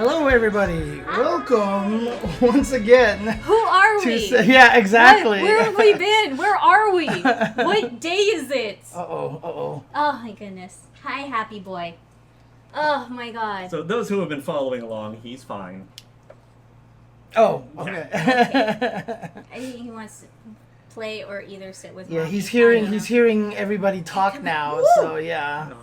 Hello, everybody. Welcome once again. Who are we? Yeah, exactly. Where have we been? Where are we? What day is it? Uh-oh. Oh, my goodness. Hi, happy boy. Oh, my God. So those who have been following along, he's fine. Oh, okay. He wants to play or either sit with Yeah, Mommy. he's hearing everybody talk now, Woo! so yeah.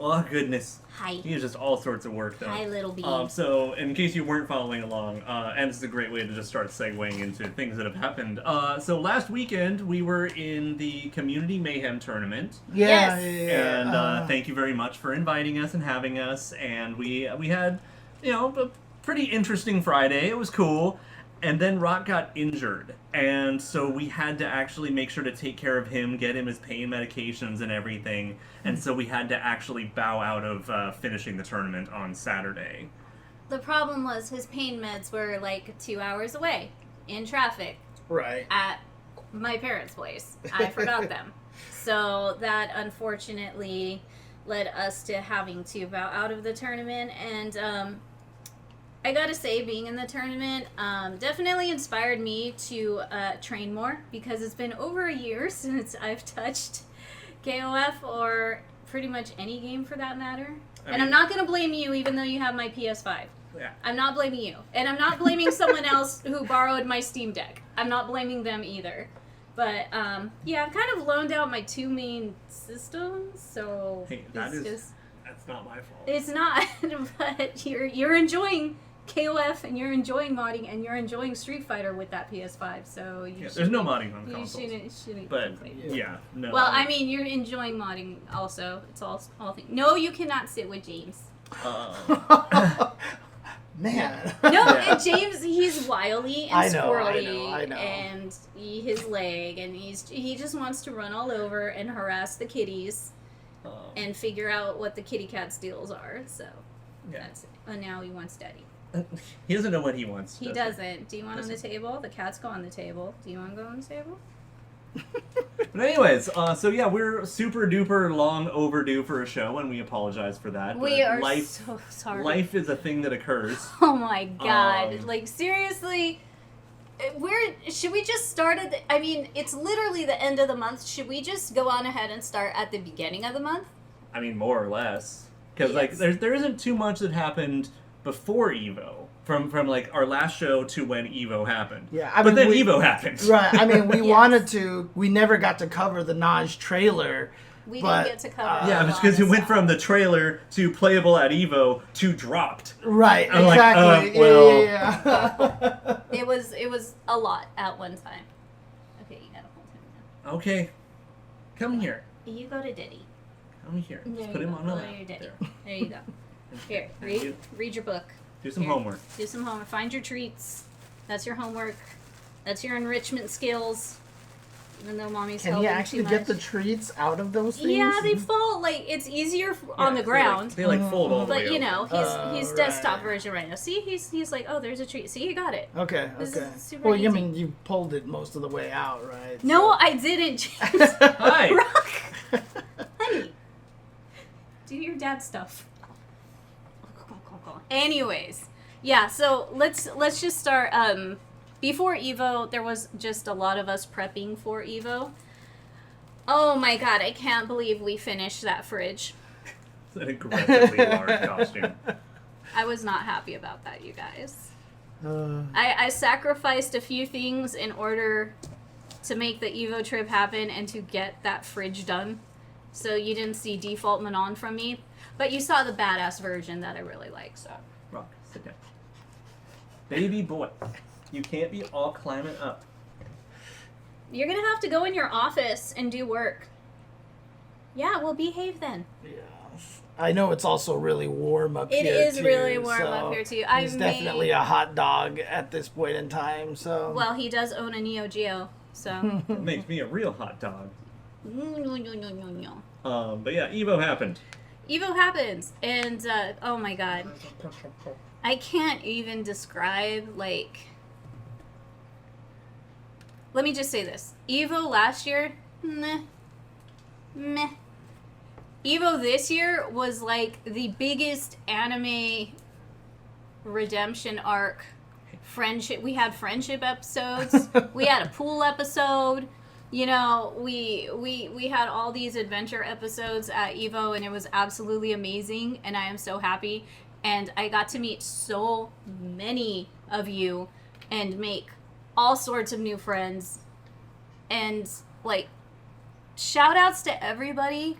Oh, goodness. Hi. He has just all sorts of work, though. Hi, little bee. So, in case you weren't following along, and this is a great way to just start segueing into things that have happened. So last weekend, we were in the Community Mayhem Tournament. Yeah, Yes. yeah. And thank you very much for inviting us and having us. And we had, a pretty interesting Friday. It was cool. And then Rock got injured. And so we had to actually make sure to take care of him, get him his pain medications and everything. And so we had to actually bow out of finishing the tournament on Saturday. The problem was his pain meds were like 2 hours away in traffic Right. at my parents' place. I forgot them. So that unfortunately led us to having to bow out of the tournament. And I gotta say, being in the tournament definitely inspired me to train more, because it's been over a year since I've touched KOF or pretty much any game for that matter. And I'm not gonna blame you, even though you have my PS5. Yeah. I'm not blaming you. And I'm not blaming someone else who borrowed my Steam Deck. I'm not blaming them either. But, yeah, I've kind of loaned out my two main systems, so... Hey, that's not my fault. It's not, but you're enjoying KOF, and you're enjoying modding, and you're enjoying Street Fighter with that PS5, so there's no modding on the you consoles. shouldn't But, complain. yeah, no. Well, I mean, you're enjoying modding also. It's all things. No, you cannot sit with James. Man. No, Yeah. James, he's wily and I know, squirrely, I know. and his leg, and he just wants to run all over and harass the kitties and figure out what the kitty cat's deals are. So Yeah. that's it. And now he wants Daddy. He doesn't know what he wants. He doesn't. Do you want on the table? The cats go on the table. Do you want to go on the table? But anyways, so yeah, we're super duper long overdue for a show, and we apologize for that. We but are so sorry. Life is a thing that occurs. Oh my God! Um, Like, seriously, should we just start at I mean, it's literally the end of the month. Should we just go on ahead and start at the beginning of the month? I mean, more or less, because like Yes. there isn't too much that happened before Evo. From like our last show to when Evo happened. Yeah, but then Evo happened. Right, I mean, we Yes. wanted to, we never got to cover the Naj trailer. We But, didn't get to cover. Yeah, a it's lot because of it went stuff. from the trailer to playable at Evo to dropped. Right, I'm like, exactly. well- Yeah. It was a lot at one time. Okay, you gotta hold him now. Okay, come here. You go to Diddy. Come here. There Let's you put him go. on the Go lap. to your Diddy. There. There you go. Here, Thank you. read your book. Do some Here. homework. Do some homework. Find your treats. That's your homework. That's your enrichment skills. Even though mommy's Can helping you actually too get much. the treats out of those things? Yeah, they fall like it's easier on the Yeah, ground. They like fold all the way But you over. know, he's desktop right. version right now. See, he's like, oh, there's a treat. See, you got it. Okay, This okay. is super Well, you easy. mean you pulled it most of the way out, right? No, So- I didn't, James. Hi. Rock. Honey, do your dad stuff. Anyways, yeah. So let's just start. Before Evo, there was just a lot of us prepping for Evo. Oh my God, I can't believe we finished that fridge. It's an aggressively large costume. I was not happy about that, you guys. Uh, I sacrificed a few things in order to make the Evo trip happen and to get that fridge done. So you didn't see default Manon from me, but you saw the badass version that I really like. So Rock, sit down. Baby boy, you can't be all climbing up. you're gonna have to go in your office and do work. Yeah, well, behave then. yes. I know it's also really warm up It here, is too, really warm so up here, too. He's definitely a hot dog at this point in time, so... Well, he does own a Neo Geo, so. It makes me a real hot dog. No. But yeah, Evo happened. Evo happens, and oh my God, I can't even describe like. Let me just say this: Evo last year, meh. Evo this year was like the biggest anime redemption arc, friendship. We had friendship episodes. We had a pool episode. You know, we had all these adventure episodes at Evo, and it was absolutely amazing, and I am so happy. And I got to meet so many of you and make all sorts of new friends. And, like, shout outs to everybody.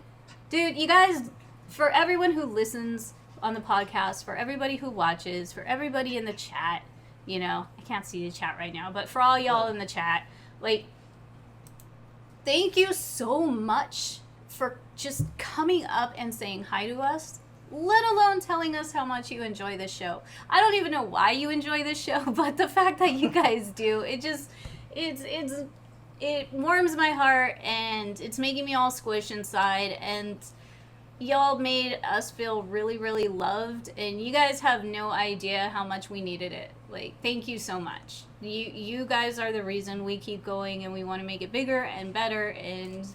Dude, you guys, for everyone who listens on the podcast, for everybody who watches, for everybody in the chat, you know, I can't see the chat right now, but for all y'all in the chat, like, thank you so much for just coming up and saying hi to us, let alone telling us how much you enjoy this show. I don't even know why you enjoy this show, but the fact that you guys do, it just, it warms my heart, and it's making me all squish inside, and y'all made us feel really, really loved, and you guys have no idea how much we needed it. Like, thank you so much. You guys are the reason we keep going, and we want to make it bigger and better and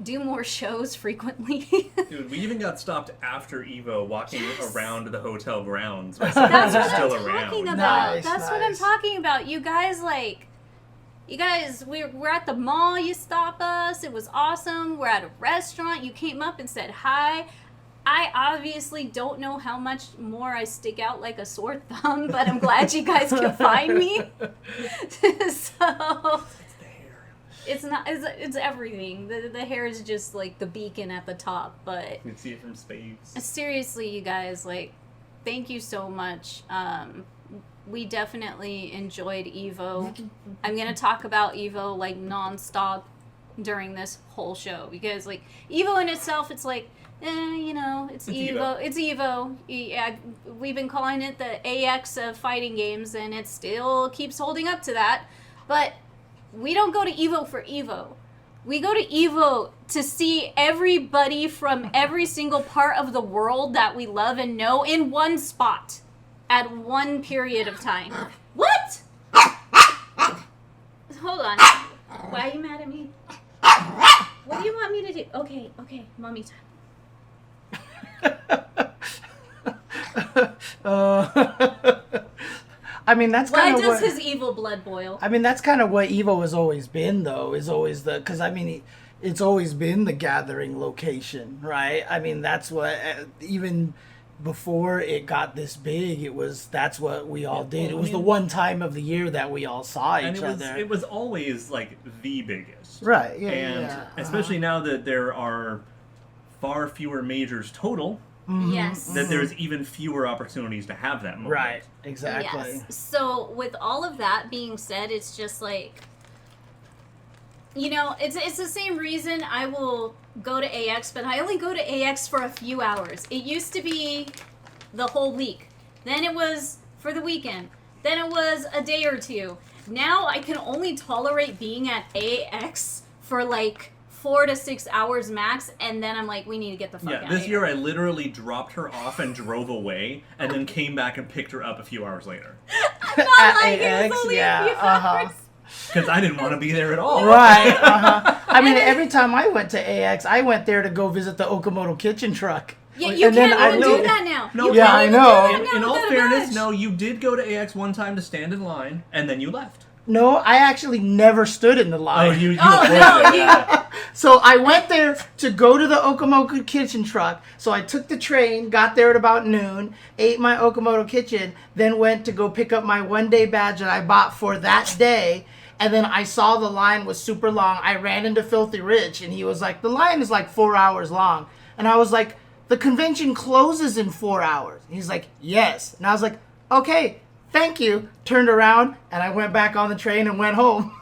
do more shows frequently. Dude, we even got stopped after Evo walking around the hotel grounds. That's what still I'm around. talking about. Nice, That's what I'm talking about. You guys, we're at the mall, you stop us. It was awesome. We're at a restaurant. You came up and said hi. I obviously don't know how much more I stick out like a sore thumb, but I'm glad you guys can find me. So it's not. It's everything. The hair is just like the beacon at the top, but You can see it from space. seriously, you guys, like, thank you so much. We definitely enjoyed Evo. I'm gonna talk about Evo like nonstop during this whole show, because like Evo in itself, it's like, you know, it's Evo. It's Evo. Yeah, we've been calling it the AX of fighting games, and it still keeps holding up to that. But we don't go to Evo for Evo. We go to Evo to see everybody from every single part of the world that we love and know in one spot at one period of time. What? Hold on. Why are you mad at me? What do you want me to do? Okay, mommy time. I mean, that's kind Why of does what, his evil blood boil? I mean, that's kind of what Evo has always been, though. Is always because I mean, it's always been the gathering location, right? I mean, that's what even before it got this big, that's what we all did. It was the one time of the year that we all saw each other. It was always like the biggest, right? Yeah, and especially now that there are far fewer majors total. Mm-hmm. Yes. That there's even fewer opportunities to have that moment. Right, exactly. Yes. So with all of that being said, it's just like, you know, it's the same reason I will go to AX, but I only go to AX for a few hours. It used to be the whole week. Then it was for the weekend. Then it was a day or two. Now I can only tolerate being at AX for like 4 to 6 hours max, and then I'm like, we need to get the fuck out of here. This year I literally dropped her off and drove away, and then came back and picked her up a few hours later. Not like it was only a few hours. Because I didn't want to be there at all. Right. I mean, every time I went to AX, I went there to go visit the Okamoto kitchen truck. Yeah, you And then can't even I do that now. No, You yeah, can't I even know. do that now In all without a fairness, badge. no, you did go to AX one time to stand in line, and then you left. No, I actually never stood in the line. Oh, you Oh, avoided no, it. you... So I went there to go to the Okamoto kitchen truck. So I took the train, got there at about noon, ate my Okamoto kitchen, then went to go pick up my one-day badge that I bought for that day. And then I saw the line was super long. I ran into Filthy Rich, and he was like, the line is like 4 hours long. And I was like, the convention closes in 4 hours. And he's like, yes. And I was like, okay, thank you. Turned around, and I went back on the train and went home.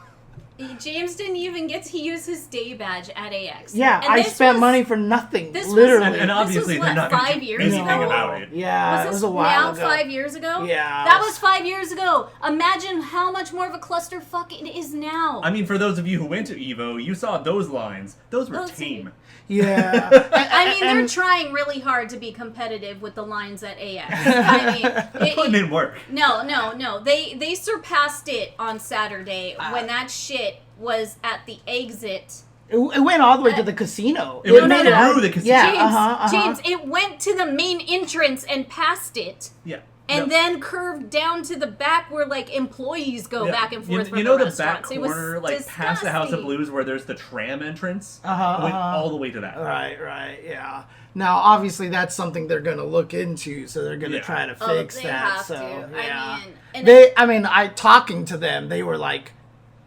James didn't even get to use his day badge at AX. Yeah, And I this spent was- money for nothing, this was- literally. And obviously This was, they're not what, going 5 to years do anything ago? about it. Yeah, Was it this was a while now ago. 5 years ago? Yeah. That was 5 years ago. Imagine how much more of a clusterfuck it is now. I mean, for those of you who went to Evo, you saw those lines. Those were Those- tame. Yeah. I mean, they're trying really hard to be competitive with the lines at AX. I mean, Putting in work. No. They surpassed it on Saturday when that shit was at the exit. It went all the way to the casino. It went no, through no. the casino. Yeah, James, uh-huh. James, it went to the main entrance and past it. Yeah. and then curved down to the back where like employees go back and forth. You know the the back restaurants. corner, like past the House of Blues, where there's the tram entrance. Went all the way to that. Right, yeah. Now, obviously, that's something they're going to look into, so they're going to try to fix they that. have So, to. yeah. I mean, talking to them, they were like,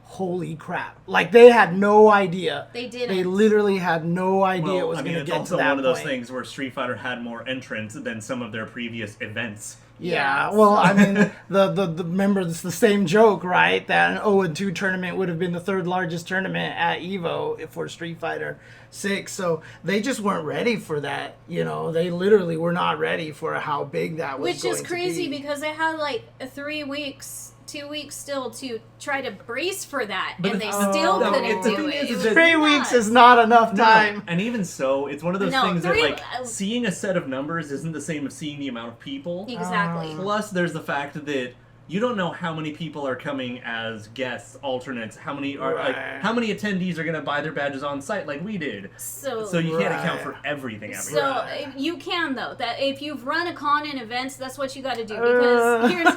holy crap. Like, they had no idea. They didn't. They literally had no idea it was going to it's get also to that one of those point. things where Street Fighter had more entrants than some of their previous events. Yeah, well, I mean, the remember, it's the same joke, right? That an 0-2 tournament would have been the third largest tournament at EVO for Street Fighter 6. So they just weren't ready for that. You know, they literally were not ready for how big that was. Which is crazy because they had like 3 weeks. 2 weeks still to try to brace for that, and they still couldn't do it. It was 3 weeks is not enough time. And even so, it's one of those things that, like, seeing a set of numbers isn't the same as seeing the amount of people. Exactly. Plus, there's the fact that you don't know how many people are coming as guests, alternates, how many are how many attendees are going to buy their badges on site like we did. So you can't account for everything. So you can, though. That if you've run a con in events, that's what you got to do. Because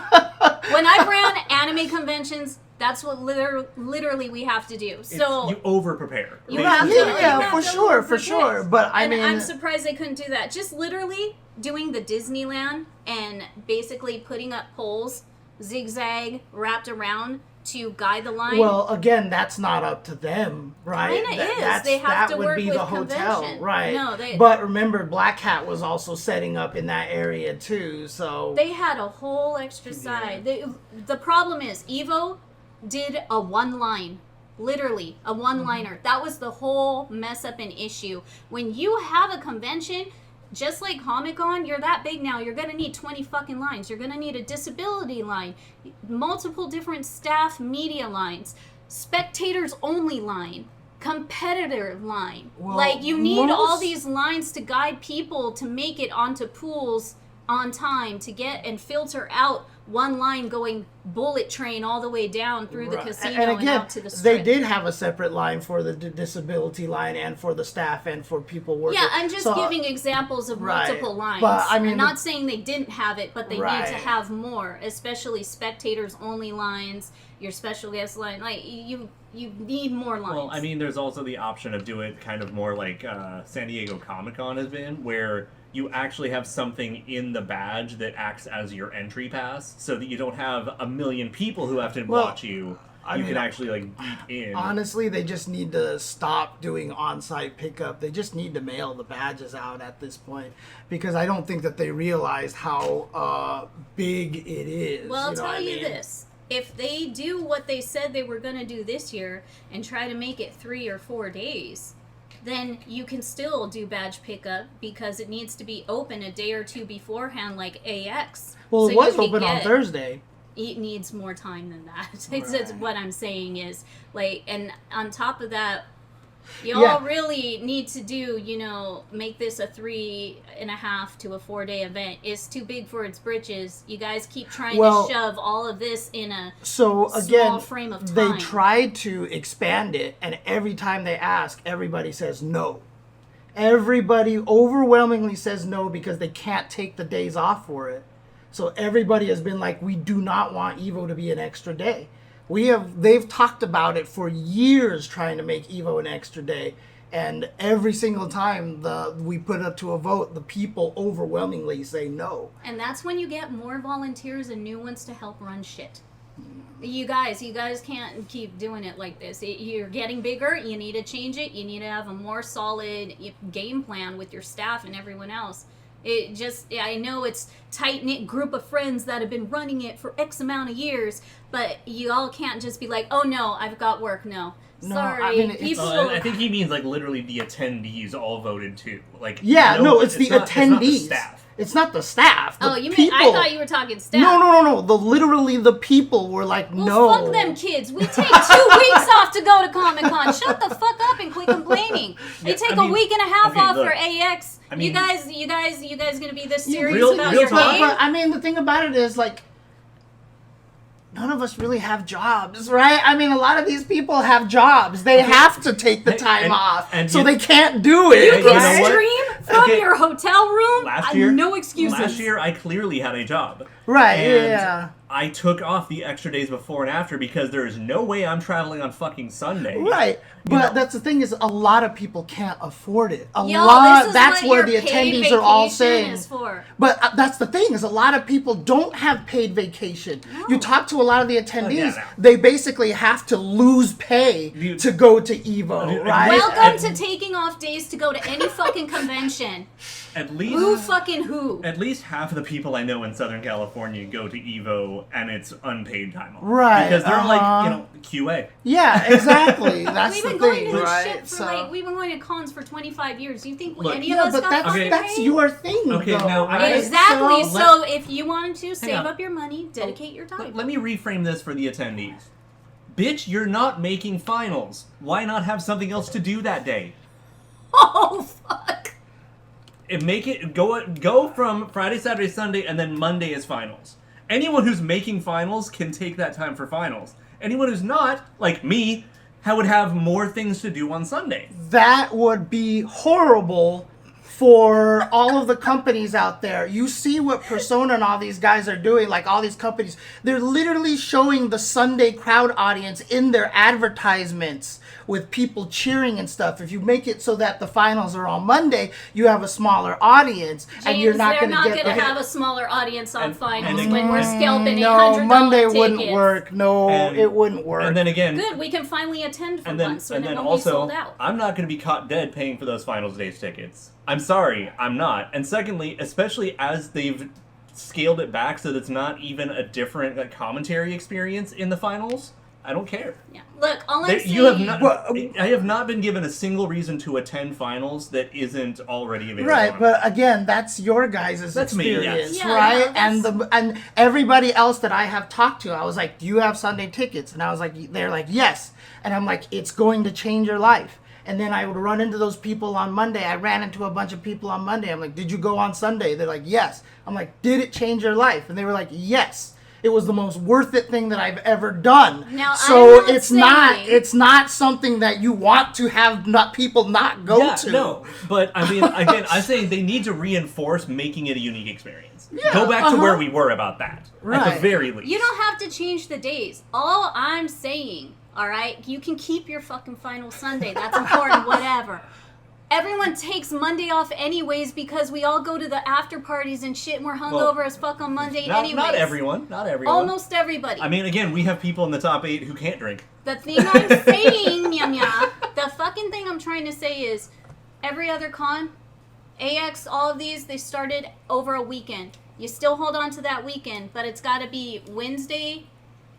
when I've ran anime conventions, that's what literally we have to do. So you over prepare. You have to, for sure. But I mean, I'm surprised they couldn't do that. Just literally doing the Disneyland and basically putting up poles, zigzag wrapped around to guide the line. Well, again, that's not up to them, right? Kinda is. They have to work with convention. Right? No, but remember, Black Hat was also setting up in that area too, so they had a whole extra side. The problem is EVO did a one line. Literally, a one-liner. That was the whole mess up and issue. When you have a convention, just like Comic-Con, you're that big now, you're going to need 20 fucking lines. You're going to need a disability line, multiple different staff media lines, spectators only line, competitor line. Well, like, you need all these lines to guide people to make it onto pools on time, to get and filter out one line going bullet train all the way down through the casino and, again, out to the strip. They did have a separate line for the disability line and for the staff and for people working. Yeah, I'm just giving examples of multiple lines. But, I mean, I'm not saying they didn't have it, but they need to have more, especially spectators only lines, your special guest line. Like, you need more lines. Well, I mean, there's also the option of doing it kind of more like San Diego Comic-Con has been, where you actually have something in the badge that acts as your entry pass, so that you don't have a million people who have to watch you. You can actually, like, beat in. Honestly, they just need to stop doing on-site pickup. They just need to mail the badges out at this point, because I don't think that they realize how big it is. Well, I'll tell you this. If they do what they said they were going to do this year and try to make it 3 or 4 days, then you can still do badge pickup, because it needs to be open a day or two beforehand, like AX. Well, so it was open on Thursday. It needs more time than that. It's what I'm saying is, like, and on top of that, y'all really need to do, make this a 3.5 to a 4 day event. It's too big for its britches. You guys keep trying to shove all of this in a small frame of time. They tried to expand it, and every time they ask, everybody says no. Everybody overwhelmingly says no because they can't take the days off for it. So everybody has been like, we do not want EVO to be an extra day. They've talked about it for years, trying to make EVO an extra day, and every single time we put it up to a vote, the people overwhelmingly say no. And that's when you get more volunteers and new ones to help run shit. You guys can't keep doing it like this. You're getting bigger. You need to change it. You need to have a more solid game plan with your staff and everyone else. I know it's tight-knit group of friends that have been running it for X amount of years, but you all can't just be like, oh no, I've got work. No. Sorry. I mean, I think he means, like, literally the attendees all voted too. Like, it's the attendees. It's not the staff. It's not the staff. I thought you were talking staff. No. Literally the people were like, no. Fuck them kids. We take 2 weeks off to go to Comic-Con. Shut the fuck up and quit complaining. They take a week and a half off for AX. You guys gonna be this serious about your game? But I mean, the thing about it is, like, none of us really have jobs, right? I mean, a lot of these people have jobs. They have to take the time off, so they can't do it. You can stream from your hotel room. Last year, no excuses. Last year, I clearly had a job. Right, And yeah. I took off the extra days before and after because there is no way I'm traveling on fucking Sunday. Right. But that's the thing is, a lot of people can't afford it. Yo, this is That's what where your the paid attendees are all vacation saying. is for. But that's the thing is, a lot of people don't have paid vacation. You talk to a lot of the attendees, no. they basically have to lose pay to go to Evo, right? Welcome to taking off days to go to any fucking convention. At least Who fucking who? At least half of the people I know in Southern California go to Evo and it's unpaid time off. Right, Because they're like, QA. Yeah, exactly. That's We've the been going thing, to this right? shit for we've been going to cons for 25 years. Do you think Look, any of Yeah, us but got that's fucking that's paid? your thing, Okay, though, now, right? Exactly. So, So if you wanted to save on. up your money, dedicate your time. Let me reframe this for the attendees. Bitch, you're not making finals. Why not have something else to do that day? Oh fuck. Make it go from Friday, Saturday, Sunday, and then Monday is finals. Anyone who's making finals can take that time for finals. Anyone who's not, like me, would have more things to do on Sunday. that would be horrible for all of the companies out there. You see what Persona and all these guys are doing, like all these companies. They're literally showing the Sunday crowd audience in their advertisements with people cheering and stuff. If you make it so that the finals are on Monday, you have a smaller audience, and you're not going to get. They're not going to have a smaller audience on finals and when we're scalping No, $800 Monday tickets. wouldn't work. No, And- it wouldn't work. And then again, Good, we can finally attend for and then once when it won't be also, sold out. I'm not going to be caught dead paying for those finals days tickets. I'm sorry, I'm not. And secondly, especially as they've scaled it back so that it's not even a different commentary experience in the finals, I don't care. Yeah. Look, all I'm saying... You have not. I have not been given a single reason to attend finals that isn't already available. Right, but again, that's your guys' That's me, experience, yes. Yeah, right? no, And everybody else that I have talked to, I was like, "Do you have Sunday tickets?" And I was like, "They're like, yes." And I'm like, "It's going to change your life." And then I would run into those people on Monday. I ran into a bunch of people on Monday. I'm like, "Did you go on Sunday?" They're like, "Yes." I'm like, "Did it change your life?" And they were like, "Yes." It was the most worth it thing that I've ever done. Now, so I'm not it's not something that you want to have people not go to. No, but I mean, again, I'm saying they need to reinforce making it a unique experience. Yeah, Go back to where we were about that, at Right. the very least. You don't have to change the days. All I'm saying, all right, you can keep your fucking final Sunday. That's important, whatever. Everyone takes Monday off anyways because we all go to the after parties and shit and we're hungover as fuck on Monday anyways. Not everyone. Not everyone. Almost everybody. I mean, again, we have people in the top 8 who can't drink. The thing I'm saying, the fucking thing I'm trying to say is every other con, AX, all of these, they started over a weekend. You still hold on to that weekend, but it's got to be Wednesday,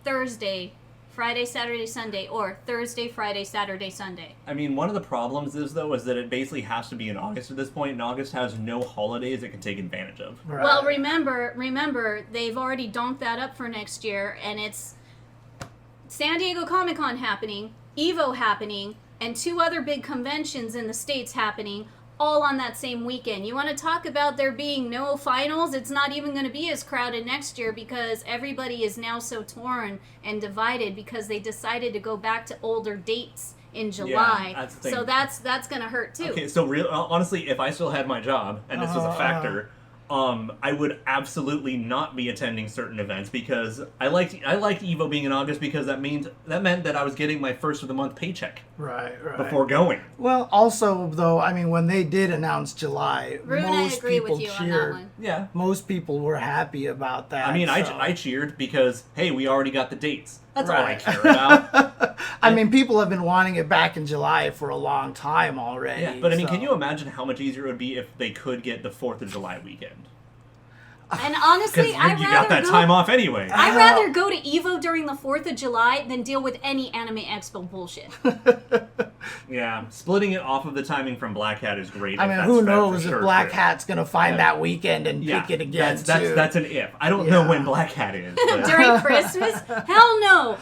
Thursday, Friday, Saturday, Sunday, or Thursday, Friday, Saturday, Sunday. I mean, one of the problems is, though, is that it basically has to be in August at this point, and August has no holidays it can take advantage of. Right. Well, remember, they've already donked that up for next year, and it's San Diego Comic-Con happening, EVO happening, and 2 other big conventions in the States happening, all on that same weekend. You want to talk about there being no finals? It's not even going to be as crowded next year because everybody is now so torn and divided because they decided to go back to older dates in July. that's the thing. So that's going to hurt too. Okay, so honestly, if I still had my job, and this was a factor, I would absolutely not be attending certain events because I liked EVO being in August because that meant that I was getting my first of the month paycheck right. before going. Well, also though, I mean, when they did announce July, Rune, I most agree people with you cheered. on that one. Yeah. Most people were happy about that. I mean, so. I cheered because, hey, we already got the dates. That's all I Right. care about. I mean, people have been wanting it back in July for a long time already. Yeah, but I mean, so. can you imagine how much easier it would be if they could get the 4th of July weekend? And Because honestly, you got that time off anyway. I'd rather go to EVO during the 4th of July than deal with any Anime Expo bullshit. Yeah, splitting it off of the timing from Black Hat is great. I if mean, that's who for knows sure if Black true. Hat's gonna find Yeah. that weekend and Yeah, pick it again too. that's an if. I don't know Yeah. when Black Hat is. But During Christmas? Hell no!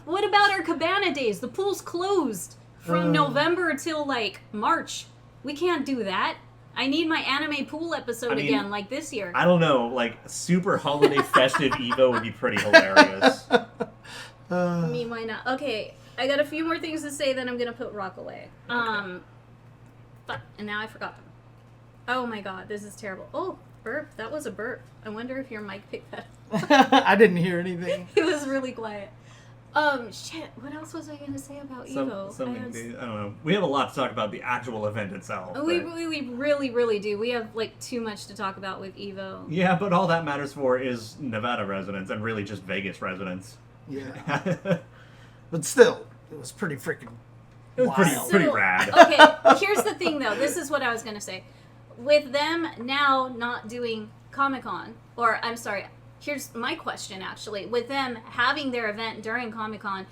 What about our cabana days? The pool's closed from November till like March. We can't do that. I need my anime pool episode I mean, again, like this year. I don't know, like super holiday festive Evo would be pretty hilarious. Me, why not? Okay, I got a few more things to say, then I'm gonna put Rock away. Fuck, and now I forgot them. Oh my god, this is terrible. Oh, burp. That was a burp. I wonder if your mic picked that I didn't hear anything. It was really quiet. Shit, what else was I going to say about EVO? I don't know. We have a lot to talk about the actual event itself. We really, really do. We have, like, too much to talk about with EVO. Yeah, but all that matters for is Nevada residents and really just Vegas residents. Yeah. But still, it was pretty freaking It was wild. pretty rad. Okay, here's the thing, though. This is what I was going to say. With them now not doing Comic-Con, or, I'm sorry, here's my question, actually. With them having their event during Comic-Con,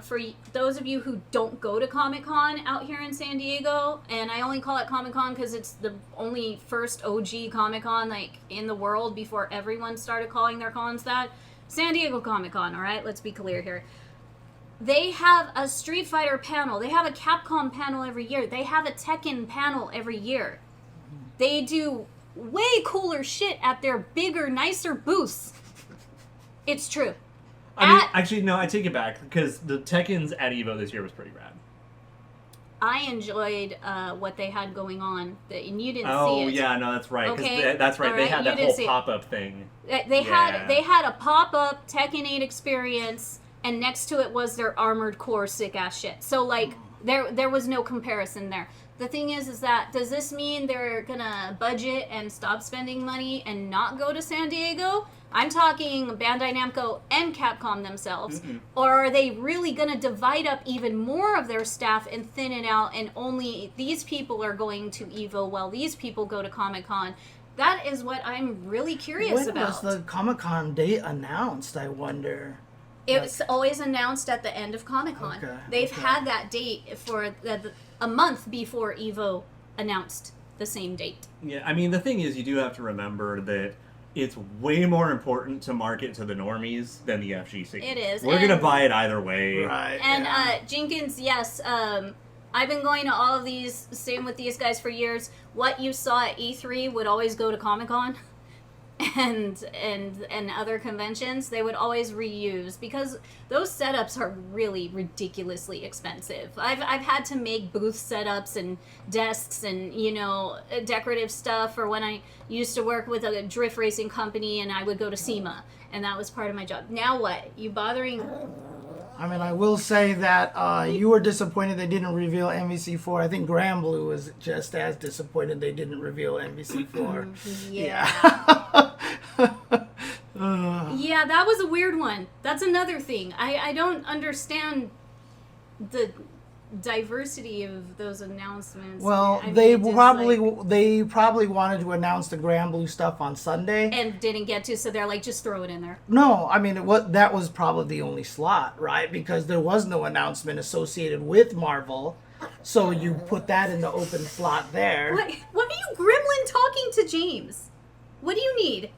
for those of you who don't go to Comic-Con out here in San Diego, and I only call it Comic-Con because it's the only first OG Comic-Con, like, in the world before everyone started calling their cons that. San Diego Comic-Con, alright? Let's be clear here. They have a Street Fighter panel. They have a Capcom panel every year. They have a Tekken panel every year. They do way cooler shit at their bigger, nicer booths. It's true. Actually, no, I take it back, because the Tekkens at EVO this year was pretty rad. I enjoyed what they had going on, and you didn't see it. Oh, yeah, no, that's right. Okay? That's right, All they right, had you that didn't whole see it. pop-up thing. They had a pop-up Tekken 8 experience, and next to it was their Armored Core sick-ass shit. So, like, there was no comparison there. The thing is that, does this mean they're gonna budget and stop spending money and not go to San Diego? I'm talking Bandai Namco and Capcom themselves. Mm-mm. Or are they really gonna divide up even more of their staff and thin it out, and only these people are going to EVO while these people go to Comic-Con? That is what I'm really curious about. When was the Comic-Con date announced, I wonder? It's always announced at the end of Comic-Con. Okay, They've okay. had that date for a month before EVO announced the same date. Yeah, I mean, the thing is, you do have to remember that it's way more important to market to the normies than the FGC. It is. We're going to buy it either way. Right. And yeah. Jenkins, yes, I've been going to all of these, same with these guys for years. What you saw at E3 would always go to Comic-Con. And other conventions, they would always reuse, because those setups are really ridiculously expensive. I've had to make booth setups and desks and, you know, decorative stuff, or when I used to work with a drift racing company and I would go to SEMA, and that was part of my job. Now what? You bothering... I mean, I will say that you were disappointed they didn't reveal MVC4. I think Grand Blue was just as disappointed they didn't reveal MVC4. Yeah. Yeah, that was a weird one. That's another thing. I don't understand the diversity of those announcements. Well, I mean, they it just, probably wanted to announce the Grand Blue stuff on Sunday. and didn't get to, so they're like, just throw it in there. No, I mean, that was probably the only slot, right? Because there was no announcement associated with Marvel. So you put that in the open slot there. What are you gremlin talking to James? What do you need?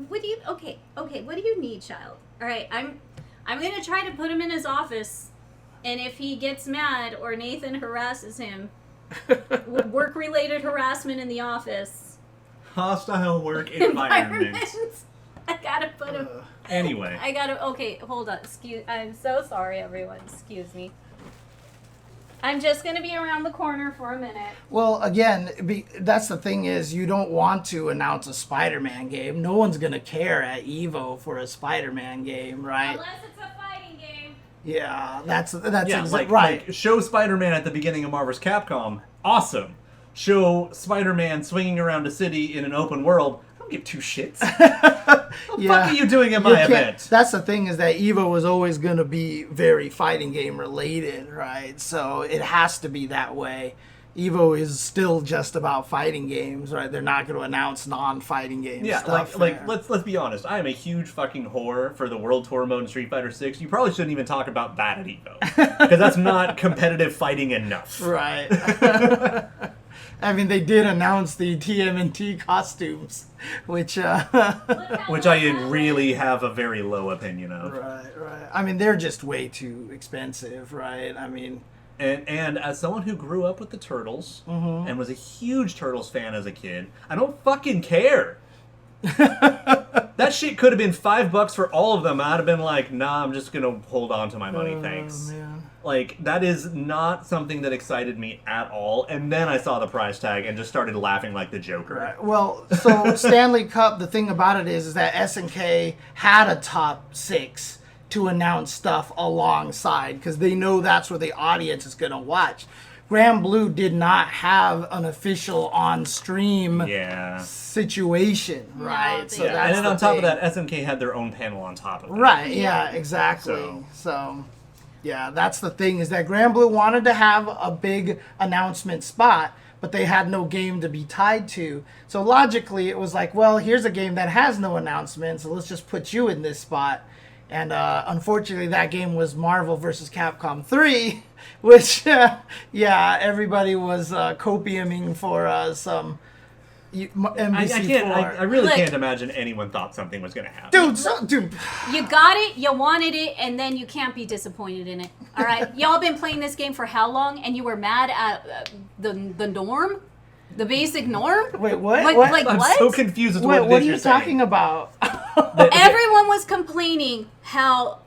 What do you... Okay, what do you need, child? Alright, I'm gonna try to put him in his office, and if he gets mad or Nathan harasses him, work-related harassment in the office. Hostile work environment. I gotta put him... Anyway. Okay, hold on. I'm so sorry, everyone. Excuse me. I'm just going to be around the corner for a minute. Well, again, that's the thing is you don't want to announce a Spider-Man game. No one's going to care at EVO for a Spider-Man game, right? Unless it's a fighting game. Yeah, that's Yeah, right. like show Spider-Man at the beginning of Marvel's Capcom. Awesome. Show Spider-Man swinging around a city in an open world. I don't give two shits. What the fuck are you doing at my event? That's the thing is that EVO was always going to be very fighting game related, right? So it has to be that way. EVO is still just about fighting games, right? They're not going to announce non-fighting game stuff. Let's be honest. I am a huge fucking whore for the World Tour mode in Street Fighter 6. You probably shouldn't even talk about that at EVO, because that's not competitive fighting enough. Right. I mean, they did announce the TMNT costumes, which I really have a very low opinion of. Right. I mean, they're just way too expensive, right? I mean, and as someone who grew up with the Turtles and was a huge Turtles fan as a kid, I don't fucking care. That shit could have been $5 for all of them. I'd have been like, nah, I'm just gonna hold on to my money, thanks. Man. Like, that is not something that excited me at all. And then I saw the prize tag and just started laughing like the Joker. Right. Well, so Stanley Cup, the thing about it is that SNK had a top 6 to announce stuff alongside because they know that's where the audience is going to watch. Grand Blue did not have an official on-stream situation, right? No, so yeah. that's And then the on top of thing. that, SNK had their own panel on top of it. Right, yeah, exactly. So, yeah, that's the thing is that Grand Blue wanted to have a big announcement spot, but they had no game to be tied to. So logically, it was like, well, here's a game that has no announcement, so let's just put you in this spot. And unfortunately, that game was Marvel vs. Capcom 3, which, everybody was copiuming for some NBC4. I really Look. can't imagine anyone thought something was going to happen. Dude. You got it, you wanted it, and then you can't be disappointed in it. All right? Y'all been playing this game for how long, and you were mad at the norm? The basic norm? Wait, what? Like, I'm what? so confused with Wait, what what are you're you talking saying. about? Everyone was complaining how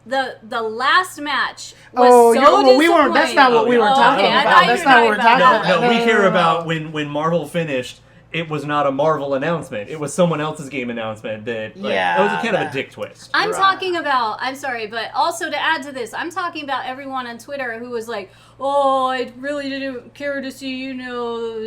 the last match was we weren't. That's not what we were talking okay, I about. thought you That's were not what we're talking talking about about. No, we care about when Marvel finished. It was not a Marvel announcement. It was someone else's game announcement. That was kind of a dick twist. I'm Right. talking about, I'm sorry, but also to add to this, I'm talking about everyone on Twitter who was like, oh, I really didn't care to see,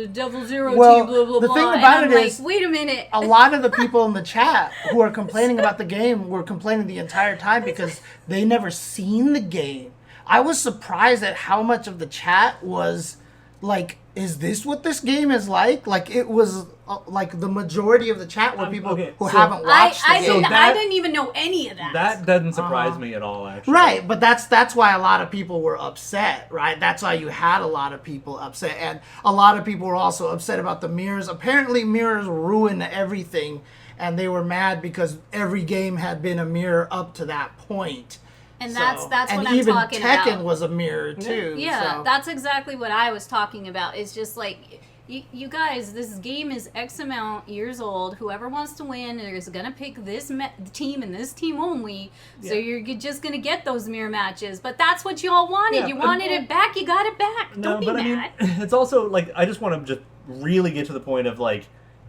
Devil Zero Well, Team, blah, blah, the blah. thing And about I'm it like, is- wait a minute. A lot of the people in the chat who are complaining about the game were complaining the entire time because they never seen the game. I was surprised at how much of the chat was like, is this what this game is like? Like, it was like the majority of the chat were people who haven't watched the game. I didn't even know any of that. That doesn't surprise me at all, actually. Right, but that's why a lot of people were upset, right? That's why you had a lot of people upset. And a lot of people were also upset about the mirrors. Apparently mirrors ruin everything, and they were mad because every game had been a mirror up to that point. And So- that's what and I'm even talking Tekken about. was a mirror too. Yeah, so. that's exactly what I was talking about. It's just like, you guys, this game is X amount years old. Whoever wants to win is going to pick this team and this team only. So you're just going to get those mirror matches. But that's what y'all wanted. Yeah, you wanted it back. You got it back. No, Don't be but mad. I mean, it's also like I just want to just really get to the point of like,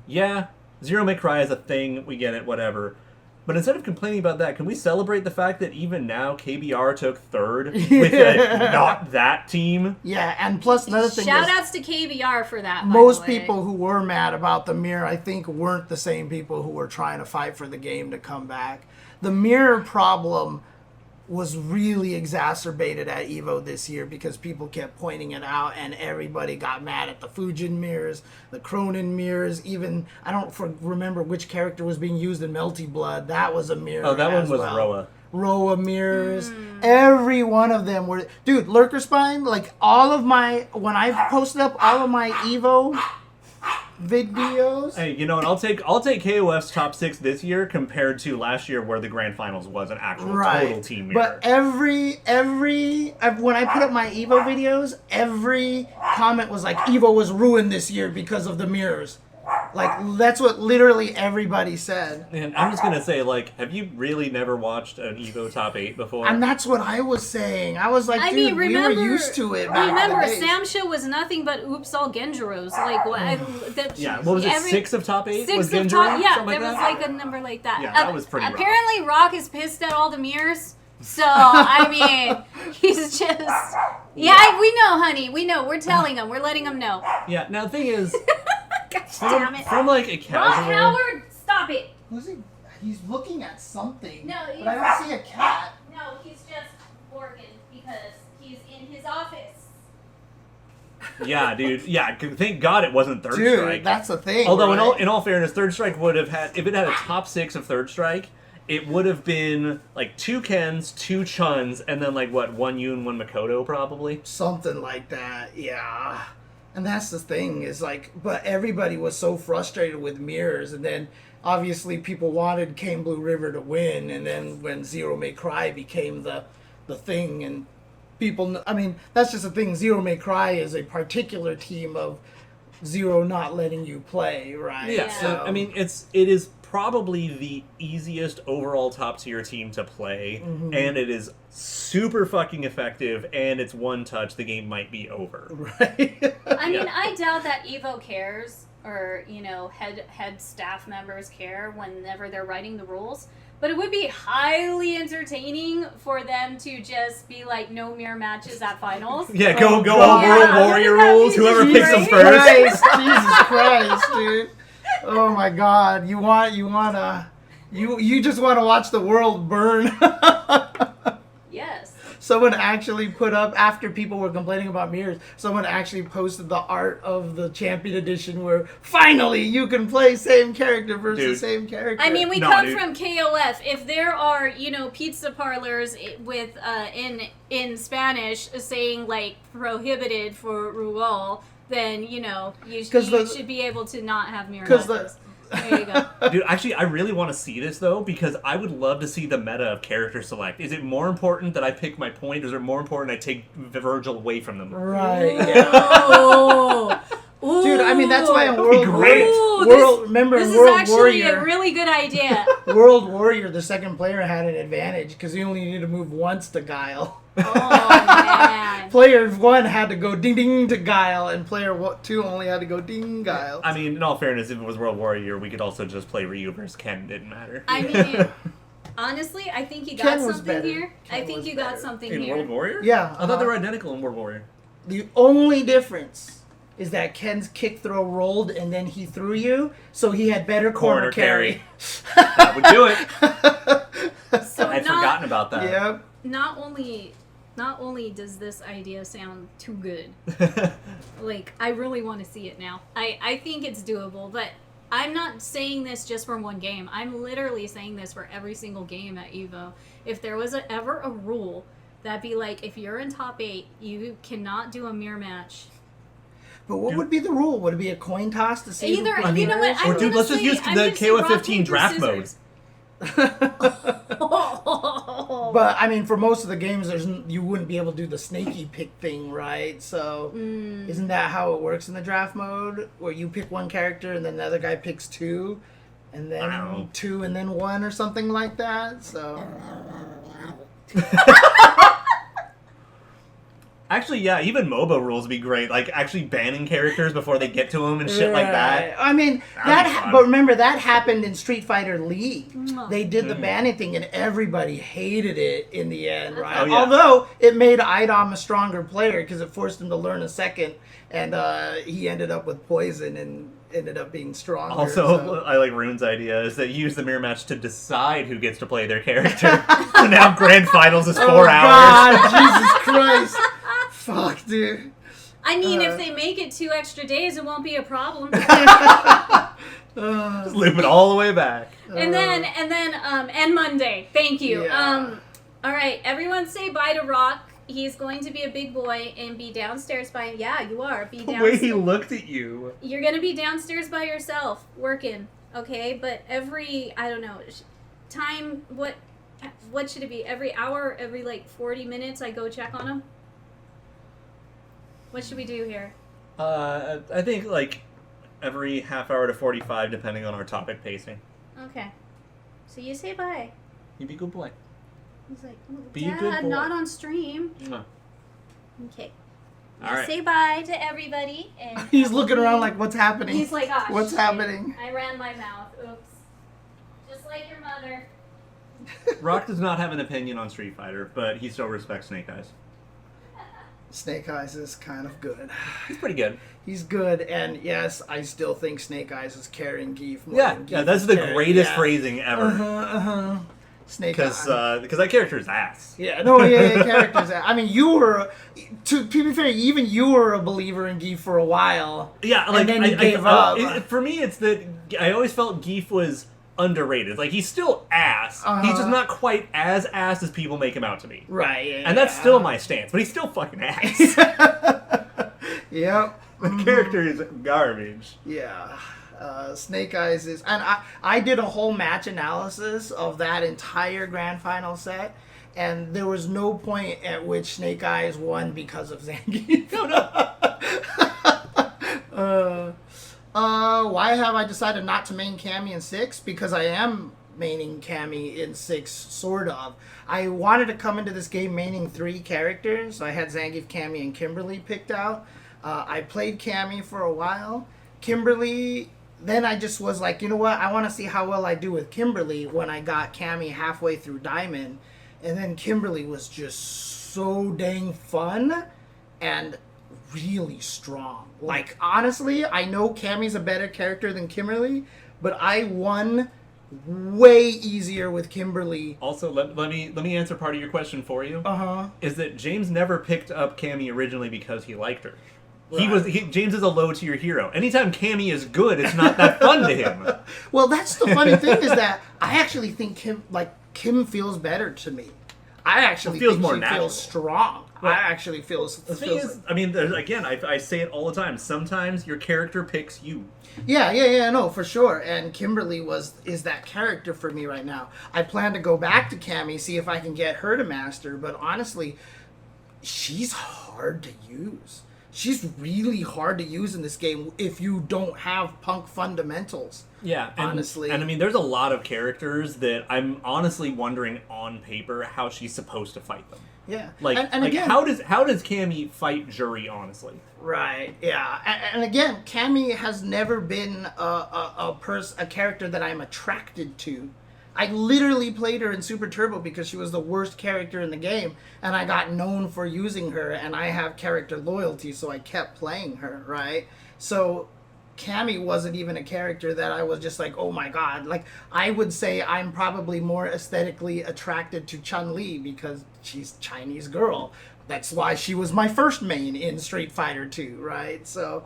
yeah, Zero May Cry is a thing. We get it, whatever. But instead of complaining about that, can we celebrate the fact that even now KBR took third with a not that team? Yeah, and plus another thing Shout is outs to KBR for that. most by the way. people who were mad about the mirror, I think, weren't the same people who were trying to fight for the game to come back. The mirror problem was really exacerbated at EVO this year because people kept pointing it out and everybody got mad at the Fujin mirrors, the Cronin mirrors, even, I don't remember which character was being used in Melty Blood. That was a mirror. Oh, that one as was well. Roa. Roa mirrors. Every one of them were... Dude, Lurker Spine, like all of my... When I posted up all of my EVO videos... Hey, and I'll take KOF's top 6 this year compared to last year where the grand finals was an actual total team mirror. But when I put up my Evo videos, every comment was like, Evo was ruined this year because of the mirrors. Like, that's what literally everybody said. And I'm just going to say, like, have you really never watched an EVO top 8 before? And that's what I was saying. I was like, I dude, mean, remember, we were used to it back Remember, in the days. Samsha was nothing but oops all Genjiros. Like, Yeah, what was it, 6 of top 8? Six was of Genjiro? top, yeah, Something there like was that? like a number like that. Yeah, that was pretty rough. Apparently, Rock is pissed at all the mirrors. So, I mean, he's just... Yeah, we know, honey. We know. We're telling him. We're letting him know. Yeah, now the thing is, Gosh damn it. from like a Ron casual... Howard, stop it. Who's he? He's looking at something. No, but I don't see a cat. No, he's just working because he's in his office. Yeah, dude. Yeah, thank God it wasn't Third Dude, Strike. that's the thing. Although, right? in all fairness, Third Strike would have had... If it had a top 6 of Third Strike, it would have been like 2 Kens, 2 Chuns, and then like, what, 1 Yoon, 1 Makoto, probably? Something like that, yeah. And that's the thing, is like, but everybody was so frustrated with mirrors, and then obviously people wanted Kane Blue River to win, and then when Zero May Cry became the thing, and people, I mean, that's just the thing, Zero May Cry is a particular team of Zero not letting you play, right? Yeah, Yeah. so, I mean, it is probably the easiest overall top tier team to play, and it is super fucking effective, and it's one touch, the game might be over. Right. I mean, I doubt that Evo cares, or, head staff members care whenever they're writing the rules. But it would be highly entertaining for them to just be like, no mirror matches at finals. Yeah, go God. all World Yeah, Warrior wouldn't that rules, be whoever just picks them great? first. Christ, Jesus Christ, dude. Oh my God. You just want to watch the world burn. Yes. Someone actually put up, after people were complaining about mirrors, someone actually posted the art of the Champion Edition where finally you can play same character versus Dude. same character. I mean, we No, come dude. from KOF. If there are, pizza parlors with in Spanish saying like prohibited for Rugal, then you should be able to not have mirror 'Cause matches. There you go. Dude, actually, I really want to see this, though, because I would love to see the meta of character select. Is it more important that I pick my point, or is it more important I take Virgil away from them? Right. Yeah. Oh. Dude, I mean, that's why in That'd be World great. Warrior, remember This in is World actually Warrior, a really good idea. World Warrior, the second player had an advantage because he only needed to move once to Guile. Oh, man. Player 1 had to go ding ding to Guile, and player 2 only had to go ding Guile. I mean, in all fairness, if it was World Warrior, we could also just play Ryu versus Ken. It didn't matter. I mean, honestly, I think you got Ken was something better. here. Ken I think was you got better. something in here. World Warrior? Yeah. I thought they were identical in World Warrior. The only difference is that Ken's kick throw rolled and then he threw you, so he had better corner carry. That would do it. So I'd forgotten about that. Yep. Not only does this idea sound too good, like, I really want to see it now. I think it's doable, but I'm not saying this just for one game. I'm literally saying this for every single game at EVO. If there was ever a rule that'd be like, if you're in top 8, you cannot do a mirror match. But what would be the rule? Would it be a coin toss to see Either, who you know what, I'm Or dude, gonna let's just say- use I'm the gonna say KOF rock, 15 paper, draft mode. scissors. But I mean, for most of the games, you wouldn't be able to do the snaky pick thing, right? So isn't that how it works in the draft mode, where you pick one character and then the other guy picks 2, and then Wow. 2 and then 1 or something like that? So Actually, yeah, even MOBA rules would be great. Like, actually banning characters before they get to them and shit like that. I mean, That'd be fun. but remember, that happened in Street Fighter League. Mwah. They did the banning thing, and everybody hated it in the end, right? Oh, yeah. Although, it made Idom a stronger player, because it forced him to learn a second, and he ended up with poison and ended up being stronger. Also, so. I like Rune's idea is that you use the mirror match to decide who gets to play their character. So now grand finals is 4 Oh, hours. God, Jesus Christ. Fuck, dude. I mean, if they make it 2 extra days, it won't be a problem. Just loop it all the way back. and then Monday. Thank you. Yeah. All right, everyone say bye to Rock. He's going to be a big boy and be downstairs by him. Yeah, you are. Be The way downstairs. he looked at you. You're going to be downstairs by yourself working, okay? But every, I don't know, time, what should it be? Every hour, every like 40 minutes, I go check on him? What should we do here? I think like every half hour to 45, depending on our topic pacing. Okay. So you say bye. You be a good boy. He's like, Be a Dad, good boy." not on stream. Mwah. Okay. All right. Say bye to everybody. And He's looking around like, what's happening? He's like, oh, What's shit. happening? I ran my mouth. Oops. Just like your mother. Rock does not have an opinion on Street Fighter, but he still respects Snake Eyes. Snake Eyes is kind of good. He's pretty good. He's good, and yes, I still think Snake Eyes is carrying Geef more Yeah, than Geef yeah, that's is the carrying- greatest yeah. phrasing ever. Snake Because Eyes. that character's ass. Yeah, no, yeah, characters. I mean, you were, to be fair, even you were a believer in Geef for a while. Yeah, like then you gave up. For me, it's that I always felt Geef was underrated. Like, he's still ass. He's just not quite as ass as people make him out to be. Right. Yeah, And that's still my stance, but he's still fucking ass. Yep. The character is garbage. Yeah. Snake Eyes is, and I did a whole match analysis of that entire grand final set, and there was no point at which Snake Eyes won because of Zangief. Why why have I decided not to main Cammy in 6? Because I am maining Cammy in 6, sort of. I wanted to come into this game maining 3 characters. I had Zangief, Cammy, and Kimberly picked out. I played Cammy for a while. Kimberly, then I just was like, you know what? I want to see how well I do with Kimberly when I got Cammy halfway through Diamond. And then Kimberly was just so dang fun and really strong. Like, honestly, I know Cammy's a better character than Kimberly, but I won way easier with Kimberly. Also, let me answer part of your question for you. Is that James never picked up Cammy originally because he liked her. Right. James is a low tier hero. Anytime Cammy is good, it's not that fun to him. Well, that's the funny thing is that I actually think Kim feels better to me. I actually think she feels strong. Well, I actually feel. The thing is, I mean, again, I say it all the time. Sometimes your character picks you. Yeah, no, for sure. And Kimberly is that character for me right now. I plan to go back to Cammy, see if I can get her to master. But honestly, she's hard to use. She's really hard to use in this game if you don't have punk fundamentals. Yeah, honestly. And I mean, there's a lot of characters that I'm honestly wondering on paper how she's supposed to fight them. Yeah, and again, how does Cammy fight Jury? Honestly, right? Yeah, and again, Cammy has never been a character that I'm attracted to. I literally played her in Super Turbo because she was the worst character in the game, and I got known for using her, and I have character loyalty, so I kept playing her, right? So Cammy wasn't even a character that I was just like, oh my god. Like, I would say I'm probably more aesthetically attracted to Chun-Li because she's a Chinese girl. That's why she was my first main in Street Fighter 2, right? So,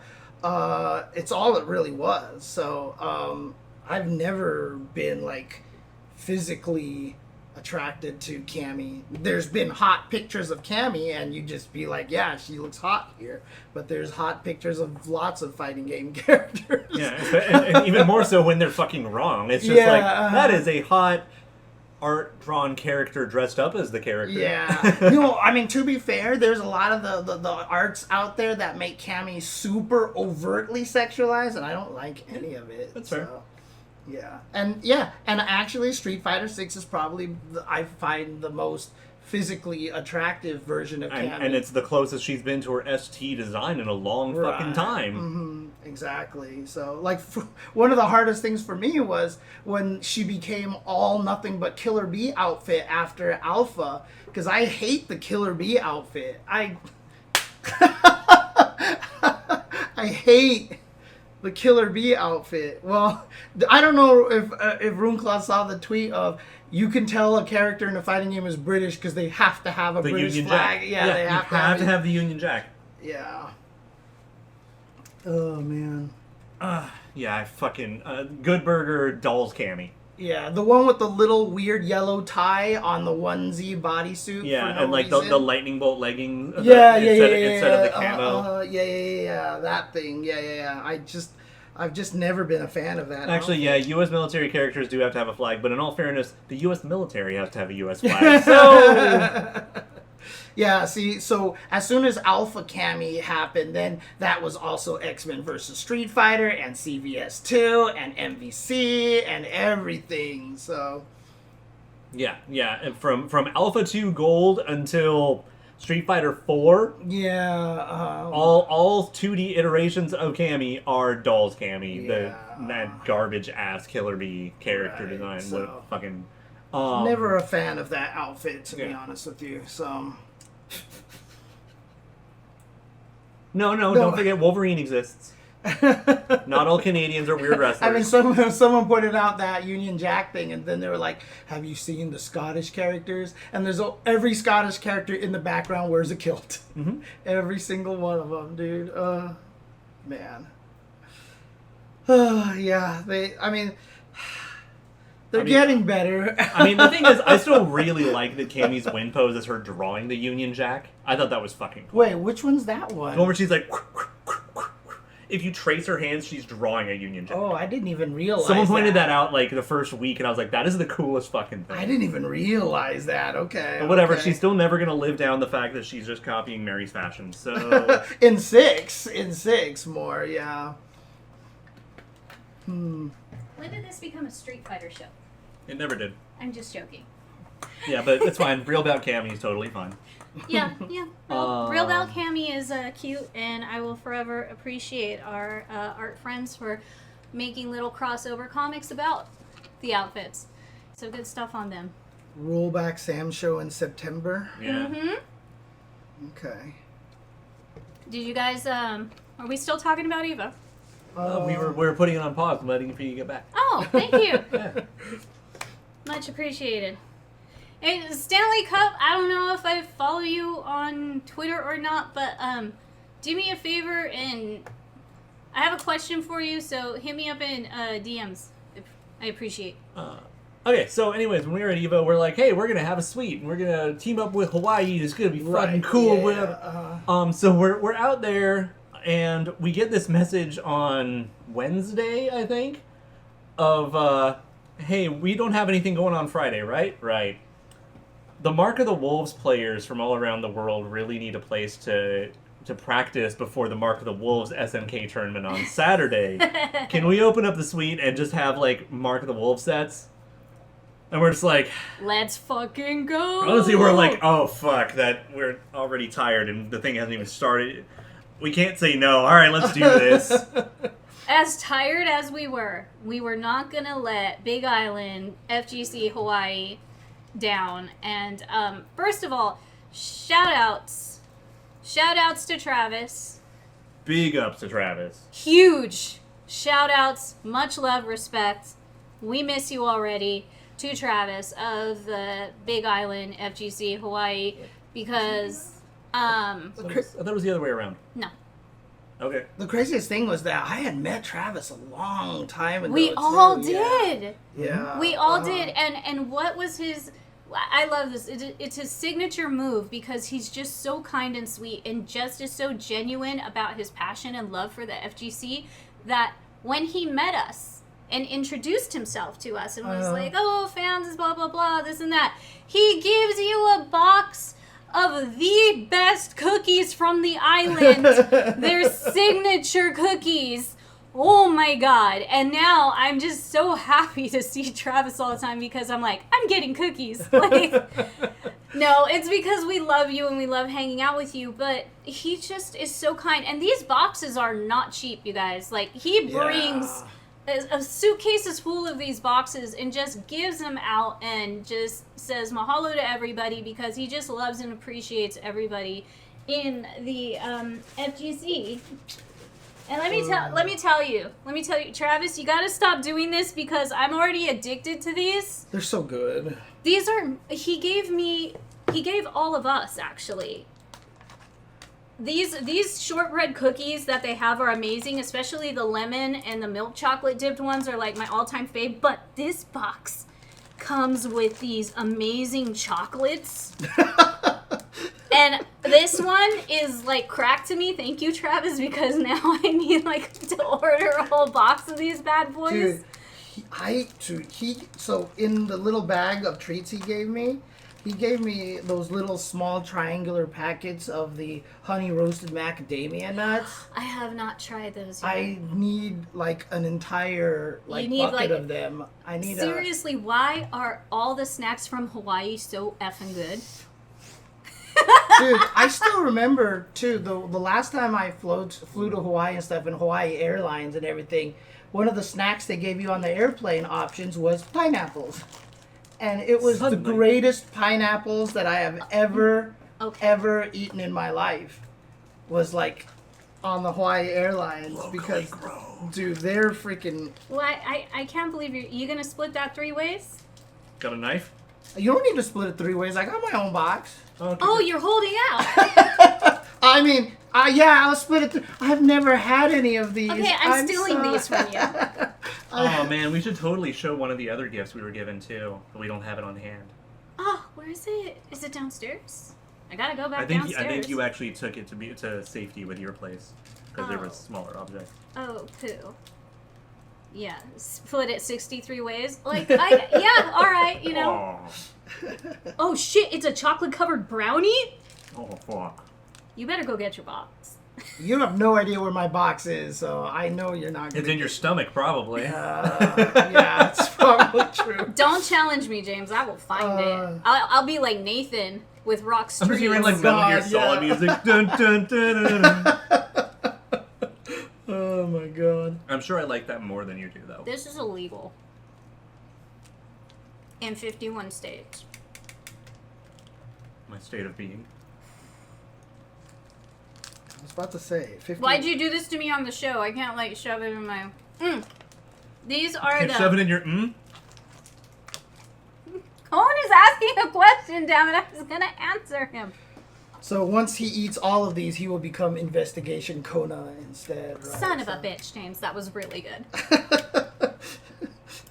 it's all it really was. So, I've never been, like, physically attracted to Cammy. There's been hot pictures of Cammy and you just be like, yeah, she looks hot here. But there's hot pictures of lots of fighting game characters. Yeah, and even more so when they're fucking wrong. It's just that is a hot art drawn character dressed up as the character. Yeah. I mean, to be fair, there's a lot of the arts out there that make Cammy super overtly sexualized, and I don't like any of it. That's fair. Yeah, and actually, Street Fighter 6 is probably I find the most physically attractive version of Cammy. And it's the closest she's been to her ST design in a long fucking time. Mm-hmm. Exactly. So, like, one of the hardest things for me was when she became all nothing but Killer Bee outfit after Alpha, because I hate the Killer Bee outfit. I hate the Killer Bee outfit. Well, I don't know if RuneClaw saw the tweet of you can tell a character in a fighting game is British because they have to have a British Union flag. Jack. Yeah, they have to have the Union Jack. Yeah. Oh man. Yeah, I fucking Good Burger Dolls Cammy. Yeah, the one with the little weird yellow tie on the onesie bodysuit. Yeah, for no and like reason. the lightning bolt legging. Instead of the camo. Yeah, that thing. Yeah. I've just never been a fan of that. Actually, yeah, U.S. military characters do have to have a flag, but in all fairness, the U.S. military has to have a U.S. flag. So. Yeah, see, so as soon as Alpha Cammy happened, then that was also X-Men vs. Street Fighter and CVS 2 and MVC and everything, so... Yeah, and from Alpha 2 Gold until Street Fighter 4... Yeah, all 2D iterations of Cammy are Dolls Cammy, yeah. that garbage-ass Killer Bee character design. So, what fucking... never a fan of that outfit, to be honest with you, so... No, don't forget Wolverine exists. Not all Canadians are weird wrestlers. I mean, someone pointed out that Union Jack thing, and then they were like, have you seen the Scottish characters? And there's every Scottish character in the background wears a kilt. Mm-hmm. Every single one of them, dude. Man. Yeah, they're getting better. I mean, the thing is, I still really like that Cammy's win pose is her drawing the Union Jack. I thought that was fucking cool. Wait, which one's that one? The one where she's like... If you trace her hands, she's drawing a Union Jack. Oh, I didn't even realize Someone pointed that out, like, the first week, and I was like, that is the coolest fucking thing. I didn't even realize that. Okay. But whatever, okay. She's still never going to live down the fact that she's just copying Mary's fashion, so... In six more, yeah. When did this become a Street Fighter show? It never did. I'm just joking. Yeah, but it's fine. Real about Cammy is totally fine. Yeah. Real Bell Cammy is cute, and I will forever appreciate our art friends for making little crossover comics about the outfits. So good stuff on them. Rollback Sam show in September. Yeah. Mm-hmm. Okay. Did you guys, are we still talking about Eva? We were putting it on pause, letting for you to get back. Oh, thank you. Yeah. Much appreciated. Hey, Stanley Cup, I don't know if I follow you on Twitter or not, but do me a favor and I have a question for you, so hit me up in DMs. I appreciate. Okay, so anyways, when we were at Evo, we're like, hey, we're gonna have a suite, and we're gonna team up with Hawaii. It's gonna be fucking cool. Yeah, So we're out there, and we get this message on Wednesday, I think, of hey, we don't have anything going on Friday, right? Right. The Mark of the Wolves players from all around the world really need a place to practice before the Mark of the Wolves SNK tournament on Saturday. Can we open up the suite and just have, like, Mark of the Wolves sets? And we're just like... Let's fucking go! Honestly, we're like, oh, fuck, that we're already tired and the thing hasn't even started. We can't say no. All right, let's do this. As tired as we were not gonna let Big Island FGC Hawaii down. And first of all, shout outs to Travis. Big ups to Travis. Huge shout outs, much love, respect. We miss you already to Travis of the Big Island FGC Hawaii because I thought it was the other way around. no. Okay. The craziest thing was that I had met Travis a long time ago. We too. all did. Yeah. We all did. And what was his... I love this. It's his signature move because he's just so kind and sweet and just is so genuine about his passion and love for the FGC that when he met us and introduced himself to us and was like, oh, fans is blah, blah, blah, this and that, he gives you a box of the best cookies from the island. Their signature cookies. Oh my god. And now I'm just so happy to see Travis all the time because I'm like, I'm getting cookies. Like, no, it's because we love you and we love hanging out with you, but he just is so kind. And these boxes are not cheap, you guys. Like, he brings a suitcases full of these boxes and just gives them out and just says mahalo to everybody because he just loves and appreciates everybody in the FGC. And let me tell you, Travis, you gotta stop doing this because I'm already addicted to these. They're so good. He gave all of us, actually. These shortbread cookies that they have are amazing, especially the lemon and the milk chocolate dipped ones are like my all-time fave, but this box comes with these amazing chocolates. And this one is like crack to me. Thank you, Travis, because now I need like to order a whole box of these bad boys. Dude, so in the little bag of treats he gave me those little small triangular packets of the honey roasted macadamia nuts. I have not tried those yet. I need like an entire bucket of them. I need seriously, why are all the snacks from Hawaii so effing good? Dude, I still remember too the last time I flew to Hawaii and stuff, and Hawaii Airlines and everything. One of the snacks they gave you on the airplane options was pineapples, and it was the greatest pineapples that I have ever eaten in my life. Was like on the Hawaii Airlines because, dude, they're freaking. Well, I can't believe you gonna split that 3 ways. Got a knife? You don't need to split it 3 ways. I got my own box. Okay. Oh, you're holding out. I mean, yeah, I'll split it. I've never had any of these. Okay, I'm stealing these from you. Oh man, we should totally show one of the other gifts we were given too, but we don't have it on hand. Oh, where is it? Is it downstairs? I gotta go back downstairs. I think you actually took it to safety with your place because there was smaller objects. Oh, poo. Yeah, split it 63 ways. Like, yeah, all right, you know. Oh shit! It's a chocolate-covered brownie. Oh fuck. You better go get your box. You have no idea where my box is, so I know you're not gonna It's in your stomach, probably. yeah, it's probably true. Don't challenge me, James. I will find it. I'll be like Nathan with Rock I'm Street. just hearing like Metal Gear Solid music. Dun, dun, dun, dun, dun. Oh my god. I'm sure I like that more than you do, though. This is illegal in 51 states. My state of being. I was about to say 50. Why'd you do this to me on the show? I can't like shove it in my. These are Can't the. shove it in your Cohen is asking a question. Damn it! I was gonna answer him. So once he eats all of these, he will become Investigation Kona instead. Right? Son of a bitch, James. That was really good.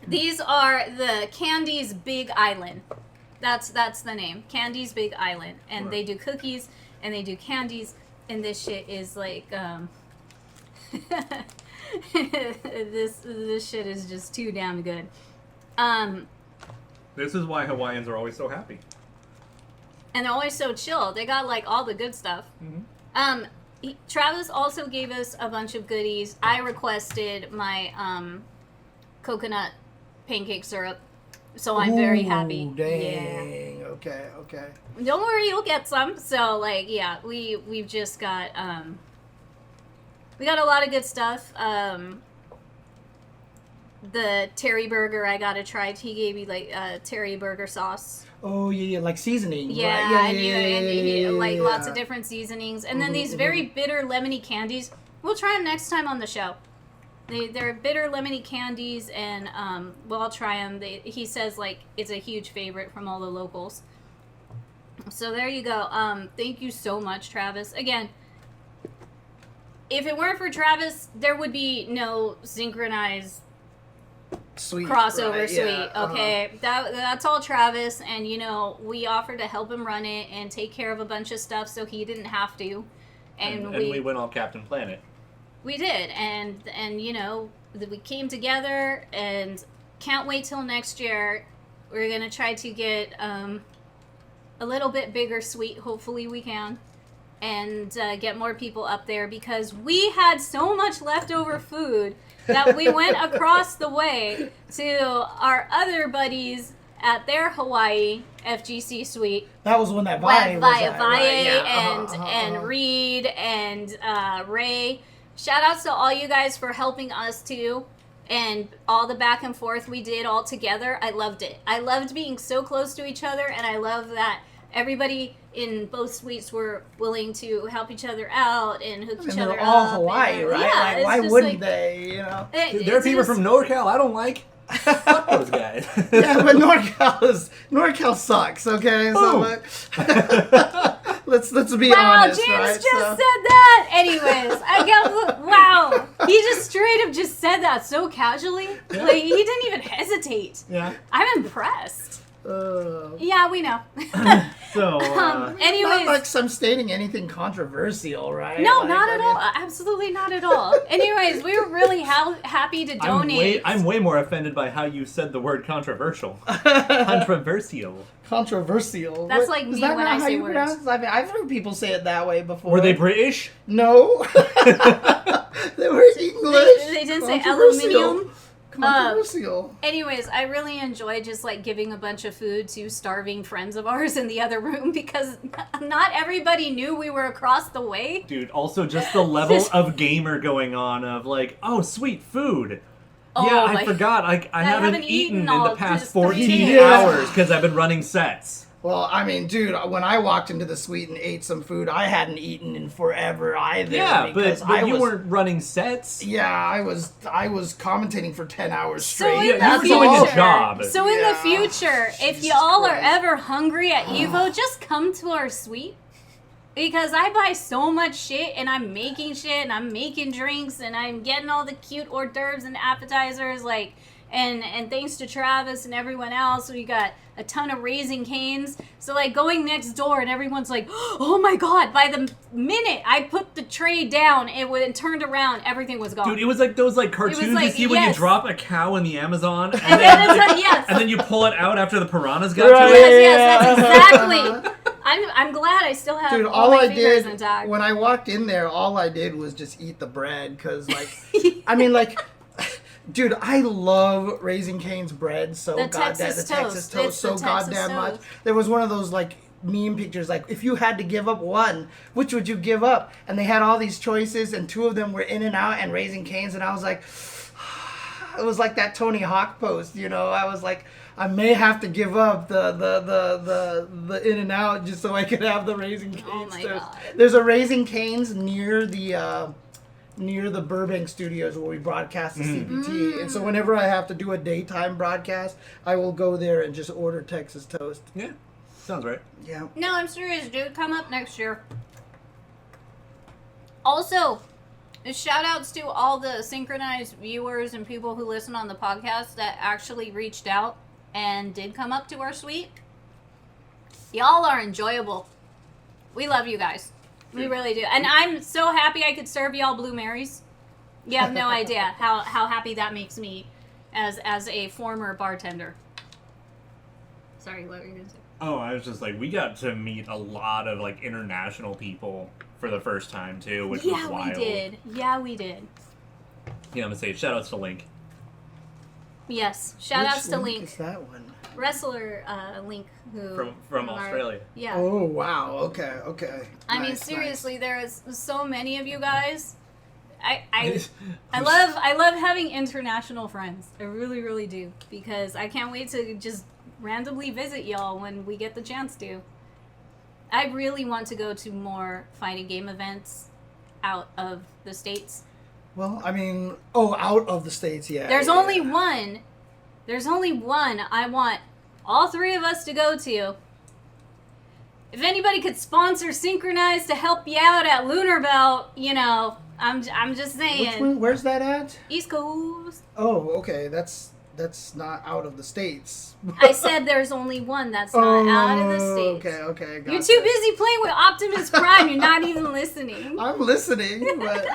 These are the Candy's Big Island. That's the name. Candy's Big Island. And Right. they do cookies and they do candies. And this shit is like, this shit is just too damn good. This is why Hawaiians are always so happy. And they're always so chill. They got like all the good stuff. Mm-hmm. Travis also gave us a bunch of goodies. I requested my coconut pancake syrup, so I'm very happy. Dang. Yeah. Okay. Don't worry, you'll get some. So like, yeah, we've just got we got a lot of good stuff. The Terry burger I gotta try. He gave me like Terry burger sauce. Oh yeah, like seasoning. Yeah, right? and like lots of yeah. different seasonings, and then these very bitter lemony candies. We'll try them next time on the show. They're bitter lemony candies, and we'll all try them. He says like it's a huge favorite from all the locals. So there you go. Thank you so much, Travis. Again, if it weren't for Travis, there would be no SNKronize Sweet crossover right? suite. Yeah, Okay, that's all Travis, and you know we offered to help him run it and take care of a bunch of stuff, so he didn't have to. And we went all Captain Planet. We did, and you know we came together, and can't wait till next year. We're gonna try to get a little bit bigger suite. Hopefully we can, and get more people up there because we had so much leftover food that we went across the way to our other buddies at their Hawaii FGC suite. That was when that Vae was Vae at, right? Yeah. and Reed and Ray. Shout outs to all you guys for helping us too, and all the back and forth we did all together. I loved it. I loved being so close to each other, and I love that everybody in both suites were willing to help each other out and hook each other they're up. all Hawaii, and, right? Yeah, like, it's why just wouldn't like, they? You know. There are people from NorCal I don't like. Fuck those guys. Yeah, but NorCal sucks. Okay, so let's be honest. James right? just said that. Anyways, I got wow. He just straight up just said that so casually. Yeah. Like he didn't even hesitate. Yeah. I'm impressed. Uh, Yeah, we know. So, Anyways, not like I'm stating anything controversial, right? no, Like, not I at mean- all. Absolutely not at all. Anyways, we were really happy to donate. I'm way more offended by how you said the word controversial. Controversial. Controversial. That's like is me that when not I how say you words. pronounce it? I mean, I've heard people say it that way before. Were they British? No. They were English. They didn't say Controversial. aluminium. Controversial. Anyways, I really enjoy just like giving a bunch of food to starving friends of ours in the other room because not everybody knew we were across the way. Dude, also just the level of gamer going on of like, oh, sweet food. Yeah, I forgot. I haven't eaten in all the past just 14 Yeah. hours because I've been running sets. Well, I mean, dude, when I walked into the suite and ate some food, I hadn't eaten in forever either. Yeah, because but I you was, weren't running sets. Yeah, I was commentating for 10 hours So straight. in the you were doing a future, job. so in the Yeah. future, if Jesus y'all are Christ. ever hungry at Evo, just come to our suite. Because I buy so much shit, and I'm making shit, and I'm making drinks, and I'm getting all the cute hors d'oeuvres and appetizers, like, and thanks to Travis and everyone else, we got a ton of Raising Canes. So, like, going next door, and everyone's like, oh my god, by the minute I put the tray down, and turned around, everything was gone. Dude, it was like those like cartoons you like, see when you yes. drop a cow in the Amazon and then it's like, yes. and then you pull it out after the piranhas got Right. to it. Yes, that's exactly. I'm glad I still have Dude, all all my I fingers did intact. when I walked in there, all I did was just eat the bread because, like, I mean, like, dude, I love Raising Cane's bread so The goddamn Texas the Texas toast. toast It's so the Texas goddamn much. toast. There was one of those like meme pictures, like if you had to give up one, which would you give up? And they had all these choices, and two of them were In-N-Out and Raising Cane's, and I was like, it was like that Tony Hawk post, you know. I was like, I may have to give up the In-N-Out just so I could have the Raising Cane's. Oh my God. There's a Raising Cane's near the Burbank studios where we broadcast the CPT. And so whenever I have to do a daytime broadcast, I will go there and just order Texas toast. Yeah, sounds right. Yeah. No, I'm serious, dude. Come up next year. Also, shout outs to all the SNKronize viewers and people who listen on the podcast that actually reached out and did come up to our suite. Y'all are enjoyable. We love you guys. We really do. And I'm so happy I could serve y'all Blue Marys. You have no idea how happy that makes me as a former bartender. Sorry, what were you going to say? Oh, I was just like, we got to meet a lot of like international people for the first time too, which was wild. Yeah, we did. Yeah, I'm gonna say shout outs to Link. Yes. Shout outs to Which Link. is that one? Wrestler Link who From our- Australia. Yeah. Oh wow. Okay. I mean, Nice, seriously, there is so many of you guys. I love having international friends. I really, really do, because I can't wait to just randomly visit y'all when we get the chance to. I really want to go to more fighting game events out of the States. Well, I mean, out of the States, yeah. There's yeah. only one. There's only one I want all three of us to go to. If anybody could sponsor SNKronize to help you out at Lunar Belt, you know, I'm just saying. Which one? Where's that at? East Coast. Oh, okay. That's not out of the States. I said there's only one that's not out of the States. Okay. You're Gotcha. too busy playing with Optimus Prime. You're not even listening. I'm listening, but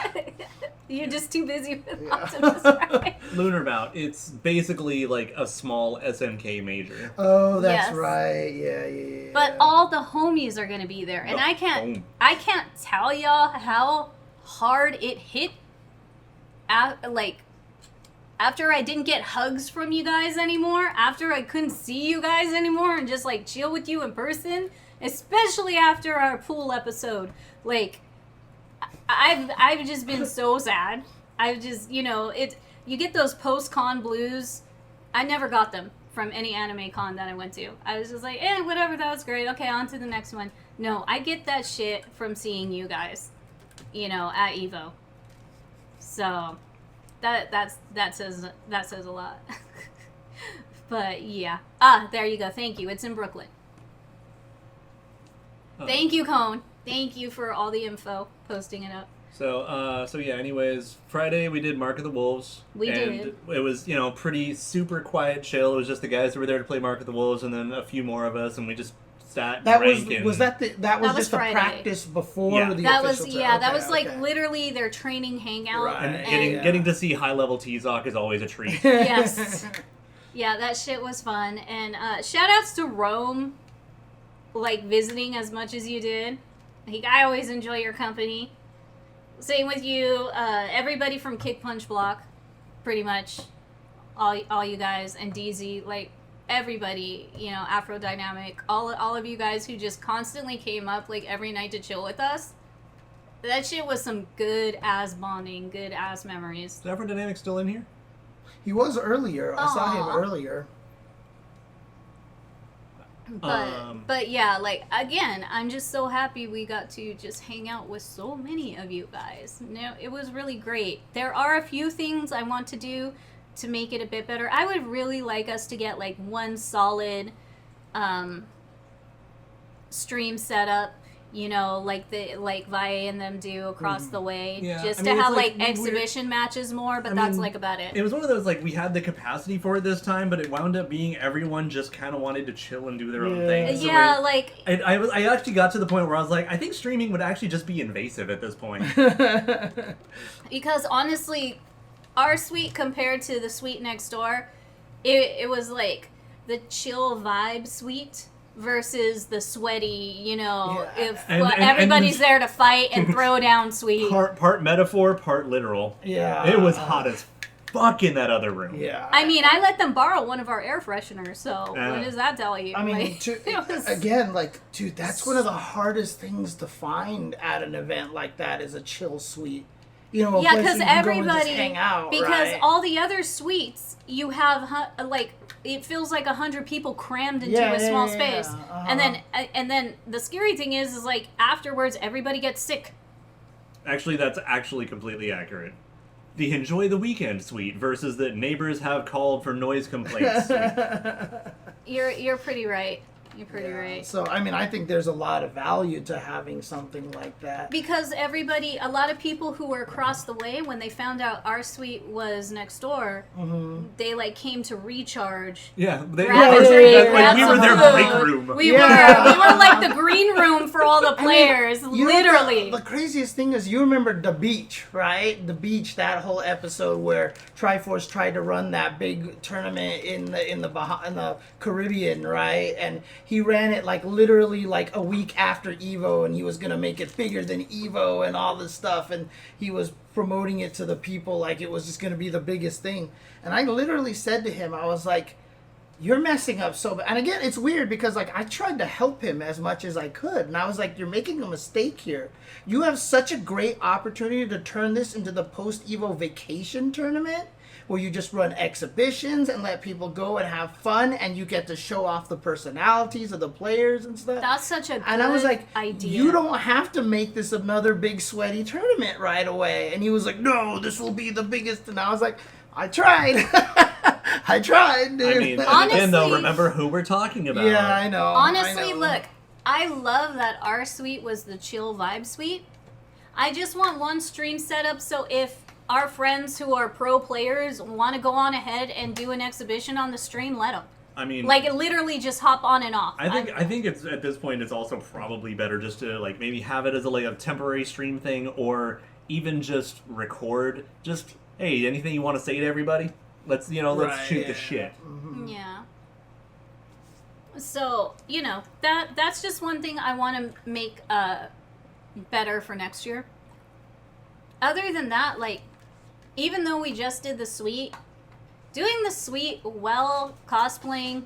You're just too busy with Yeah. Optimus Prime. Lunar Bout, it's basically like a small SNK major. oh, that's Yes. right. Yeah. But all the homies are gonna be there, and I can't tell y'all how hard it hit. After I didn't get hugs from you guys anymore, after I couldn't see you guys anymore and just like chill with you in person, especially after our pool episode, like I've just been so sad. I've just, you get those post-con blues. I never got them from any anime con that I went to. I was just like, whatever, that was great. Okay, on to the next one. No, I get that shit from seeing you guys, at Evo. So that says a lot. But yeah. There you go. Thank you. It's in Brooklyn. Oh. Thank you, Cone. Thank you for all the info, posting it up. So yeah, anyways, Friday we did Mark of the Wolves. We did. It was, pretty super quiet, chill. It was just the guys that were there to play Mark of the Wolves and then a few more of us, and we just sat that drinking. was just Friday. the practice before Yeah. the That official was tour. that was Okay. like literally their training hangout. Right. And Yeah. getting to see high-level T-Zoc is always a treat. Yes. Yeah, that shit was fun. And shout outs to Rome, like visiting as much as you did. Like, I always enjoy your company. Same with you, everybody from Kick Punch Block, pretty much, all you guys, and DZ, like everybody, Afro Dynamic, all of you guys who just constantly came up like every night to chill with us. That shit was some good ass bonding, good ass memories. Is Afro Dynamic still in here? He was earlier. I saw him Aw. earlier. But yeah, like again, I'm just so happy we got to just hang out with so many of you guys. It was really great. There are a few things I want to do to make it a bit better. I would really like us to get like one solid stream setup, like Valle and them do across the way, Yeah, just I to mean, it's have like like exhibition matches more, but that's like about it. It was one of those, like, we had the capacity for it this time, but it wound up being everyone just kind of wanted to chill and do their own thing. So Yeah, I actually got to the point where I was like, I think streaming would actually just be invasive at this point. because honestly, our suite compared to the suite next door, it was like the chill vibe suite, versus the sweaty, Yeah. if And- everybody's there to fight and throw down suite. Part metaphor, part literal. Yeah. It was hot as fuck in that other room. Yeah. I mean, I let them borrow one of our air fresheners, so what does that tell you? I mean, Like, it was- again, like, dude, that's one of the hardest things to find at an event like that is a chill suite. You know, a yeah, place because where you can go and just everybody, hang out, because right? all the other suites, you have like it feels like 100 people crammed into Yeah, a yeah, small yeah, space, yeah. and then the scary thing is like afterwards everybody gets sick. Actually, that's actually completely accurate. The enjoy the weekend suite versus the neighbors have called for noise complaints suite. You're pretty right. You're pretty Yeah. right. So, I mean, I think there's a lot of value to having something like that. Because a lot of people who were across the way, when they found out our suite was next door, they like came to recharge. Yeah, Grab a drink, that's grab like we were some their food. break room. We Yeah. were like the green room for all the players, You know, literally. the craziest thing is, you remember the beach, right? The beach, that whole episode where Triforce tried to run that big tournament in the Caribbean, right? And he ran it like literally like a week after Evo, and he was gonna make it bigger than Evo and all this stuff, and he was promoting it to the people like it was just gonna be the biggest thing. And I literally said to him, I was like, you're messing up so bad. And again, it's weird because like I tried to help him as much as I could, and I was like, you're making a mistake here. You have such a great opportunity to turn this into the post Evo vacation tournament where you just run exhibitions and let people go and have fun, and you get to show off the personalities of the players and stuff. That's such a good And I was like, idea. you don't have to make this another big sweaty tournament right away. And he was like, no, this will be the biggest. And I was like, I tried. I tried, dude. I mean, Honestly- again, though, remember who we're talking about. yeah, I know. Honestly, I know. look, I love that our suite was the chill vibe suite. I just want one stream setup so if our friends who are pro players want to go on ahead and do an exhibition on the stream, let them. I mean, Like, literally just hop on and off. I think it's at this point it's also probably better just to like maybe have it as a like a temporary stream thing, or even just record. Just hey, anything you want to say to everybody? Let's Right, shoot yeah. the shit. Yeah. So, that's just one thing I want to make better for next year. Other than that, like, even though we just did the suite, doing the suite while cosplaying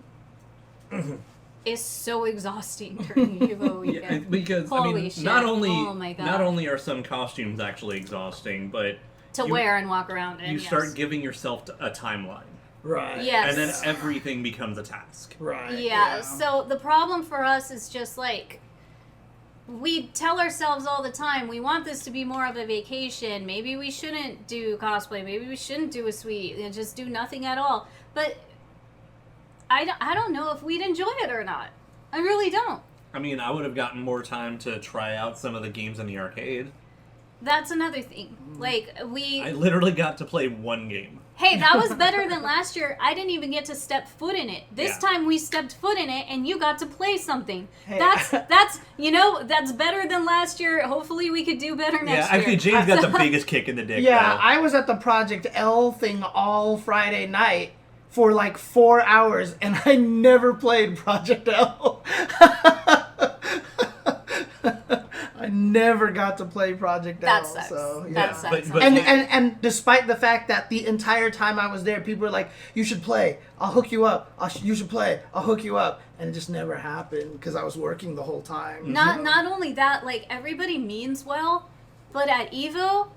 is so exhausting during Evo Yeah, weekend. because I Holy mean, shit. not only Oh my God. not only are some costumes actually exhausting, but To you- wear and walk around in, you yes. start giving yourself a timeline, Right. Yes. and then everything becomes a task. Right. Yeah, so the problem for us is just like, we tell ourselves all the time, we want this to be more of a vacation. Maybe we shouldn't do cosplay. Maybe we shouldn't do a suite and just do nothing at all. But I don't know if we'd enjoy it or not. I really don't. I mean, I would have gotten more time to try out some of the games in the arcade. That's another thing. Like, I literally got to play one game. hey, that was better than last year. I didn't even get to step foot in it. This Yeah. time we stepped foot in it and you got to play something. Hey. That's that's better than last year. Hopefully we could do better Yeah, next year. actually, James got the biggest kick in the dick. Yeah, though. I was at the Project L thing all Friday night for like 4 hours, and I never played Project L. I never got to play Project That L. sucks. So, yeah. That sucks. But- And despite the fact that the entire time I was there, people were like, "You should play. I'll hook you up. You should play. I'll hook you up." And it just never happened because I was working the whole time. Not only that, like, everybody means well, but at Evo,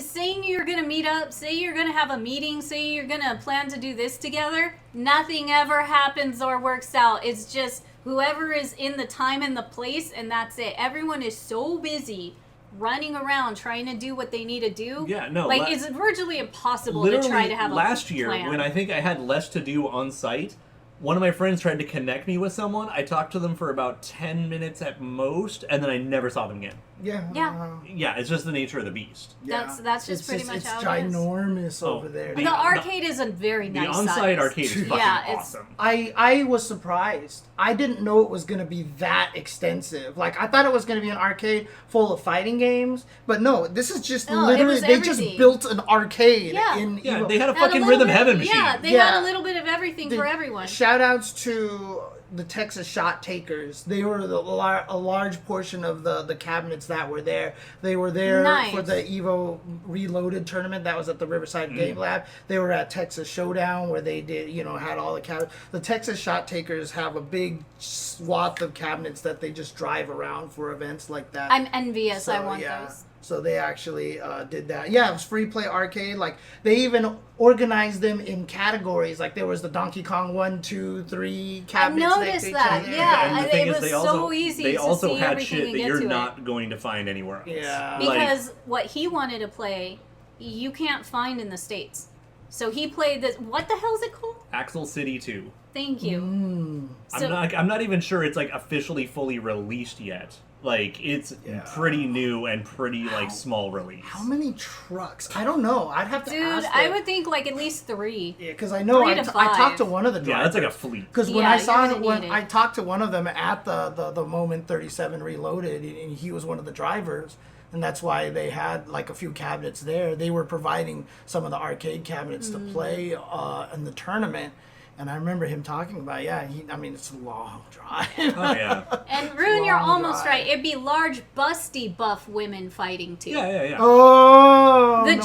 saying you're gonna meet up, say you're gonna have a meeting, say you're gonna plan to do this together, nothing ever happens or works out. It's just whoever is in the time and the place, and that's it. Everyone is so busy running around trying to do what they need to do. Yeah, no, Like, it's virtually impossible to Literally, try to have a last year, plan. when I think I had less to do on site, one of my friends tried to connect me with someone. I talked to them for about 10 minutes at most, and then I never saw them again. Yeah. Yeah. Yeah, it's just the nature of the beast. That's just It's pretty much it's how it is. ginormous Oh, over there. The arcade is a very The nice on-site size. arcade is fucking Yeah, it's- awesome. I was surprised. I didn't know it was going to be that extensive. Like, I thought it was going to be an arcade full of fighting games, but no, this is just No, it literally, was they just everything. built an arcade Yeah. in Yeah, Evo. they had a Had a fucking little Rhythm bit- Heaven machine. Yeah, they Yeah. had a little bit of everything for everyone. Shout outs to the Texas Shot Takers. They were a large portion of the cabinets that were there. They were there for the Evo Reloaded tournament that was at the Riverside Game Lab. They were at Texas Showdown where they did, had all the cabinets. The Texas Shot Takers have a big swath of cabinets that they just drive around for events like that. I'm envious. So, I want those. So they actually did that. Yeah, it was free play arcade. Like they even organized them in categories. Like there was the Donkey Kong 1, 2, 3 cabinets. I noticed that. Yeah, and the thing it was is, so easy. They to also see had shit that you're to not going to find anywhere else. Yeah, because what he wanted to play, you can't find in the States. So he played this. What the hell is it called? Axel City 2. Thank you. So, I'm not even sure it's like officially fully released yet. Like it's pretty new and pretty like small release. How many trucks? I don't know. I'd have to ask. Dude, I would think like at least 3. Yeah, because I know I talked to one of the drivers. Yeah, that's like a fleet. Because when I saw it, when I talked to one of them at the Moment 37 Reloaded, and he was one of the drivers. And that's why they had like a few cabinets there. They were providing some of the arcade cabinets to play in the tournament. And I remember him talking about, it's a long drive. Oh, yeah. And Rune, you're almost right. It'd be large, busty, buff women fighting too. Yeah. Oh, the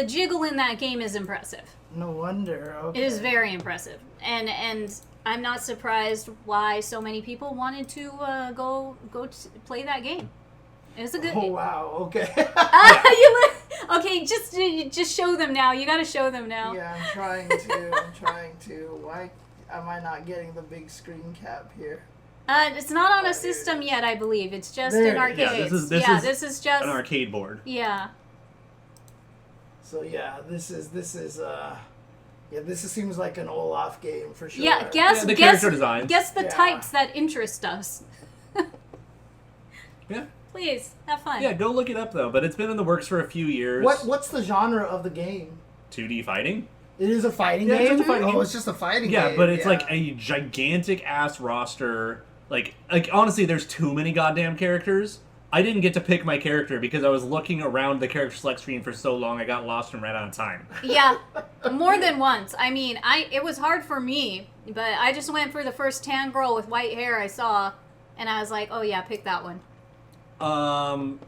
jiggle in that game is impressive. No wonder. Okay. It is very impressive. And I'm not surprised why so many people wanted to go play that game. It was a good. Oh wow! Okay. Okay, just show them now. You got to show them now. Yeah, I'm trying to. Why am I not getting the big screen cap here? It's not on a system yet, I believe. It's just an arcade. Yeah, this is just an arcade board. Yeah. So this seems like an Olaf game for sure. Yeah, guess the character design. Guess the types that interest us. Yeah. Please, have fun. Yeah, go look it up, though. But it's been in the works for a few years. What's the genre of the game? 2D fighting? It is a fighting game? It's just a fighting game. Oh, it's just a fighting game. Yeah, but it's like a gigantic-ass roster. Like, honestly, there's too many goddamn characters. I didn't get to pick my character because I was looking around the character select screen for so long I got lost and ran out of time. Yeah, more than once. I mean, it was hard for me, but I just went for the first tan girl with white hair I saw, and I was like, oh yeah, pick that one.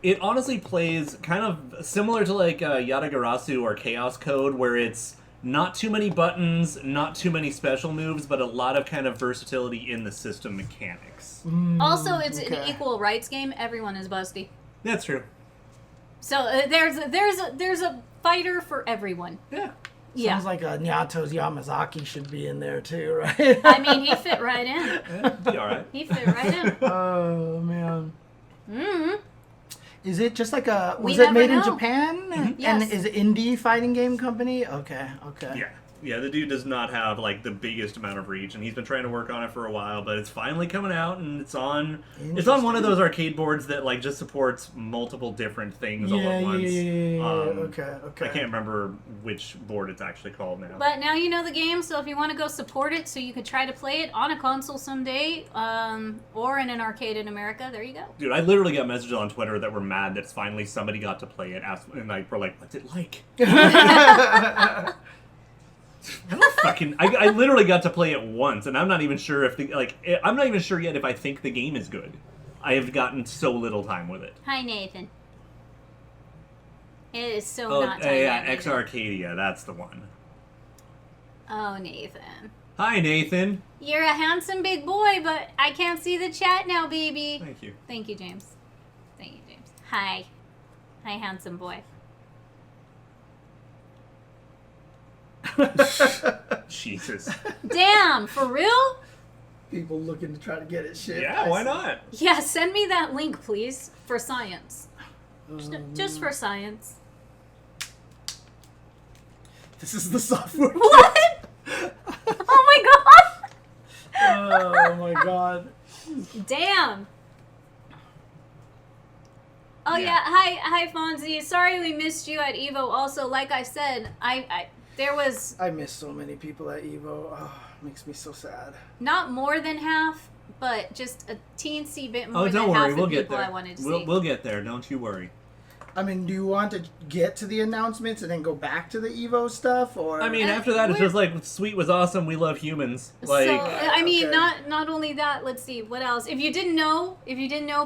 It honestly plays kind of similar to like Yatagarasu or Chaos Code, where it's not too many buttons, not too many special moves, but a lot of kind of versatility in the system mechanics. Also, it's an equal rights game. Everyone is busty. That's true. So there's a fighter for everyone. Yeah. Sounds like Nyato's Yamazaki should be in there too, right? I mean, he fit right in. Yeah, be all right. He fit right in. Oh man. Mm-hmm. Is it just like was it made in Japan? Mm-hmm. Yes. And is it indie fighting game company? Okay. Yeah, the dude does not have like the biggest amount of reach, and he's been trying to work on it for a while, but it's finally coming out, and it's on one of those arcade boards that like just supports multiple different things all at once. Okay. I can't remember which board it's actually called now. But now you know the game, so if you want to go support it, so you could try to play it on a console someday, or in an arcade in America, there you go. Dude, I literally got messages on Twitter that were mad that finally somebody got to play it, and like we're like, what's it like? I literally got to play it once, and I'm not even sure I'm not even sure yet if I think the game is good. I have gotten so little time with it. Hi, Nathan. It is so not time. Yeah, X Arcadia, that's the one. Oh, Nathan. Hi, Nathan. You're a handsome big boy, but I can't see the chat now, baby. Thank you. Thank you, James. Hi. Hi, handsome boy. Jesus. Damn, for real? People looking to try to get it shipped. Yeah, why not? Yeah, send me that link, please, for science. Just for science. This is the software. What? Oh my god! Oh my god. Damn. Oh yeah. Hi Fonzie. Sorry we missed you at Evo. Also, like I said, I miss so many people at Evo. Oh, it makes me so sad. Not more than half, but just a teensy bit more don't than worry, half the we'll get people there. I wanted to see. We'll get there, don't you worry. I mean, do you want to get to the announcements and then go back to the Evo stuff, or? I mean, after that, it's just like, sweet was awesome. We love humans. Like, so I mean, okay. not only that. Let's see what else. If you didn't know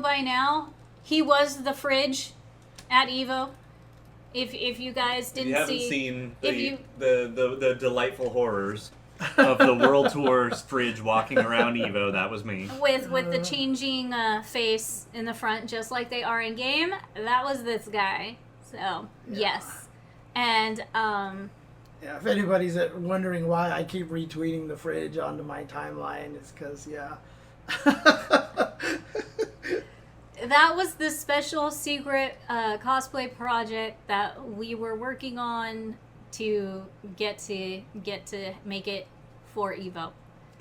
by now, he was the fridge at Evo. If you guys didn't you haven't see, seen if you the delightful horrors of the World Tour's fridge walking around Evo, that was me. with the changing face in the front, just like they are in game, that was this guy. So yes, and Yeah, if anybody's wondering why I keep retweeting the fridge onto my timeline, it's because that was the special secret cosplay project that we were working on to get to make it for Evo.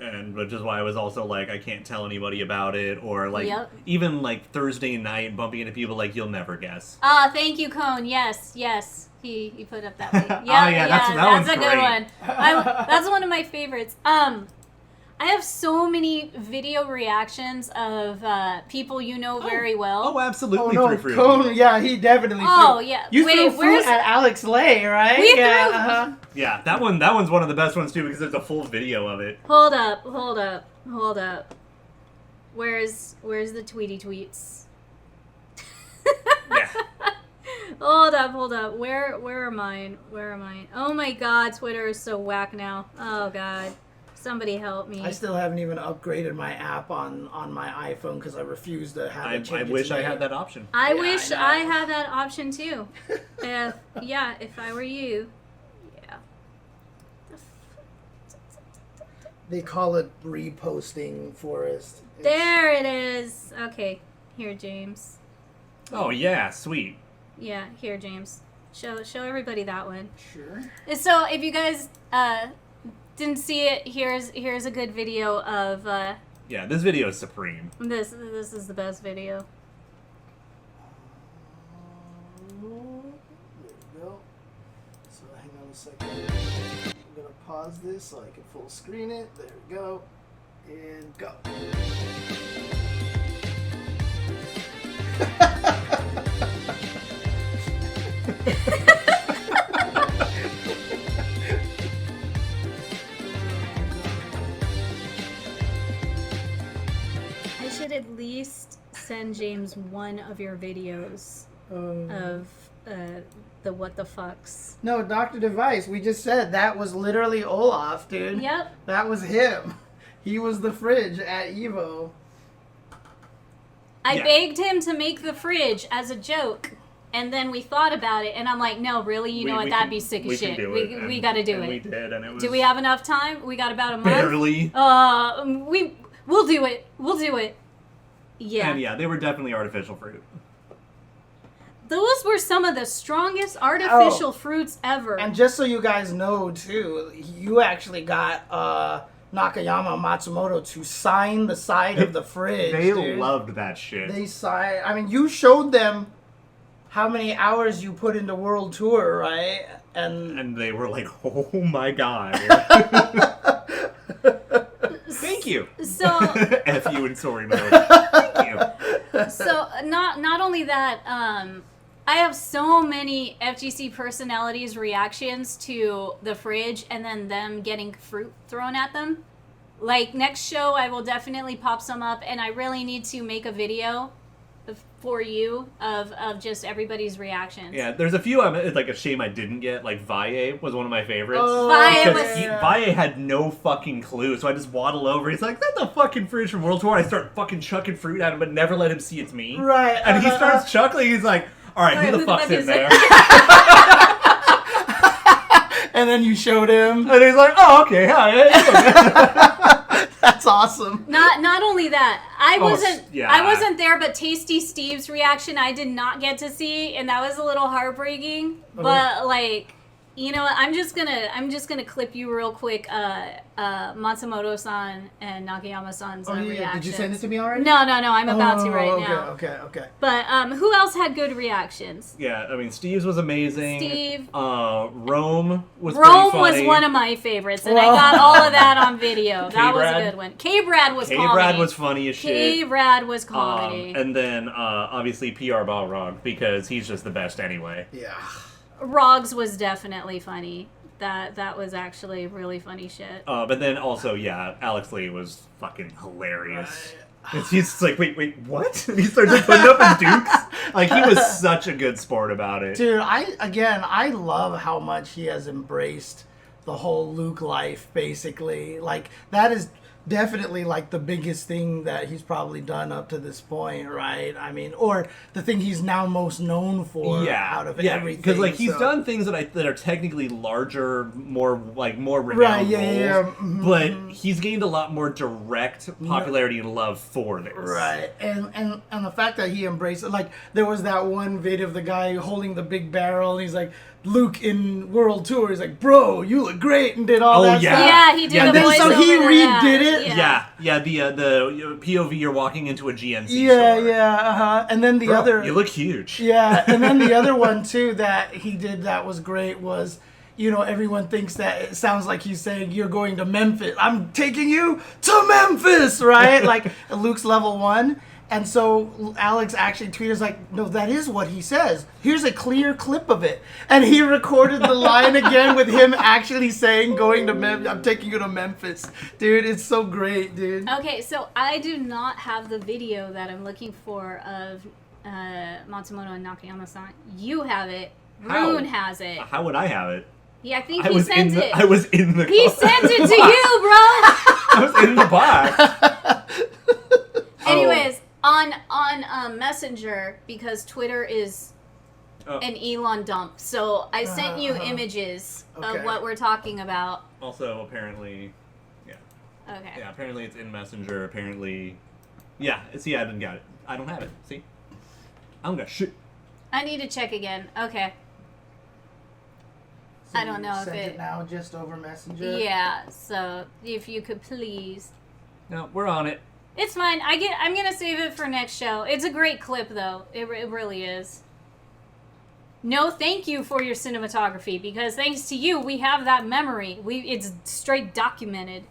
And which is why I was also like, I can't tell anybody about it, or like even like Thursday night bumping into people like you'll never guess. Thank you, Cone. Yes, he put up that. That one's a good great. one. That's one of my favorites. I have so many video reactions of people you know very well. Oh, absolutely. Oh no, threw fruit. Cone, yeah, he definitely Oh, threw. yeah. You Wait, threw fruit where's- at Alex Lay, right? We yeah, threw- Yeah, that one's one of the best ones too because there's a full video of it. Hold up. Where's the Tweety tweets? Yeah. Hold up. Where are mine? Oh my God, Twitter is so whack now. Oh God. Somebody help me. I still haven't even upgraded my app on my iPhone because I refuse to have it change I its wish I name. had that option. I Yeah, wish I know. I had that option too. If I were you. Yeah. They call it reposting, Forrest. There it is. Okay. Here, James. Oh yeah, sweet. Yeah, here, James. Show everybody that one. Sure. So if you guys didn't see it, here's a good video of Yeah, this video is supreme. this is the best video. There we go. So hang on a second. I'm going to pause this so I can full screen it. There we go. And go. I should at least send James one of your videos of the what the fucks. No, Dr. Device, we just said that was literally Olaf, dude. Yep. That was him. He was the fridge at Evo. I Yeah. begged him to make the fridge as a joke, and then we thought about it, and I'm like, no, really, you know what? That'd be sick as shit. We got to do it. We did, and it was. Do we have enough time? We got about a month. Barely. We'll do it. We'll do it. Yeah. And yeah, they were definitely artificial fruit. Those were some of the strongest artificial fruits ever. And just so you guys know, too, you actually got Nakayama Matsumoto to sign the side of the fridge. They dude. loved that shit. They signed. I mean, you showed them how many hours you put into World Tour, right? And they were like, oh my god. Thank you. So F you in sorry mode. Thank you. so not only that, I have so many FGC personalities' reactions to the fridge and then them getting fruit thrown at them. Like, next show, I will definitely pop some up, and I really need to make a video for you of just everybody's reactions. Yeah, there's a few it's like a shame I didn't get. Like Valle was one of my favorites. Oh, Valle Because was- Valle had no fucking clue, so I just waddle over. He's like, "That's the fucking fridge from World Tour." I start fucking chucking fruit at him, but never let him see it's me. Right. And he starts chuckling. He's like, "All right, who the fuck's in there?" And then you showed him. And he's like, "Oh, okay, hi." That's awesome. Not only that, I yeah. wasn't there, but Tasty Steve's reaction I did not get to see, and that was a little heartbreaking. But like, You know what? I'm just gonna clip you real quick. Matsumoto-san and Nakayama-san's reactions. Did you send it to me already? No. I'm about to right now. Okay. But who else had good reactions? Yeah, I mean, Steve's was amazing. Steve. Rome was Rome pretty was funny. one of my favorites, and I got all of that on video. That was a K-Brad. good one. K-Brad was comedy. K-Brad was funny as shit. K-Brad was comedy. And then, obviously, PR Balrog, because he's just the best anyway. Yeah. Rogs was definitely funny. That was actually really funny shit. But then also, yeah, Alex Lee was fucking hilarious. He's just like, wait, what? And he starts putting up his dukes. Like, he was such a good sport about it. Dude, I love how much he has embraced the whole Luke life, basically. Like, that is definitely, like, the biggest thing that he's probably done up to this point, right? I mean, or the thing he's now most known for out of everything. Because, like, he's done things that are technically larger, more renowned right, roles. Mm-hmm. But he's gained a lot more direct popularity and love for this. Right, and the fact that he embraced it, like, there was that one video of the guy holding the big barrel, and he's like, Luke in World Tour, he's like, bro, you look great, and did all that stuff. Yeah, he did and the then voiceover. so he redid it. Yeah, the POV, you're walking into a GNC store. Yeah, and then the other... You look huge. Yeah, and then the other one, too, that he did that was great was, you know, everyone thinks that it sounds like he's saying, you're going to Memphis. I'm taking you to Memphis, right? Like, Luke's level 1. And so Alex actually tweeted, like, no, that is what he says. Here's a clear clip of it. And he recorded the line again with him actually saying, I'm taking you to Memphis. Dude, it's so great, dude. Okay, so I do not have the video that I'm looking for of Matsumoto and Nakayama-san. You have it. Rune has it. How would I have it? Yeah, I think he sent it. I was in the He car. sent it to you, bro! I was in the box. Anyways, on Messenger, because Twitter is an Elon dump, so I sent you images of what we're talking about. Also, apparently, Okay. yeah, apparently it's in Messenger. Apparently, yeah. See, I didn't get it. I don't have it. See, I don't got shit. I need to check again. Okay. So I don't know if send it now just over Messenger. Yeah, so if you could please. No, we're on it. It's fine. I'm gonna save it for next show. It's a great clip, though. It really is. No, thank you for your cinematography, because thanks to you, we have that memory. It's straight documented.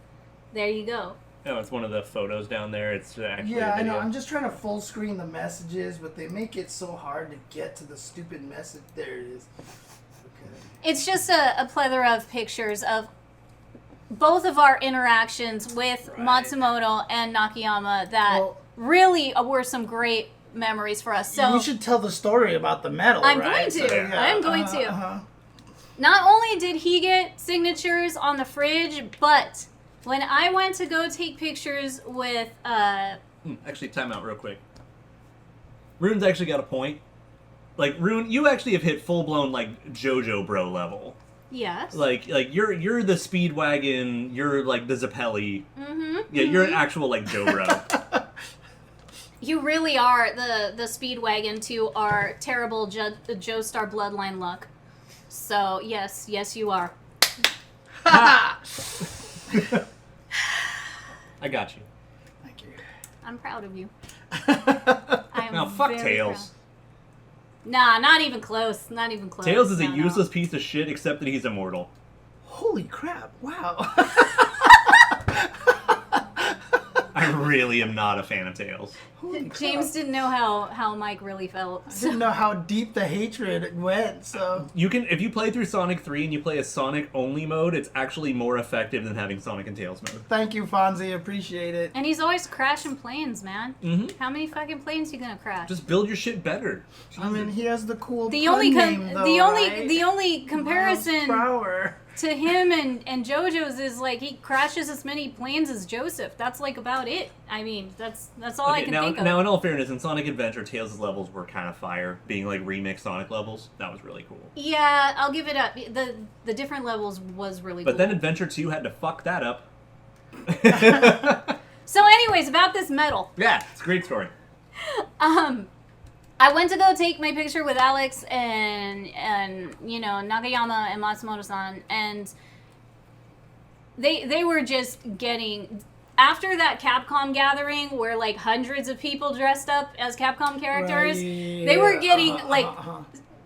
There you go. Oh, it's one of the photos down there. It's actually Yeah, a I video. know. I'm just trying to full screen the messages, but they make it so hard to get to the stupid message. There it is. Okay. It's just a plethora of pictures of both of our interactions with Matsumoto and Nakayama that really were some great memories for us. So we should tell the story about the medal. I'm right? going to. So, yeah. I'm going to. Not only did he get signatures on the fridge, but when I went to go take pictures with Actually, time out real quick. Rune's actually got a point. Like, Rune, you actually have hit full-blown, like, JoJo bro level. Yes. Like you're the Speedwagon, you're, like, the Zappelli. Mm-hmm. Yeah, you're an actual, like, Joe bro. You really are the Speedwagon to our terrible Joestar bloodline luck. So, yes, you are. I got you. Thank you. I'm proud of you. I am Now, fuck very Tails. proud. Nah, not even close. Not even close. Tails is a No. useless piece of shit, except that he's immortal. Holy crap! Wow. I really am not a fan of Tails. Holy crap. James didn't know how Mike really felt. I didn't know how deep the hatred went. So You can, if you play through Sonic 3 and you play a Sonic only mode, it's actually more effective than having Sonic and Tails mode. thank you, Fonzie. Appreciate it. And he's always crashing planes, man. Mm-hmm. How many fucking planes you gonna crash? Just build your shit better. I mean, he has the cool. the pun only name, though, right? the only comparison Miles Prower. to him and JoJo's is like he crashes as many planes as Joseph. That's like about it. I mean, that's all I can think of. Now, in all fairness, in Sonic Adventure, Tails' levels were kind of fire, being like remixed Sonic levels. That was really cool. Yeah, I'll give it up. The different levels was really cool. But then Adventure 2 had to fuck that up. So anyways, about this medal. Yeah, it's a great story. I went to go take my picture with Alex and Nagayama and Matsumoto-san, and they were just getting, after that Capcom gathering where like hundreds of people dressed up as Capcom characters, they were getting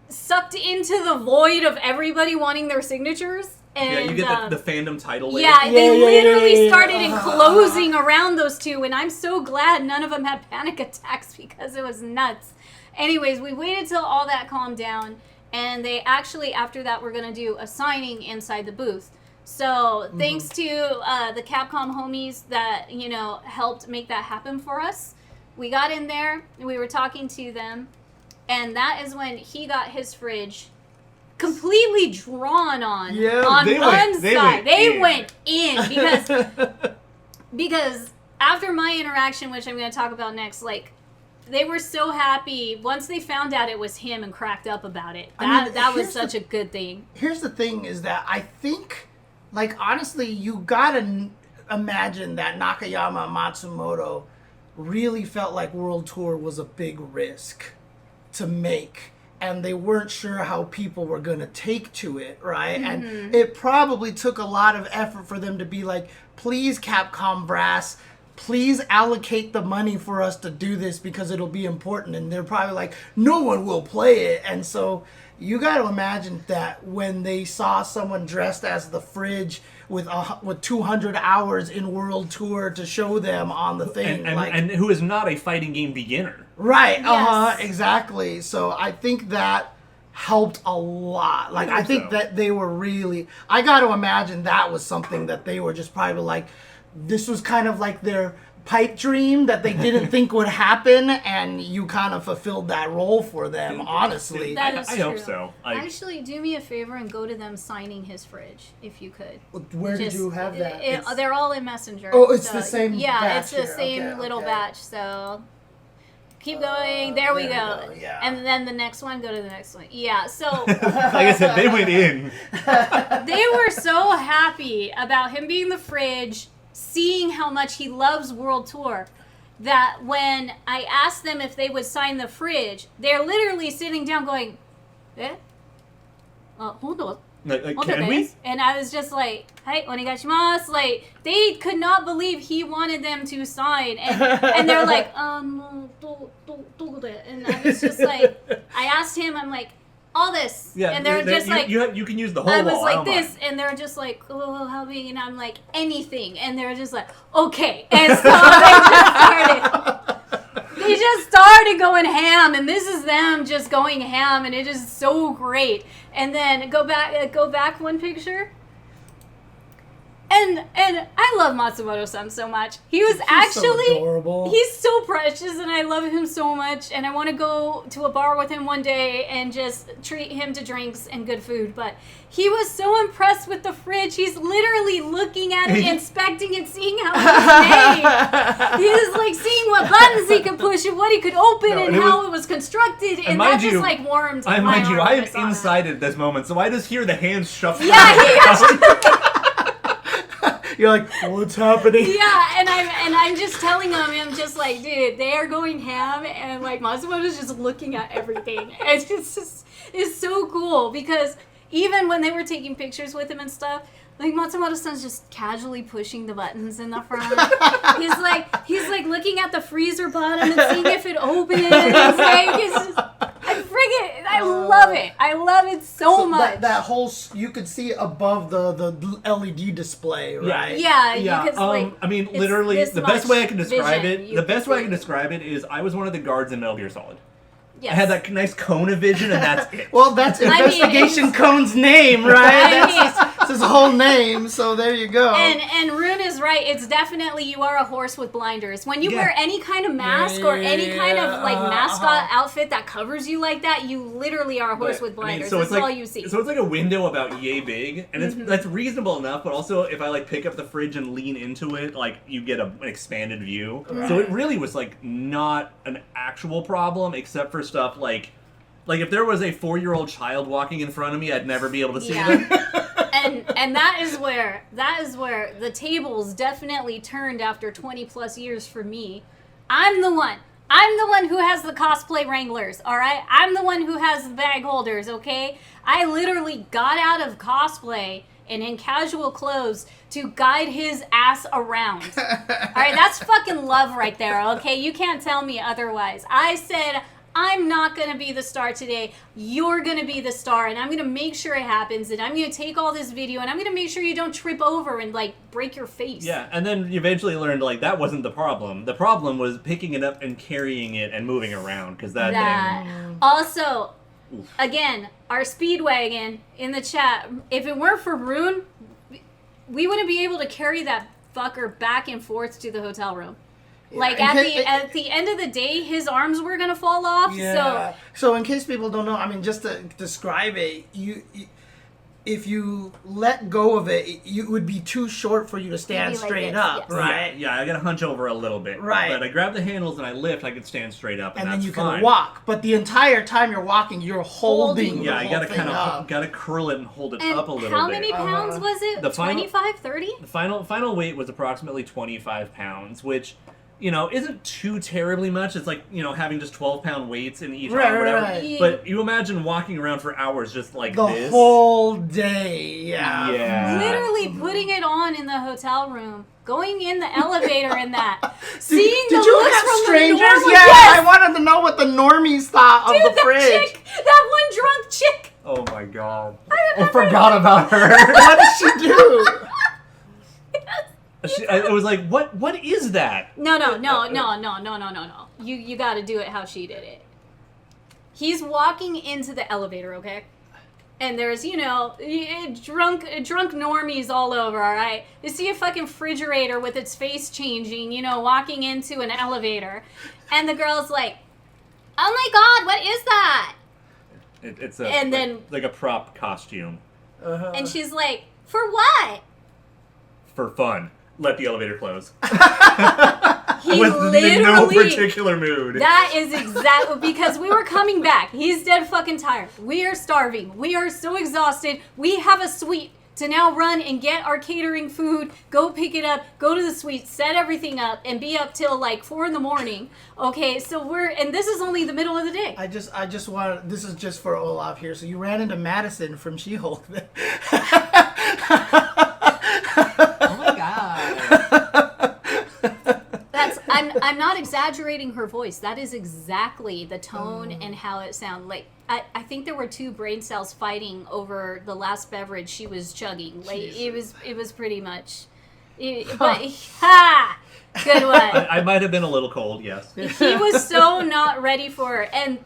sucked into the void of everybody wanting their signatures. And, you get the fandom tidal wave. Yeah, they literally started enclosing around those two, and I'm so glad none of them had panic attacks because it was nuts. Anyways, we waited till all that calmed down, and they actually, after that, were going to do a signing inside the booth. So thanks to the Capcom homies that, helped make that happen for us. We got in there, and we were talking to them, and that is when he got his fridge completely drawn on one side. They went in because after my interaction, which I'm going to talk about next, like, they were so happy once they found out it was him and cracked up about it. That was such a good thing. Here's the thing is that I think, like, honestly, you gotta imagine that Nakayama and Matsumoto really felt like World Tour was a big risk to make. And they weren't sure how people were going to take to it, right? And it probably took a lot of effort for them to be like, please, Capcom brass, please allocate the money for us to do this because it'll be important. And they're probably like, no one will play it. And so you got to imagine that when they saw someone dressed as the fridge with 200 hours in World Tour to show them on the thing. And who is not a fighting game beginner. Right, Yes. Exactly. So I think that helped a lot. Like, I think that they were really, I got to imagine that was something that they were just probably like, this was kind of like their pipe dream that they didn't think would happen, and you kind of fulfilled that role for them, honestly. That is I hope so. Actually, do me a favor and go to them signing his fridge, if you could. Where did you have that? They're all in Messenger. Oh, it's the same Yeah, batch it's the here. same little batch, so keep going. There we go. Yeah. And then the next one, go to the next one. Yeah, so Like I said, they went in. they were so happy about him being the fridge, seeing how much he loves World Tour, that when I asked them if they would sign the fridge, they're literally sitting down going, hold on. Like, can we? And I was just like, "Hi, onegaishimasu." Like, they could not believe he wanted them to sign, and they're like, no, do it. And I was just like, I asked him, I'm like, all this, and they're just like, you can use the whole I was wall. like this, and they're just like, oh, how big? And I'm like, anything, and they're just like, okay, and so they just started going ham, and this is them just going ham, and it is so great. And then go back one picture. And I love Matsumoto-san so much. He's so adorable. He's so precious, and I love him so much. And I want to go to a bar with him one day and just treat him to drinks and good food. But he was so impressed with the fridge. He's literally looking at it, inspecting it, seeing how it was made. He was like seeing what buttons he could push and what he could open and how it was constructed. And that just like warmed my heart. I am inside at this moment, so I just hear the hands shuffling. Yeah, You're like, what's happening? Yeah, and I'm just telling them, I'm just like, dude, they are going ham, and like Matsumoto's just looking at everything. It's so cool because even when they were taking pictures with him and stuff, like Matsumoto-san's just casually pushing the buttons in the front. he's like looking at the freezer bottom and seeing if it opens. I love it. I love it so much. That whole, you could see above the LED display, right? Yeah. Yeah. You could, I mean, literally, the best way I can describe vision. it. The best way I can describe it is I was one of the guards in Metal Gear Solid. Yes. I had that nice cone of vision, and that's it. Well, that's Investigation Cone's name, right? That's his whole name, so there you go. And Rune is right. It's definitely, you are a horse with blinders. When you wear any kind of mask or any kind of like mascot outfit that covers you like that, you literally are a horse with blinders. That's all you see. So it's like a window about yay big, and that's reasonable enough, but also if I like pick up the fridge and lean into it, like you get an expanded view. Right. So it really was like not an actual problem, except for stuff like if there was a 4-year-old child walking in front of me, I'd never be able to see them. And that is where the tables definitely turned after 20 plus years for me. I'm the one I'm the one who has the cosplay wranglers, all right? I'm the one who has the bag holders, okay? I literally got out of cosplay and in casual clothes to guide his ass around. All right, that's fucking love right there, okay? You can't tell me otherwise. I said, I'm not going to be the star today. You're going to be the star, and I'm going to make sure it happens, and I'm going to take all this video, and I'm going to make sure you don't trip over and, like, break your face. Yeah, and then you eventually learned, like, that wasn't the problem. The problem was picking it up and carrying it and moving around, because that thing... Also, again, our Speedwagon in the chat, if it weren't for Rune, we wouldn't be able to carry that fucker back and forth to the hotel room. Like, at the end of the day, his arms were going to fall off. Yeah. So in case people don't know, I mean, just to describe it, if you let go of it, it would be too short for you to stand straight up, right? Yeah, I got to hunch over a little bit. Right. But I grab the handles and I lift, I can stand straight up, and then that's you fine. can walk. But the entire time you're walking, you're holding Yeah, the you got to whole kind thing of up. got to curl it and hold it And up a little bit. how many pounds was it? The final- 25, 30? The final weight was approximately 25 pounds, which... you know, isn't too terribly much. It's like, you know, having just 12-pound weights in each arm or whatever. Right. But you imagine walking around for hours just like the this. whole day, yeah. Yeah. Literally putting it on in the hotel room, going in the elevator in that, seeing Did the you looks have from strangers? the normal, Yeah, yes! I wanted to know what the normies thought Dude, of the fridge. chick, that one drunk chick. Oh my god. I forgot about her. What did she do? It was like, what is that? No. You got to do it how she did it. He's walking into the elevator, okay? And there's, you know, drunk normies all over, all right? You see a fucking refrigerator with its face changing, you know, walking into an elevator. And the girl's like, oh my god, what is that? It's like a prop costume. And she's like, for what? For fun. Let the elevator close. He With literally... in no particular mood. That is exactly... Because we were coming back. He's dead fucking tired. We are starving. We are so exhausted. We have a suite to now run and get our catering food, go pick it up, go to the suite, set everything up, and be up till like 4 a.m. Okay, so and this is only the middle of the day. I just want, this is just for Olaf here. So you ran into Madison from She-Hulk. Oh my god. I'm not exaggerating her voice. That is exactly the tone and how it sounds. Like I think there were 2 brain cells fighting over the last beverage she was chugging. Like Jesus. it was pretty much. But good one. I might have been a little cold, yes. He was so not ready for her, and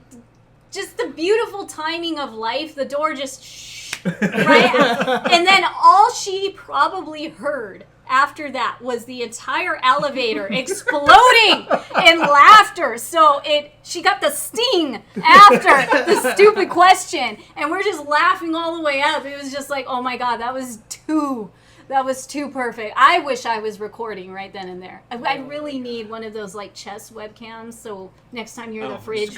just the beautiful timing of life. The door just right, and then all she probably heard after that was the entire elevator exploding in laughter. So she got the sting after the stupid question, and we're just laughing all the way up. It was just like, oh my god, that was too perfect. I wish I was recording right then and there. I really need one of those like chest webcams. So next time you're in the fridge,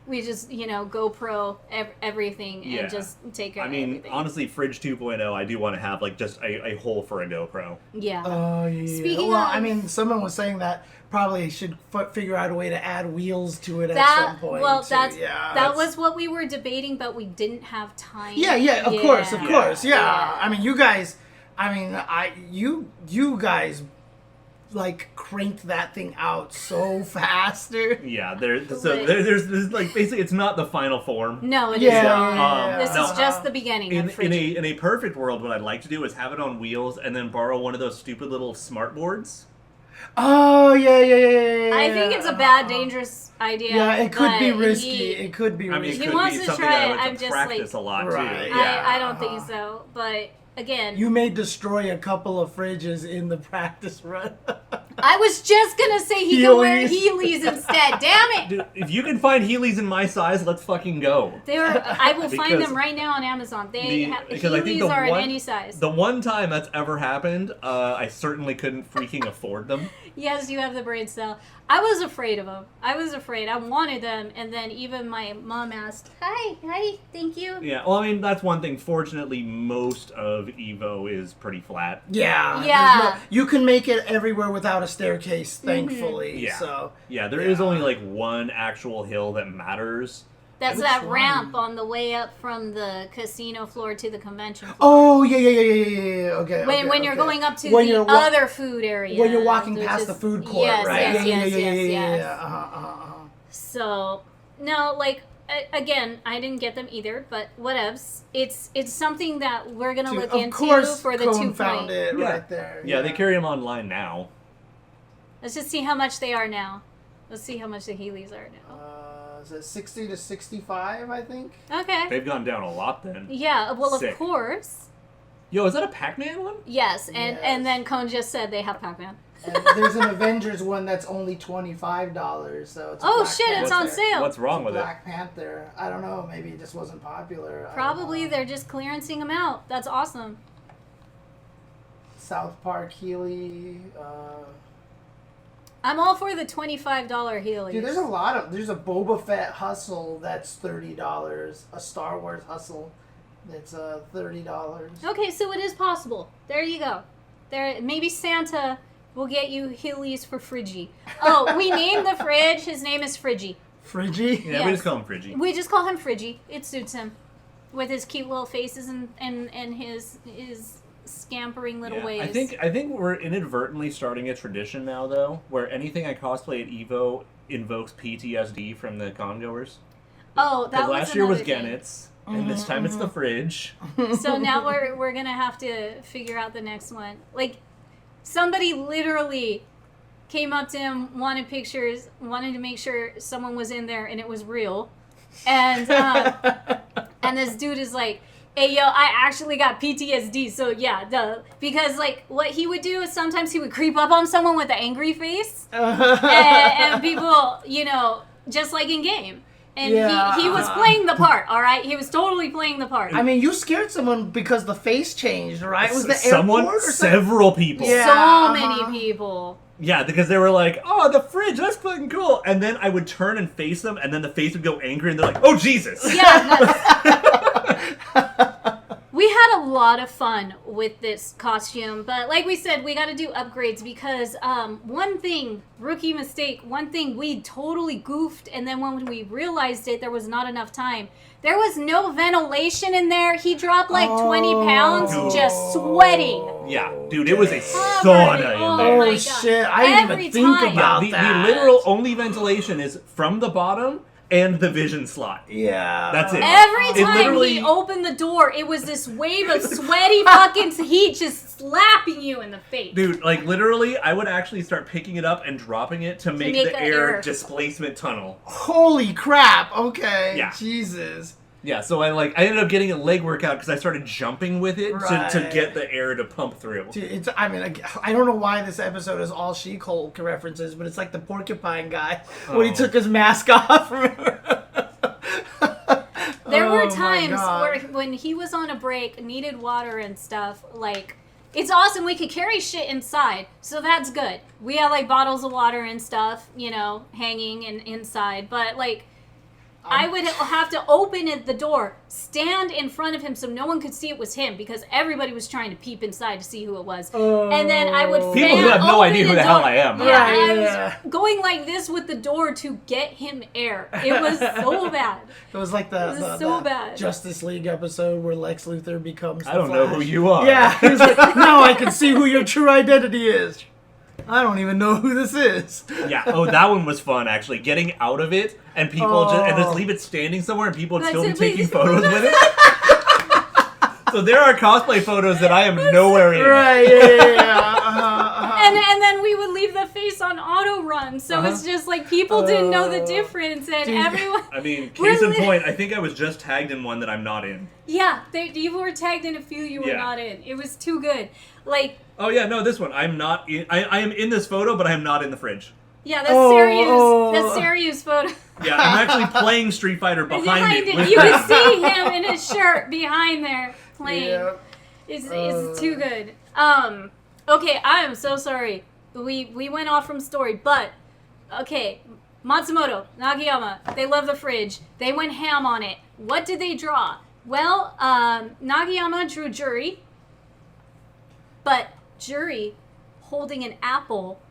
we just you know GoPro everything and just take care of everything. Honestly, Fridge 2.0, I do want to have like just a hole for a GoPro. Yeah. Oh yeah. Speaking well, of, I mean, someone was saying that probably should figure out a way to add wheels to it at some point. Well, too. that was what we were debating, but we didn't have time. Yeah, of course. Yeah. I mean, you guys. I mean, you guys, like, cranked that thing out so fast, dude. Yeah, there's like, basically, it's not the final form. No, it is not. This is just the beginning. In a perfect world, what I'd like to do is have it on wheels and then borrow one of those stupid little smart boards. Oh, yeah. I think it's a bad, dangerous idea. Yeah, it could be risky. It could be risky. I mean, it He could wants be to something try that it. I like I'm to just practice like, a lot, right, too. yeah. I don't think so, but... Again, you may destroy a couple of fridges in the practice run. I was just gonna say he can wear Heelys instead. Damn it! Dude, if you can find Heelys in my size, let's fucking go. I will find them right now on Amazon. Heelys are in any size. The one time that's ever happened, I certainly couldn't freaking afford them. Yes, you have the brain cell. I was afraid of them. I was afraid. I wanted them, and then even my mom asked, "Hi, thank you." Yeah, well, I mean, that's one thing. Fortunately, most of Evo is pretty flat. Yeah. Yeah. there's you can make it everywhere without a staircase, thankfully. Yeah. So. Yeah, there is only like one actual hill that matters. That's Which that one? ramp on the way up from the casino floor to the convention floor. Oh, yeah. Okay. When you're going up to When the you're other food area. When you're walking which past is- the food court, yes, right? Yes. Yeah. So, no, like, again, I didn't get them either, but whatevs. It's something that we're going to look Of into course, for the Cone 2 found point. it Yeah. right there. Yeah, they carry them online now. Let's just see how much they are now. Let's see how much the Heelys are now. Is it 60 to 65, I think? Okay. They've gone down a lot then. Yeah, well, Sick. of course. Yo, is that a Pac-Man one? Yes, and Yes. then Cone just said they have Pac-Man. And there's an Avengers one that's only $25, so it's a Oh, Black shit, it's Panther. on sale. What's wrong with it? Black Panther. I don't know, maybe it just wasn't popular. I don't Probably know. they're just clearancing them out. That's awesome. South Park Healy. I'm all for the $25 Heelys. Dude, there's a Boba Fett Hustle that's $30. A Star Wars Hustle that's $30. Okay, so it is possible. There you go. There, maybe Santa will get you Heelys for Friggy. Oh, we named the fridge. His name is Friggy. Friggy? Yeah, Yes. we just call him Friggy. We just call him Friggy. It suits him, with his cute little faces and his scampering little ways. I think we're inadvertently starting a tradition now, though, where anything I cosplay at Evo invokes PTSD from the congoers. Oh, that Because was last year was another thing. Gennett's, and this time it's the fridge. So now we're gonna have to figure out the next one. Like, somebody literally came up to him, wanted pictures, wanted to make sure someone was in there and it was real, and and this dude is like, "Hey, yo, I actually got PTSD." So yeah, because like what he would do is sometimes he would creep up on someone with an angry face, and people, just like in game. And Yeah. he was playing the part, all right? He was totally playing the part. I mean, you scared someone because the face changed, right? Was the Someone, airport or something? several people. Yeah. So many people. Yeah, because they were like, "Oh, the fridge, that's fucking cool." And then I would turn and face them, and then the face would go angry, and they're like, "Oh, Jesus!" Yeah, we had a lot of fun with this costume, but like we said, we got to do upgrades because one thing, rookie mistake, one thing we totally goofed, and then when we realized it, there was not enough time. There was no ventilation in there. He dropped like 20 pounds Dude. just sweating. Yeah, dude, it was a Covered sauna in- in oh there. my Oh God. shit! I didn't Every even think time. about the that. literal only ventilation is from the bottom and the vision slot. Yeah. That's it. Every It time literally- he opened the door, it was this wave of sweaty fucking heat just slapping you in the face. Dude, like literally, I would actually start picking it up and dropping it to make make the an air air. displacement tunnel. Holy crap! Okay. Yeah. Jesus. Yeah, so I ended up getting a leg workout because I started jumping with it to Right. get the air to pump through. Dude, I don't know why this episode is all She-Hulk references, but it's like the porcupine guy when he Oh. took his mask off. There were Oh my times God. where when he was on a break, needed water and stuff, like, it's awesome. We could carry shit inside, so that's good. We had, like, bottles of water and stuff, hanging and inside, but, like, I would have to open the door, stand in front of him so no one could see it was him because everybody was trying to peep inside to see who it was. And then I would People who have no open idea who the door. hell I am. Yeah, Right, I yeah. was going like this with the door to get him air. It was so bad. It was like It was so bad. Justice League episode where Lex Luthor becomes I don't know who Flash. you are. Yeah, he was like, now I can see who your true identity is. I don't even know who this is. Yeah. Oh, that one was fun actually. Getting out of it and people just leave it standing somewhere and people would still be That's it, taking please. photos with it. So there are cosplay photos that I am nowhere in. Right, yeah. And then we would leave the face on auto run, so it's just like people didn't know the difference, and Dude. everyone. I mean, We're case in lit- point, I think I was just tagged in one that I'm not in. Yeah, you were tagged in a few you were Yeah. not in. It was too good. Like, Oh yeah, no, this one. I'm not in. I am in this photo, but I am not in the fridge. yeah, that's Oh, Serious. oh. That's Serious photo. Yeah, I'm actually playing Street Fighter behind it. with You them. can see him in his shirt behind there playing. Yeah. It's too good. Okay, I am so sorry. we went off from story, but okay, Matsumoto, Nagayama, they love the fridge. They went ham on it. What did they draw? Well, Nagayama drew Juri, but Juri holding an apple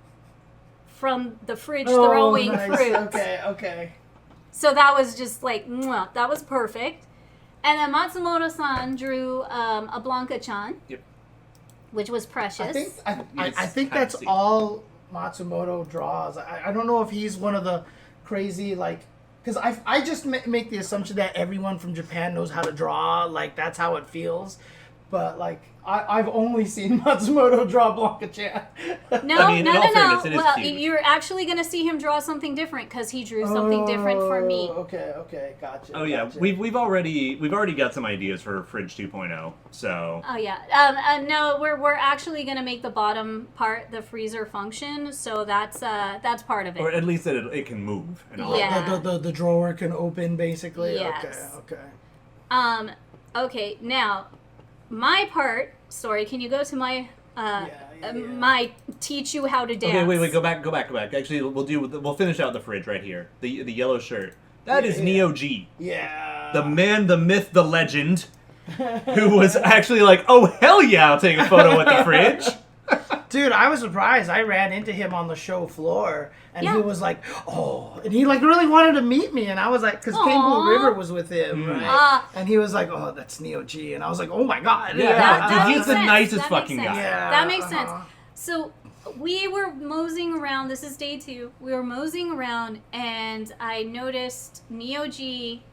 from the fridge throwing fruit. Okay. So that was just like, mwah, that was perfect. And then Matsumoto-san drew a Blanca-chan, which was precious. I think that's all Matsumoto draws. I don't know if he's one of the crazy, like, because I just make the assumption that everyone from Japan knows how to draw, like, that's how it feels. But, like, I've only seen Matsumoto draw Blanca-chan. No. Well, you're actually going to see him draw something different because he drew something different for me. Okay, gotcha. Oh yeah, gotcha. we've already got some ideas for Fridge 2.0. So. Oh yeah. No, we're actually going to make the bottom part the freezer function, so that's part of it. Or at least that it can move. And all. Yeah. The drawer can open basically. Yes. Okay. Okay. Now, my part. Sorry, can you go to my my teach you how to dance? Okay, wait, go back. Actually, we'll finish out the fridge right here. The yellow shirt. That is Neo G. Yeah. The man, the myth, the legend, who was actually like, oh hell yeah, I'll take a photo with the fridge. Dude, I was surprised. I ran into him on the show floor, and he was like, "Oh," and he like really wanted to meet me, and I was like, because King Blue River was with him, right? And he was like, "Oh, that's Neo G," and I was like, "Oh my god, Dude, he's the sense. nicest That fucking makes guy. sense. Yeah, That makes sense. So we were moseying around. This is day 2. We were moseying around, and I noticed Neo G.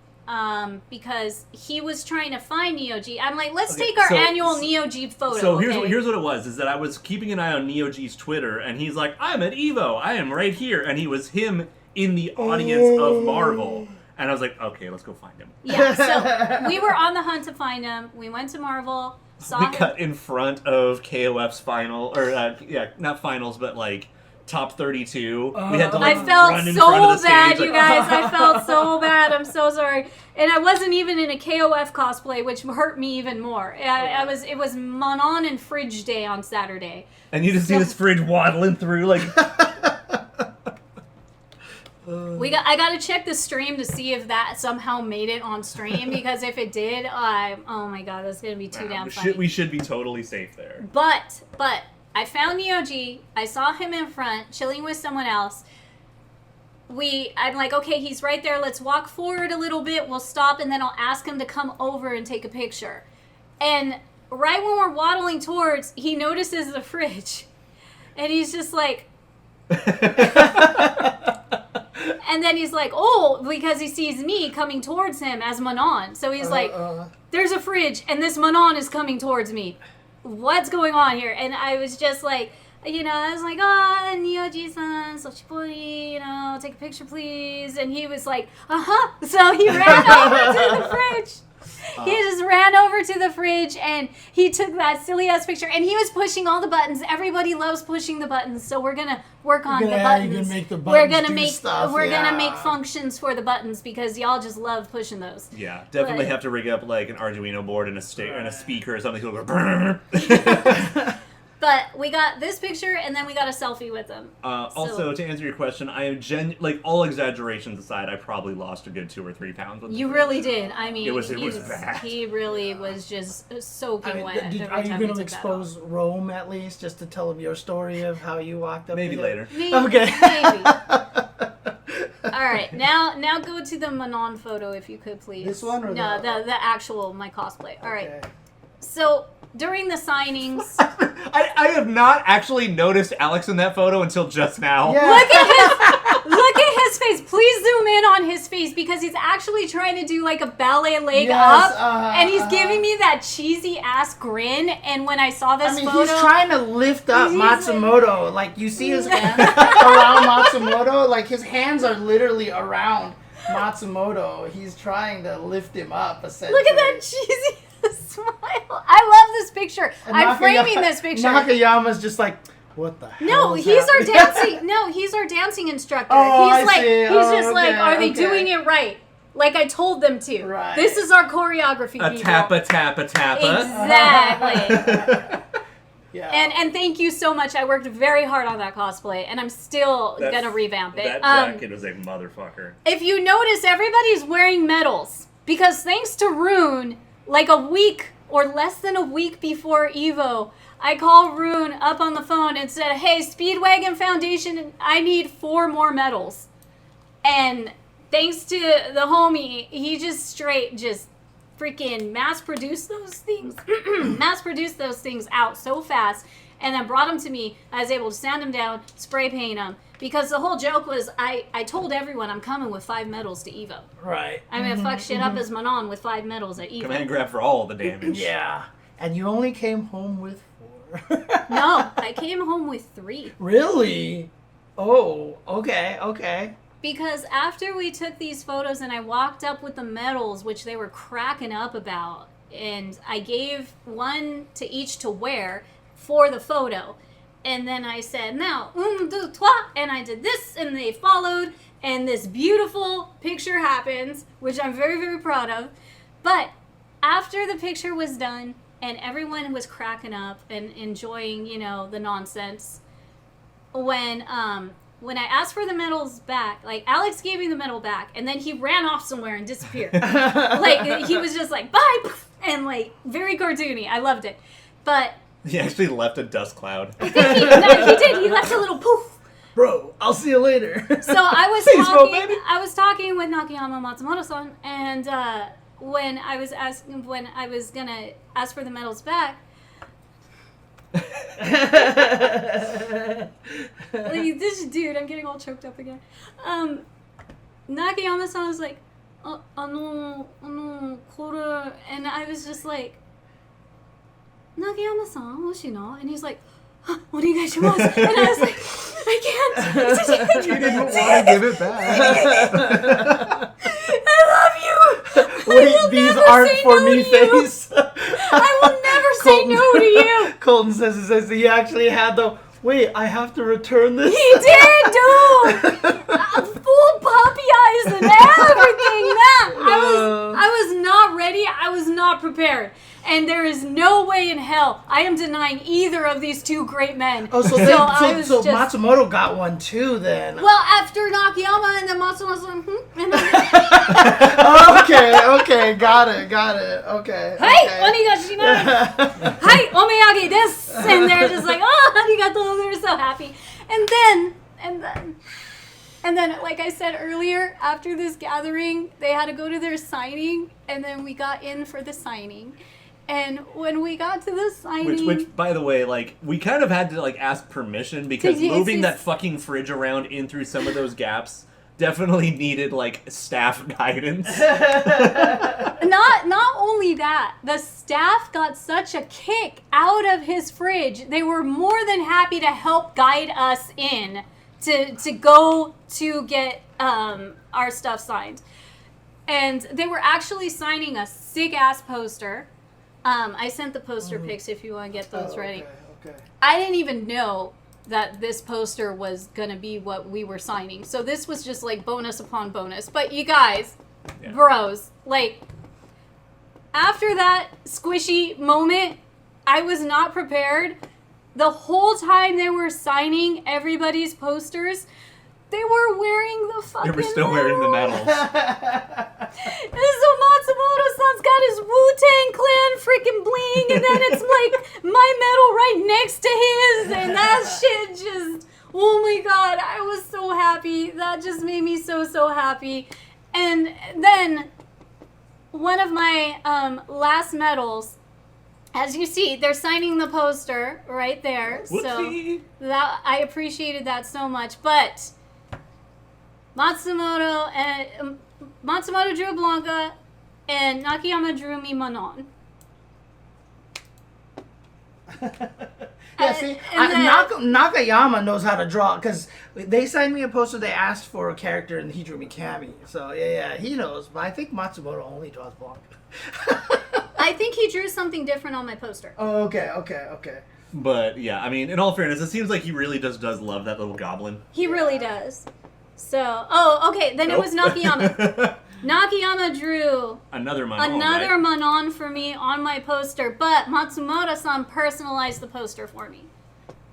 Because he was trying to find Neo G. I'm like, let's take our annual Neo G photo. So here's what it was, is that I was keeping an eye on Neo G's Twitter, and he's like, I'm at EVO, I am right here, and he was him in the audience of Marvel. And I was like, okay, let's go find him. Yeah, so we were on the hunt to find him. We went to Marvel, saw We him. cut in front of KOF's final, or not finals, but like top 32. We had to like I felt run in front of the so bad, stage, you like, guys. I felt so bad. I'm so sorry. And I wasn't even in a KOF cosplay, which hurt me even more. It was Manon and Fridge Day on Saturday. And you just see this fridge waddling through, like. I got to check the stream to see if that somehow made it on stream, because if it did, oh my god, that's gonna be too damn funny. We should be totally safe there. But I found Neo G. I saw him in front, chilling with someone else. I'm like, okay, he's right there. Let's walk forward a little bit. We'll stop, and then I'll ask him to come over and take a picture. And right when we're waddling towards, he notices the fridge. And he's just like... And then he's like, oh, because he sees me coming towards him as Manon. So he's like, there's a fridge, and this Manon is coming towards me. What's going on here? And I was just like, I was like, oh, Neo-ji-san, Sochipori, take a picture, please. And he was like, uh-huh. So he ran over to the fridge. He just ran over to the fridge, and he took that silly-ass picture, and he was pushing all the buttons. Everybody loves pushing the buttons, so we're going to work on the buttons. You're gonna make the buttons we're gonna do make stuff, We're going to make functions for the buttons, because y'all just love pushing those. Yeah, definitely have to rig up like an Arduino board and a speaker or something. So go. But we got this picture, and then we got a selfie with them. Also, to answer your question, I am all exaggerations aside, I probably lost a good 2 or 3 pounds. With You really did. I mean, it was bad. He really was just soaking wet. Are you going to expose Rome at least, just to tell him your story of how you walked up? Maybe later. Maybe, Okay. Maybe. All right, now go to the Manon photo if you could, please. This one or no, the actual my cosplay. All right. So during the signings, I have not actually noticed Alex in that photo until just now. Yeah. Look at his face. Please zoom in on his face, because he's actually trying to do like a ballet leg Yes, up, and he's giving me that cheesy ass grin. And when I saw this photo, he's trying to lift up Matsumoto. Like, you see his hands around Matsumoto. Like, his hands are literally around Matsumoto. He's trying to lift him up, essentially. look at that cheesy smile. I love this picture. I'm framing this picture. Nakayama's just like, what the hell? No, is he's our happening? dancing. No, he's our dancing instructor. Oh, he's I see. He's just like, are they okay. doing it right? Like I told them to. Right. This is our choreography. A people. tappa. Exactly. Yeah. And thank you so much. I worked very hard on that cosplay, and I'm still gonna revamp it. That jacket is a motherfucker. If you notice, everybody's wearing medals because thanks to Rune, like a week or less than a week before Evo, I called Rune up on the phone and said, "Hey, Speedwagon Foundation, I need 4 more medals." And thanks to the homie, he just freaking mass-produced those things, out so fast, and then brought them to me. I was able to sand them down, spray paint them, because the whole joke was I told everyone I'm coming with 5 medals to Evo. Right. I'm gonna fuck shit up as Manon with 5 medals at Evo. Come ahead and grab for all the damage. Yeah. And you only came home with 4. No, I came home with 3. Really? Oh, okay. Because after we took these photos and I walked up with the medals, which they were cracking up about, and I gave one to each to wear for the photo. And then I said, now, 1, 2, 3, and I did this, and they followed, and this beautiful picture happens, which I'm very, very proud of. But after the picture was done, and everyone was cracking up and enjoying, the nonsense, when I asked for the medals back, like, Alex gave me the medal back, and then he ran off somewhere and disappeared. Like, he was just like, bye, and, like, very cartoony. I loved it. But... He actually left a dust cloud. He did. He left a little poof. Bro, I'll see you later. So I was Thanks, bro, talking. baby. I was talking with Nakayama Matsumoto-san, and when I was gonna ask for the medals back, like, this dude, I'm getting all choked up again. Nakayama-san was like, kore, and I was just like, Nakayama-san, hoshino? And he's like, onegaishimasu. And I was like, I can't. You didn't want to give it back. I love you. Wait, these aren't for me face. I will never say no to you. Colton says he actually had the, wait, I have to return this? He did, dude. Full puppy eyes and everything. I was not ready. I was not prepared. And there is no way in hell I am denying either of these 2 great men. Oh, so Matsumoto got one too then. Well, after Nakayama and then Matsumoto, and then... Okay, got it. Okay. Hey, onegaishimasu. Hi, omeyage desu. And they're just like, oh, arigato. They're so happy. And then, like I said earlier, after this gathering, they had to go to their signing, and then we got in for the signing. And when we got to the signing... Which, by the way, like, we kind of had to, like, ask permission because moving that fucking fridge around in through some of those gaps definitely needed, like, staff guidance. Not only that, the staff got such a kick out of his fridge. They were more than happy to help guide us in to go to get our stuff signed. And they were actually signing a sick-ass poster. I sent the poster pics if you want to get those ready. Okay. I didn't even know that this poster was going to be what we were signing. So this was just like bonus upon bonus. But you guys, bros, like, after that squishy moment, I was not prepared. The whole time they were signing everybody's posters, they were wearing the fucking They were still wearing the medals. And so Matsumoto-san's got his Wu-Tang Clan freaking bling, and then it's like my medal right next to his, and that shit just, oh my god, I was so happy. That just made me so, so happy. And then one of my last medals, as you see, they're signing the poster right there. Whoopsie. So that I appreciated that so much. But Matsumoto drew Blanca, and Nakayama drew me Manon. Yeah, see, Nakayama knows how to draw because they signed me a poster. They asked for a character, and he drew me Cammy. So yeah, he knows. But I think Matsumoto only draws Blanca. I think he drew something different on my poster. Oh, okay. But yeah, I mean, in all fairness, it seems like he really does love that little goblin. He really does. So, okay, then it was Nakayama. Nakayama drew Another Manon, another right? Manon for me on my poster, but Matsumoto-san personalized the poster for me.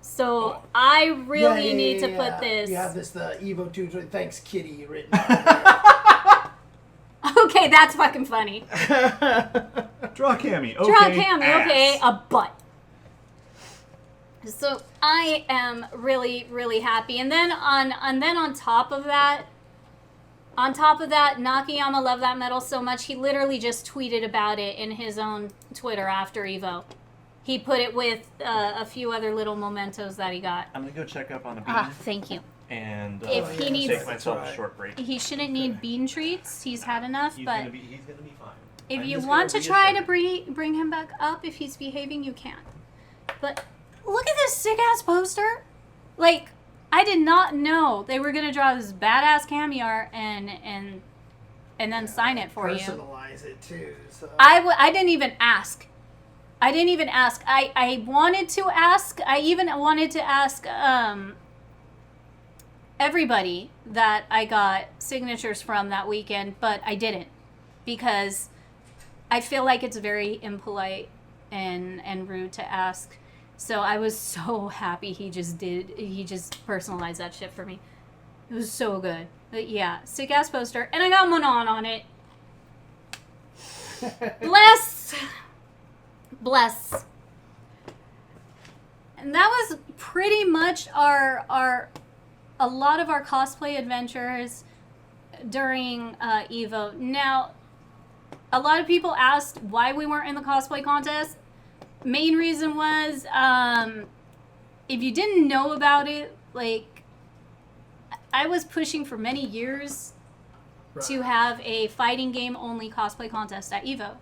So I really need to put this. You have this, the Evo 2, thanks Kitty, written on there. Okay, that's fucking funny. Draw Cammy. Okay. Draw Cammy, ass. okay, a butt. So I am really, really happy. And then on top of that, Nakayama loved that medal so much he literally just tweeted about it in his own Twitter after Evo. He put it with a few other little mementos that he got. I'm gonna go check up on a bean Thank you. and If he needs- take myself a short break. He shouldn't need bean treats. He's had enough, He's but gonna be fine. if I'm you just want gonna to try to reassure bring him back up, if he's behaving, you can. But look at this sick ass poster. Like, I did not know they were gonna draw this badass cameo art and then sign it for you. Personalize it too. So. I didn't even ask. I wanted to ask. I even wanted to ask everybody that I got signatures from that weekend, but I didn't because I feel like it's very impolite and rude to ask. So I was so happy he just personalized that shit for me. It was so good. But yeah, sick ass poster. And I got Manon on it. Bless. And that was pretty much a lot of our cosplay adventures during Evo. Now, a lot of people asked why we weren't in the cosplay contest. Main reason was, if you didn't know about it, like, I was pushing for many years to have a fighting game only cosplay contest at Evo.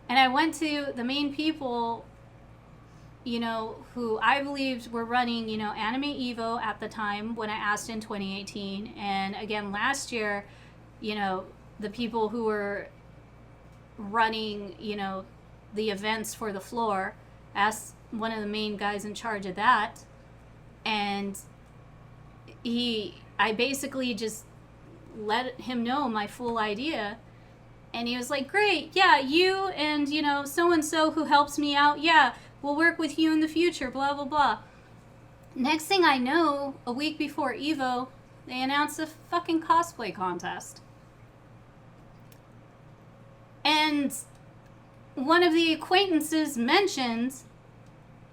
And I went to the main people, you know, who I believed were running, you know, Anime Evo at the time when I asked in 2018. And again, last year, you know, the people who were running, you know, the events for the floor, asked one of the main guys in charge of that. And I basically just let him know my full idea. And he was like, great, yeah, you and, you know, so-and-so who helps me out, yeah, we'll work with you in the future, blah, blah, blah. Next thing I know, a week before Evo, they announced a fucking cosplay contest. And one of the acquaintances mentioned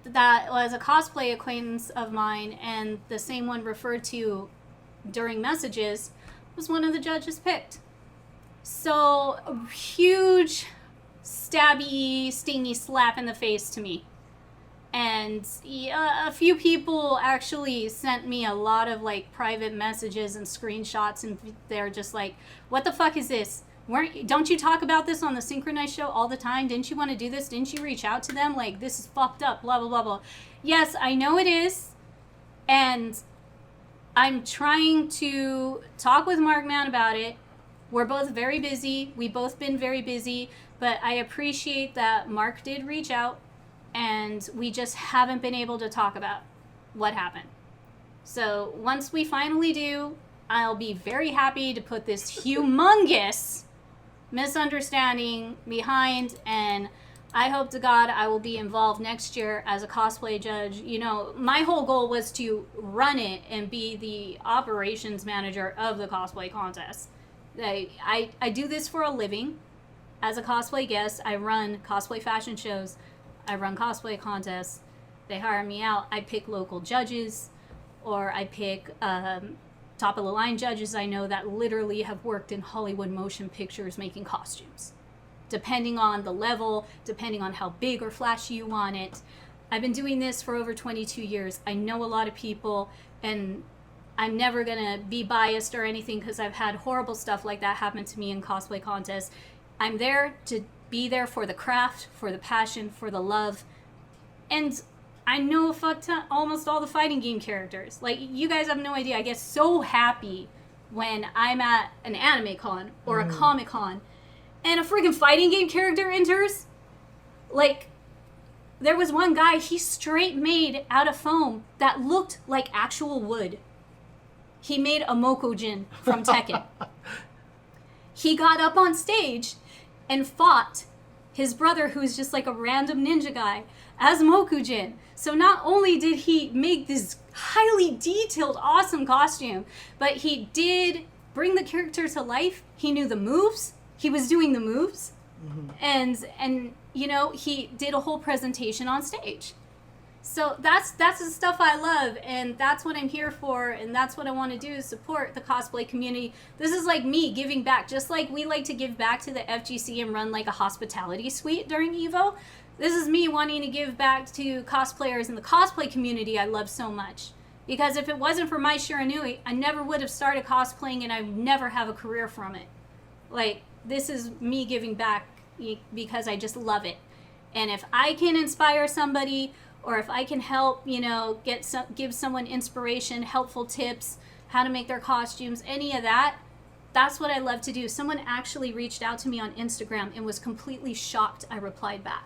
that was a cosplay acquaintance of mine, and the same one referred to during messages was one of the judges picked. So, a huge, stabby, stingy slap in the face to me. And a few people actually sent me a lot of, like, private messages and screenshots, and they're just like, what the fuck is this? Don't you talk about this on the SNKronize show all the time? Didn't you want to do this? Didn't you reach out to them? Like, this is fucked up, blah, blah, blah, blah. Yes, I know it is. And I'm trying to talk with Markman about it. We're both very busy. We've both been very busy. But I appreciate that Mark did reach out. And we just haven't been able to talk about what happened. So once we finally do, I'll be very happy to put this humongous misunderstanding behind, and I hope to God I will be involved next year as a cosplay judge. You know, my whole goal was to run it and be the operations manager of the cosplay contest. I do this for a living. As a cosplay guest, I run cosplay fashion shows. I run cosplay contests. They hire me out. I pick local judges, or I pick top of the line judges I know that literally have worked in Hollywood motion pictures making costumes. Depending on the level, depending on how big or flashy you want it. I've been doing this for over 22 years. I know a lot of people, and I'm never gonna be biased or anything because I've had horrible stuff like that happen to me in cosplay contests. I'm there to be there for the craft, for the passion, for the love, and I know a fuck ton, almost all the fighting game characters. Like, you guys have no idea. I get so happy when I'm at an anime con or a comic con and a freaking fighting game character enters. Like, there was one guy, he straight made out of foam that looked like actual wood. He made a Mokojin from Tekken. he got up on stage and fought his brother, who's just like a random ninja guy, as Mokujin. So not only did he make this highly detailed, awesome costume, but he did bring the character to life. He knew the moves. He was doing the moves. And you know, he did a whole presentation on stage. So that's the stuff I love, and that's what I'm here for, and that's what I want to do, is support the cosplay community. This is like me giving back, just like we like to give back to the FGC and run like a hospitality suite during EVO. This is me wanting to give back to cosplayers in the cosplay community I love so much. Because if it wasn't for Mai Shiranui, I never would have started cosplaying, and I would never have a career from it. Like, this is me giving back because I just love it. And if I can inspire somebody, or if I can help, you know, give someone inspiration, helpful tips, how to make their costumes, any of that, that's what I love to do. Someone actually reached out to me on Instagram and was completely shocked I replied back.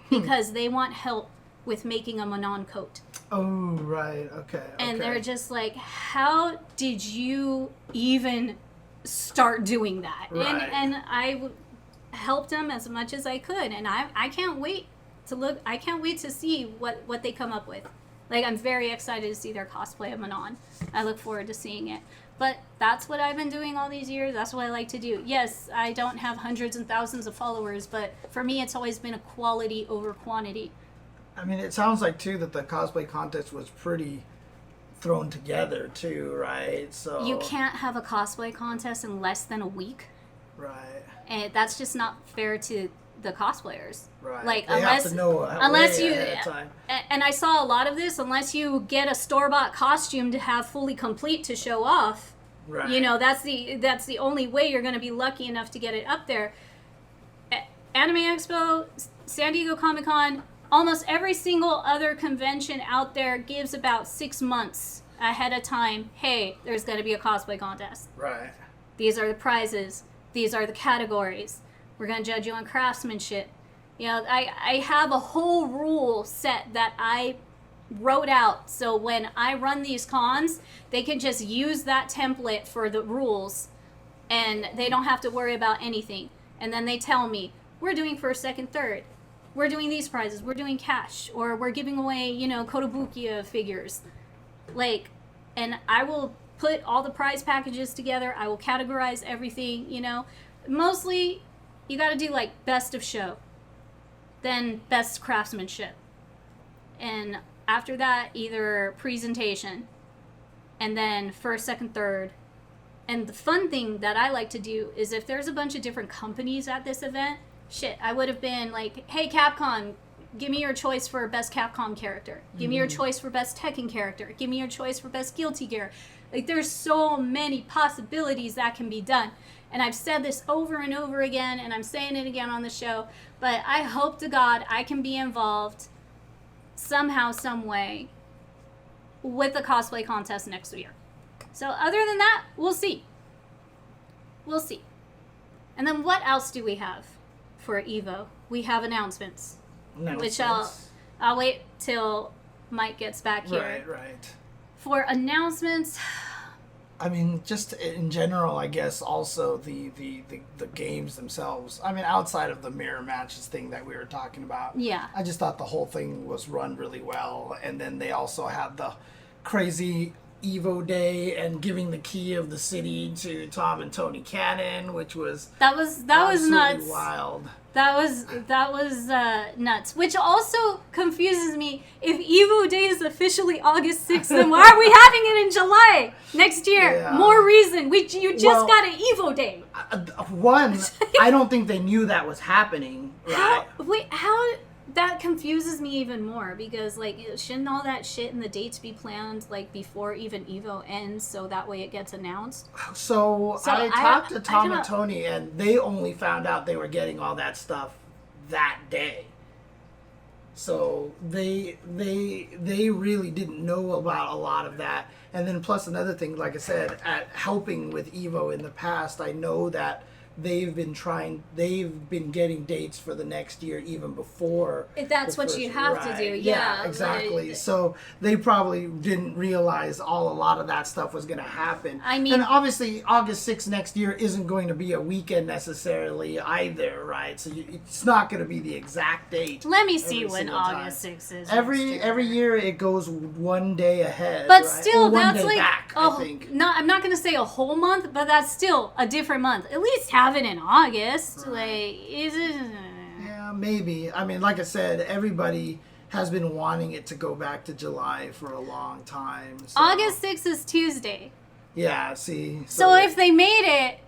Because they want help with making a Manon coat. Oh, right. Okay. And they're just like, how did you even start doing that? Right. And I helped them as much as I could. And I can't wait to look. I can't wait to see what they come up with. Like, I'm very excited to see their cosplay of Manon. I look forward to seeing it. But that's what I've been doing all these years. That's what I like to do. Yes, I don't have hundreds and thousands of followers, but for me, it's always been a quality over quantity. I mean, it sounds like, too, that the cosplay contest was pretty thrown together, too, right? So You can't have a cosplay contest in less than a week. Right. And that's just not fair to the cosplayers. Right. Like, they unless have to know unless way you ahead of time. and I saw a lot of this, unless you get a store-bought costume to have fully complete to show off. Right. You know, that's the only way you're going to be lucky enough to get it up there. Anime Expo, San Diego Comic-Con, almost every single other convention out there gives about 6 months ahead of time. Hey, there's going to be a cosplay contest. Right. These are the prizes. These are the categories. We're going to judge you on craftsmanship. You know, I have a whole rule set that I wrote out, so when I run these cons, they can just use that template for the rules, and they don't have to worry about anything. And then they tell me, we're doing first, second, third. We're doing these prizes. We're doing cash. Or we're giving away, you know, Kotobukiya figures. Like, and I will put all the prize packages together. I will categorize everything, you know. Mostly, you got to do, like, best of show. Then best craftsmanship. And after that, either presentation. And then first, second, third. And the fun thing that I like to do is if there's a bunch of different companies at this event, shit, I would have been like, hey, Capcom, give me your choice for best Capcom character. Give me your choice for best Tekken character. Give me your choice for best Guilty Gear. Like, there's so many possibilities that can be done. And I've said this over and over again, and I'm saying it again on the show, but I hope to God I can be involved somehow, some way with the cosplay contest next year. So other than that, we'll see. We'll see. And then what else do we have for EVO? We have announcements. Which I'll wait till Mike gets back here. Right. For announcements, I mean, just in general, I guess also the games themselves. I mean, outside of the mirror matches thing that we were talking about. yeah. I just thought the whole thing was run really well. And then they also had the crazy Evo Day and giving the key of the city to Tom and Tony Cannon, which was That was absolutely nuts. wild. That was nuts. Which also confuses me. If Evo Day is officially August 6th, then why are we having it in July next year? Yeah. More reason. You just Well, got an Evo Day. One, I don't think they knew that was happening. Right? How that confuses me even more, because like, shouldn't all that shit and the dates be planned like before even Evo ends, so that way it gets announced? So I talked to Tom and Tony, and they only found out they were getting all that stuff that day. So they really didn't know about a lot of that. And then plus another thing, like I said, at helping with Evo in the past, I know that they've been getting dates for the next year even before. If that's the what first- you have to do, yeah. Exactly. So they probably didn't realize a lot of that stuff was going to happen. I mean- and obviously August 6th next year isn't going to be a weekend necessarily either, right? So it's not going to be the exact date. Let me see every when single time. August 6th is. Every year it goes one day ahead. But right? still, Or one that's day like back, a, I think. I'm not gonna say a whole month, but that's still a different month. At least have it in August. Like, is it? Yeah, maybe. I mean, like I said, everybody has been wanting it to go back to July for a long time. So. August 6th is Tuesday. Yeah, see. So if they made it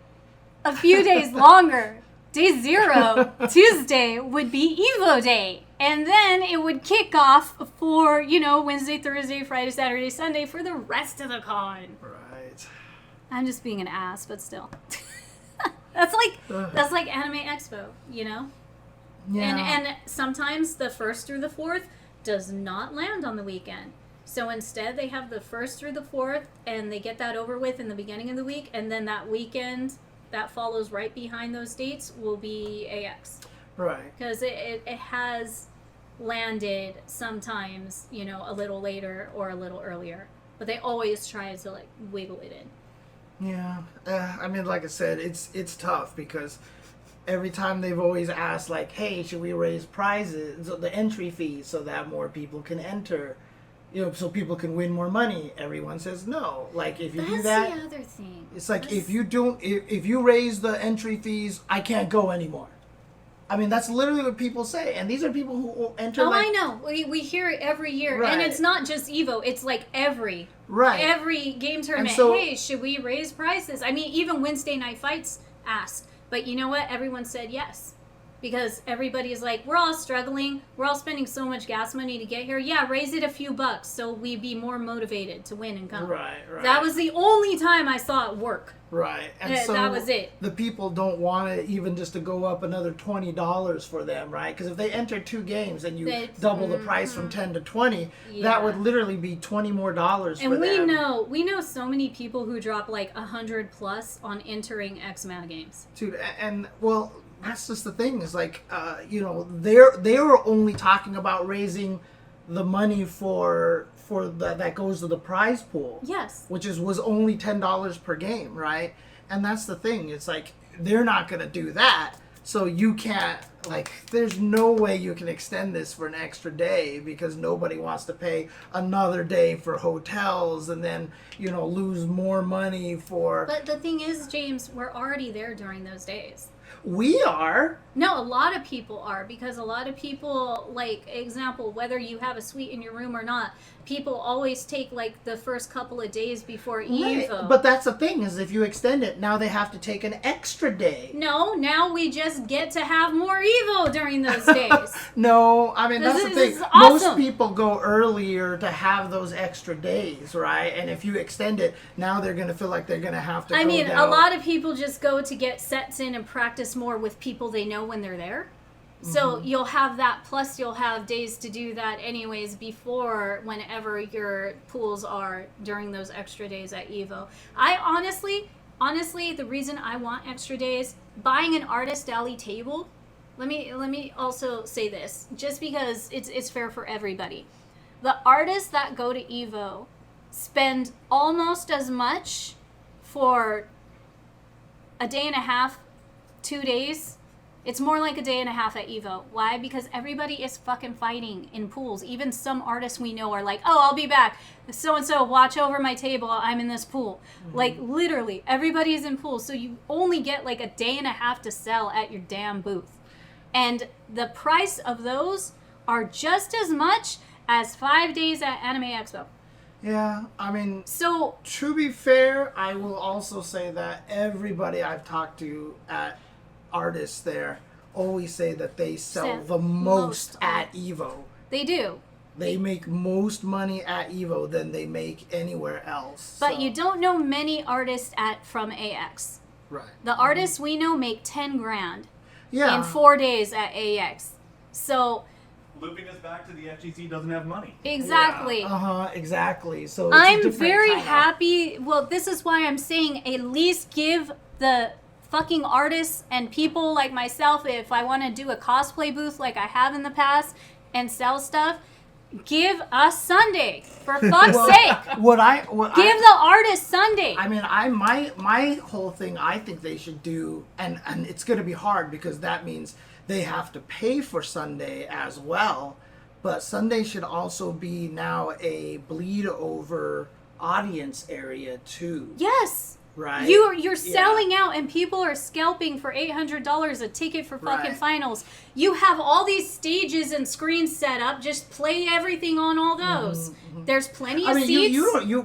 a few days longer, day 0, Tuesday would be Evo Day. And then it would kick off for, Wednesday, Thursday, Friday, Saturday, Sunday for the rest of the con. Right. I'm just being an ass, but still. That's like Anime Expo, Yeah. And sometimes the 1st through the 4th does not land on the weekend. So instead they have the 1st through the 4th and they get that over with in the beginning of the week, and then that weekend that follows right behind those dates will be AX. Right. Because it has landed sometimes, a little later or a little earlier. But they always try to wiggle it in. Yeah. I mean, like I said, it's tough because every time they've always asked, like, hey, should we raise prizes, the entry fees, so that more people can enter, so people can win more money. Everyone says no. Like, if you do that, That's the other thing. it's like, if you raise the entry fees, I can't go anymore. I mean, that's literally what people say, and these are people who enter. Oh, I know. We hear it every year, Right. and it's not just Evo. It's like every game tournament. so- Hey, should we raise prices? I mean, even Wednesday Night Fights asked, but you know what? Everyone said yes, because everybody is like, we're all struggling. We're all spending so much gas money to get here. Yeah, raise it a few bucks so we be more motivated to win and come. Right. That was the only time I saw it work. Right, and Yeah, so that was it. The people don't want it even just to go up another $20 for them, right? Because if they enter 2 games and you That's- double the price from 10 to 20, Yeah. that would literally be $20 more for And them. we know so many people who drop like 100 plus on entering X amount of games. Dude, and well, that's just the thing. Is like, they were only talking about raising the money for that goes to the prize pool. Yes. Which was only $10 per game, right? And that's the thing. It's like they're not gonna do that, so you can't. Like, there's no way you can extend this for an extra day because nobody wants to pay another day for hotels and then lose more money for. But the thing is, James, we're already there during those days. We are. No, a lot of people are, because a lot of people, like, example, whether you have a suite in your room or not, people always take like the first couple of days before Right. Evo. But that's the thing, is if you extend it, now they have to take an extra day. No, now we just get to have more Evo during those days. No, I mean, that's the This thing. is Most awesome. people go earlier to have those extra days, right? And if you extend it, now they're going to feel like they're going to have to I go mean, down. a lot of people just go to get sets in and practice more with people they know when they're there. So you'll have that, plus you'll have days to do that anyways before whenever your pools are during those extra days at Evo. I honestly, the reason I want extra days, buying an Artist Alley table, let me also say this, just because it's fair for everybody. The artists that go to Evo spend almost as much for a day and a half, 2 days. It's more like a day and a half at Evo. Why? Because everybody is fucking fighting in pools. Even some artists we know are like, oh, I'll be back. So-and-so, watch over my table. I'm in this pool. Like, literally, everybody is in pools. So you only get like a day and a half to sell at your damn booth. And the price of those are just as much as 5 days at Anime Expo. Yeah, I mean, So, to be fair, I will also say that everybody I've talked to at artists there always say that they sell Sell the most most at Evo. they do. They make most money at Evo than they make anywhere else. But so- you don't know many artists from AX. Right. The artists we know make 10 grand Yeah. in 4 days at AX. So, Looping us back to the FGC doesn't have money. exactly. Exactly. So it's a I'm different very kinda- happy. Well, this is why I'm saying at least give the fucking artists and people like myself, if I want to do a cosplay booth like I have in the past and sell stuff, give us Sunday, for fuck's sake. Give the artist Sunday. I mean, my whole thing, I think they should do, and it's going to be hard because that means they have to pay for Sunday as well. But Sunday should also be now a bleed over audience area too. Yes. Right. You're selling out, and people are scalping for $800 a ticket for fucking finals. You have all these stages and screens set up. Just play everything on all those. There's plenty of seats.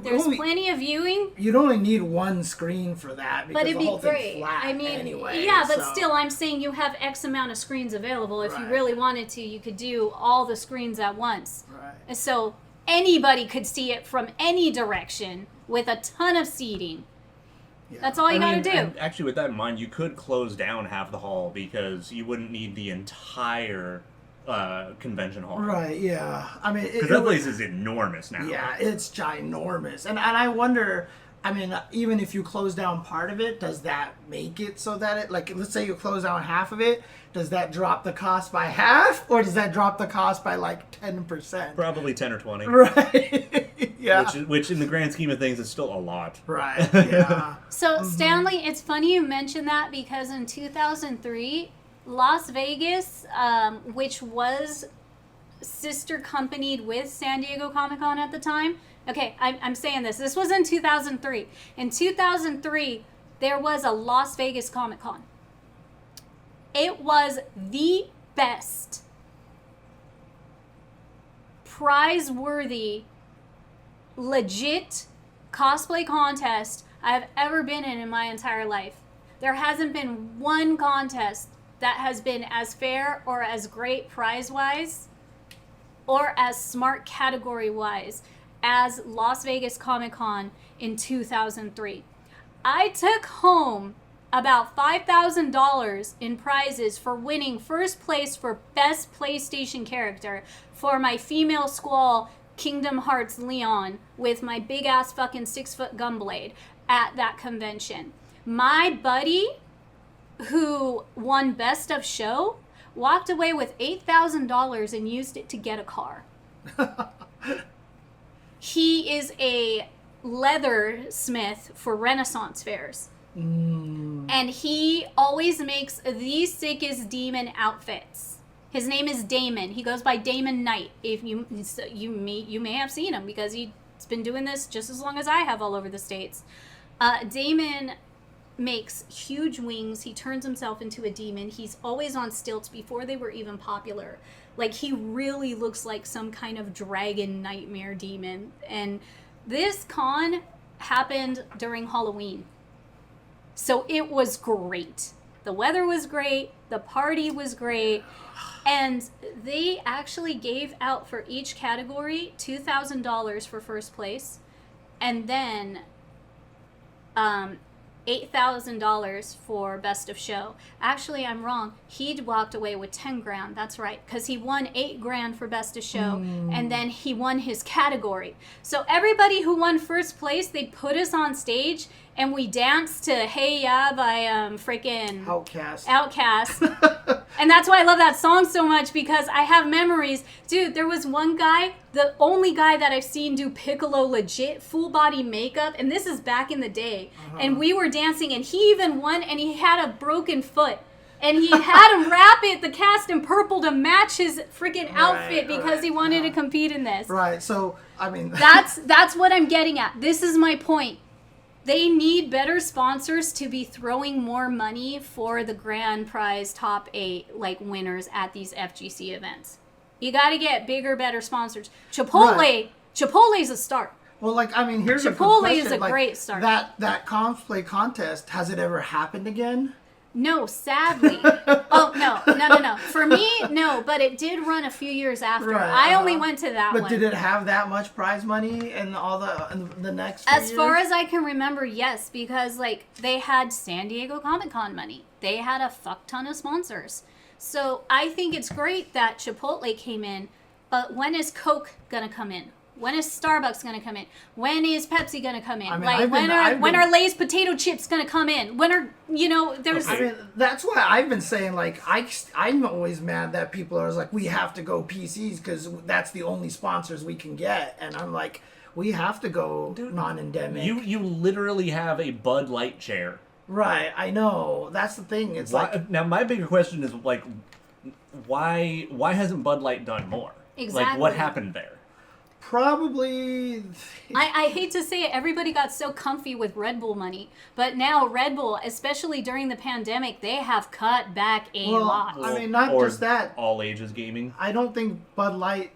There's plenty of viewing. You'd only need one screen for that because But it'd the be whole great. thing's flat anyway. Yeah, but still, I'm saying you have X amount of screens available. If you really wanted to, you could do all the screens at once. Right. So anybody could see it from any direction with a ton of seating. Yeah. That's all you gotta do. And actually, with that in mind, you could close down half the hall because you wouldn't need the entire convention hall. Right, yeah. I mean, because that place is enormous now. Yeah, it's ginormous. And I wonder, I mean, even if you close down part of it, does that make it so that it, like, let's say you close down half of it, does that drop the cost by half? Or does that drop the cost by, like, 10%? Probably 10 or 20. Right. Yeah. Which in the grand scheme of things is still a lot. Right, yeah. So, Stanley, it's funny you mentioned that because in 2003, Las Vegas, which was sister companied with San Diego Comic-Con at the time. Okay, I'm saying this. This was in 2003. In 2003, there was a Las Vegas Comic-Con. It was the best, prize-worthy, legit cosplay contest I have ever been in my entire life. There hasn't been one contest that has been as fair or as great prize-wise or as smart category-wise as Las Vegas Comic-Con in 2003. I took home about $5,000 in prizes for winning first place for best PlayStation character for my female squall Kingdom Hearts Leon with my big ass fucking 6-foot gunblade at that convention. My buddy who won best of show walked away with $8,000 and used it to get a car. He is a leather smith for Renaissance fairs. And he always makes the sickest demon outfits. His name is Damon. He goes by Damon Knight. If you may have seen him because he's been doing this just as long as I have all over the States. Damon makes huge wings. He turns himself into a demon. He's always on stilts before they were even popular. Like, he really looks like some kind of dragon nightmare demon. And this con happened during Halloween. So it was great. The weather was great. The party was great. And they actually gave out for each category $2,000 for first place. And then $8,000 for best of show. Actually, I'm wrong. He walked away with 10 grand. That's right. Because he won 8 grand for best of show. And then he won his category. So everybody who won first place, they put us on stage and we danced to Hey Ya by freaking Outcast. And that's why I love that song so much, because I have memories. Dude, there was one guy, the only guy that I've seen do Piccolo legit full body makeup, and this is back in the day. And we were dancing, and he even won, and he had a broken foot. And he had him wrap it, the cast in purple, to match his freaking outfit because he wanted to compete in this. Right, so, I mean... That's what I'm getting at. This is my point. They need better sponsors to be throwing more money for the grand prize top 8 like winners at these FGC events. You got to get bigger, better sponsors. Chipotle's a start. Well, like, I mean, here's a good Chipotle question. is a great start. That cosplay contest, has it ever happened again? No, sadly. Oh, no. For me, no, but it did run a few years after. Right, I only went to that one. But did it have that much prize money and all the next few As far as I can remember, yes, because like they had San Diego Comic-Con money. They had a fuck ton of sponsors. So I think it's great that Chipotle came in, but when is Coke gonna come in? When is Starbucks gonna come in? When is Pepsi gonna come in? I mean, like when are Lay's potato chips gonna come in? When are there's I mean, that's why I've been saying, like, I'm always mad that people are like, we have to go PCs because that's the only sponsors we can get. And I'm like, we have to go non-endemic. You literally have a Bud Light chair. Right, I know. That's the thing. It's like... Now, my bigger question is, like, why hasn't Bud Light done more? Exactly. Like, what happened there? Probably... I hate to say it, everybody got so comfy with Red Bull money, but now Red Bull, especially during the pandemic, they have cut back a lot. I mean, not Or just that. all ages gaming. I don't think Bud Light...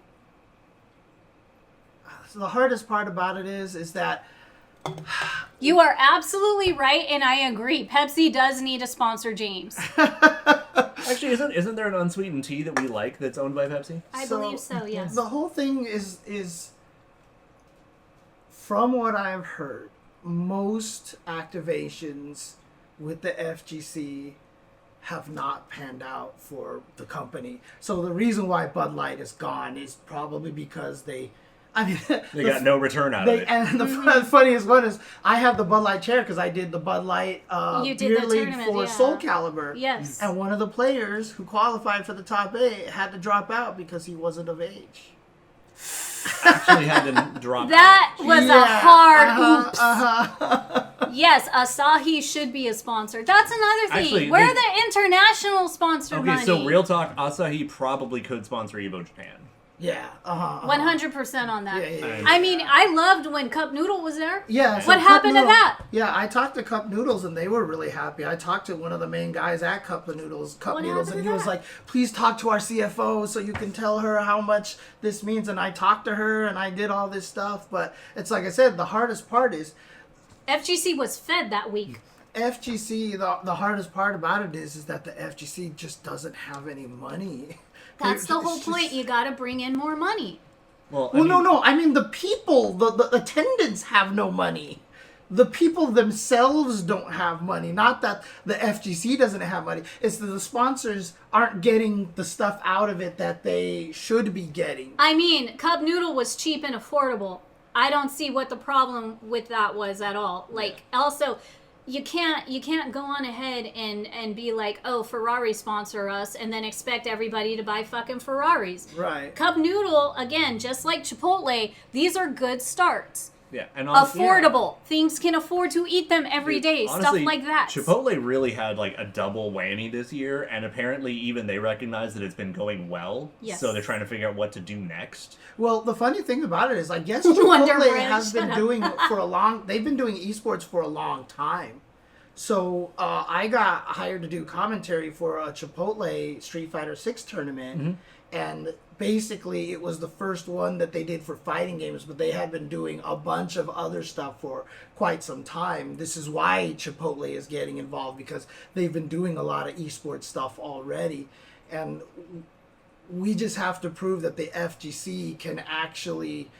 So the hardest part about it is that... You are absolutely right, and I agree. Pepsi does need to sponsor James. Actually, isn't there an unsweetened tea that we like that's owned by Pepsi? I believe so, yes. The whole thing is from what I've heard, most activations with the FGC have not panned out for the company. So the reason why Bud Light is gone is probably because they got no return out of it. And the funniest one is I have the Bud Light chair because I did the Bud Light You did beer the league tournament, for yeah. Soul Calibur. Yes. And one of the players who qualified for the top 8 had to drop out because he wasn't of age. Actually had to drop That out. was a hard oops. Yes, Asahi should be a sponsor. That's another thing. Actually, Where are the international sponsor money? Okay, so real talk, Asahi probably could sponsor Evo Japan. Yeah. 100% on that. Yeah. I mean, I loved when Cup Noodle was there. Yeah. so What Cup happened to Noodle- that? Yeah, I talked to Cup Noodles and they were really happy. I talked to one of the main guys at Cup Noodles, What and happened he to was that? like, "Please talk to our CFO so you can tell her how much this means." And I talked to her and I did all this stuff, but it's like I said, the hardest part is FGC was fed that week. FGC. The hardest part about it is that the FGC just doesn't have any money. That's the It's whole just- point. You got to bring in more money. Well, No. I mean, the people, the attendants have no money. The people themselves don't have money. Not that the FGC doesn't have money. It's that the sponsors aren't getting the stuff out of it that they should be getting. I mean, Cup Noodle was cheap and affordable. I don't see what the problem with that was at all. Like, also, you can't go on ahead and be like, oh, Ferrari sponsor us, and then expect everybody to buy fucking Ferraris. Right. Cup Noodle, again, just like Chipotle, these are good starts. Yeah, and honestly, Affordable. Things can afford to eat them every day. honestly, Stuff like that. Chipotle really had like a double whammy this year, and apparently even they recognize that it's been going well. Yes. So they're trying to figure out what to do next. Well, the funny thing about it is, I guess Wonder Chipotle Bread, has been shut up. doing they've been doing esports for a long time. So I got hired to do commentary for a Chipotle Street Fighter 6 tournament, and basically it was the first one that they did for fighting games, but they had been doing a bunch of other stuff for quite some time. This is why Chipotle is getting involved, because they've been doing a lot of esports stuff already, and we just have to prove that the FGC can actually,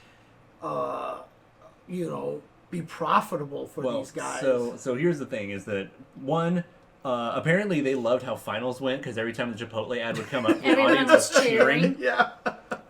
be profitable for these guys. So here's the thing: is that one, apparently they loved how finals went because every time the Chipotle ad would come up, the Everyone audience was was cheering. Yeah.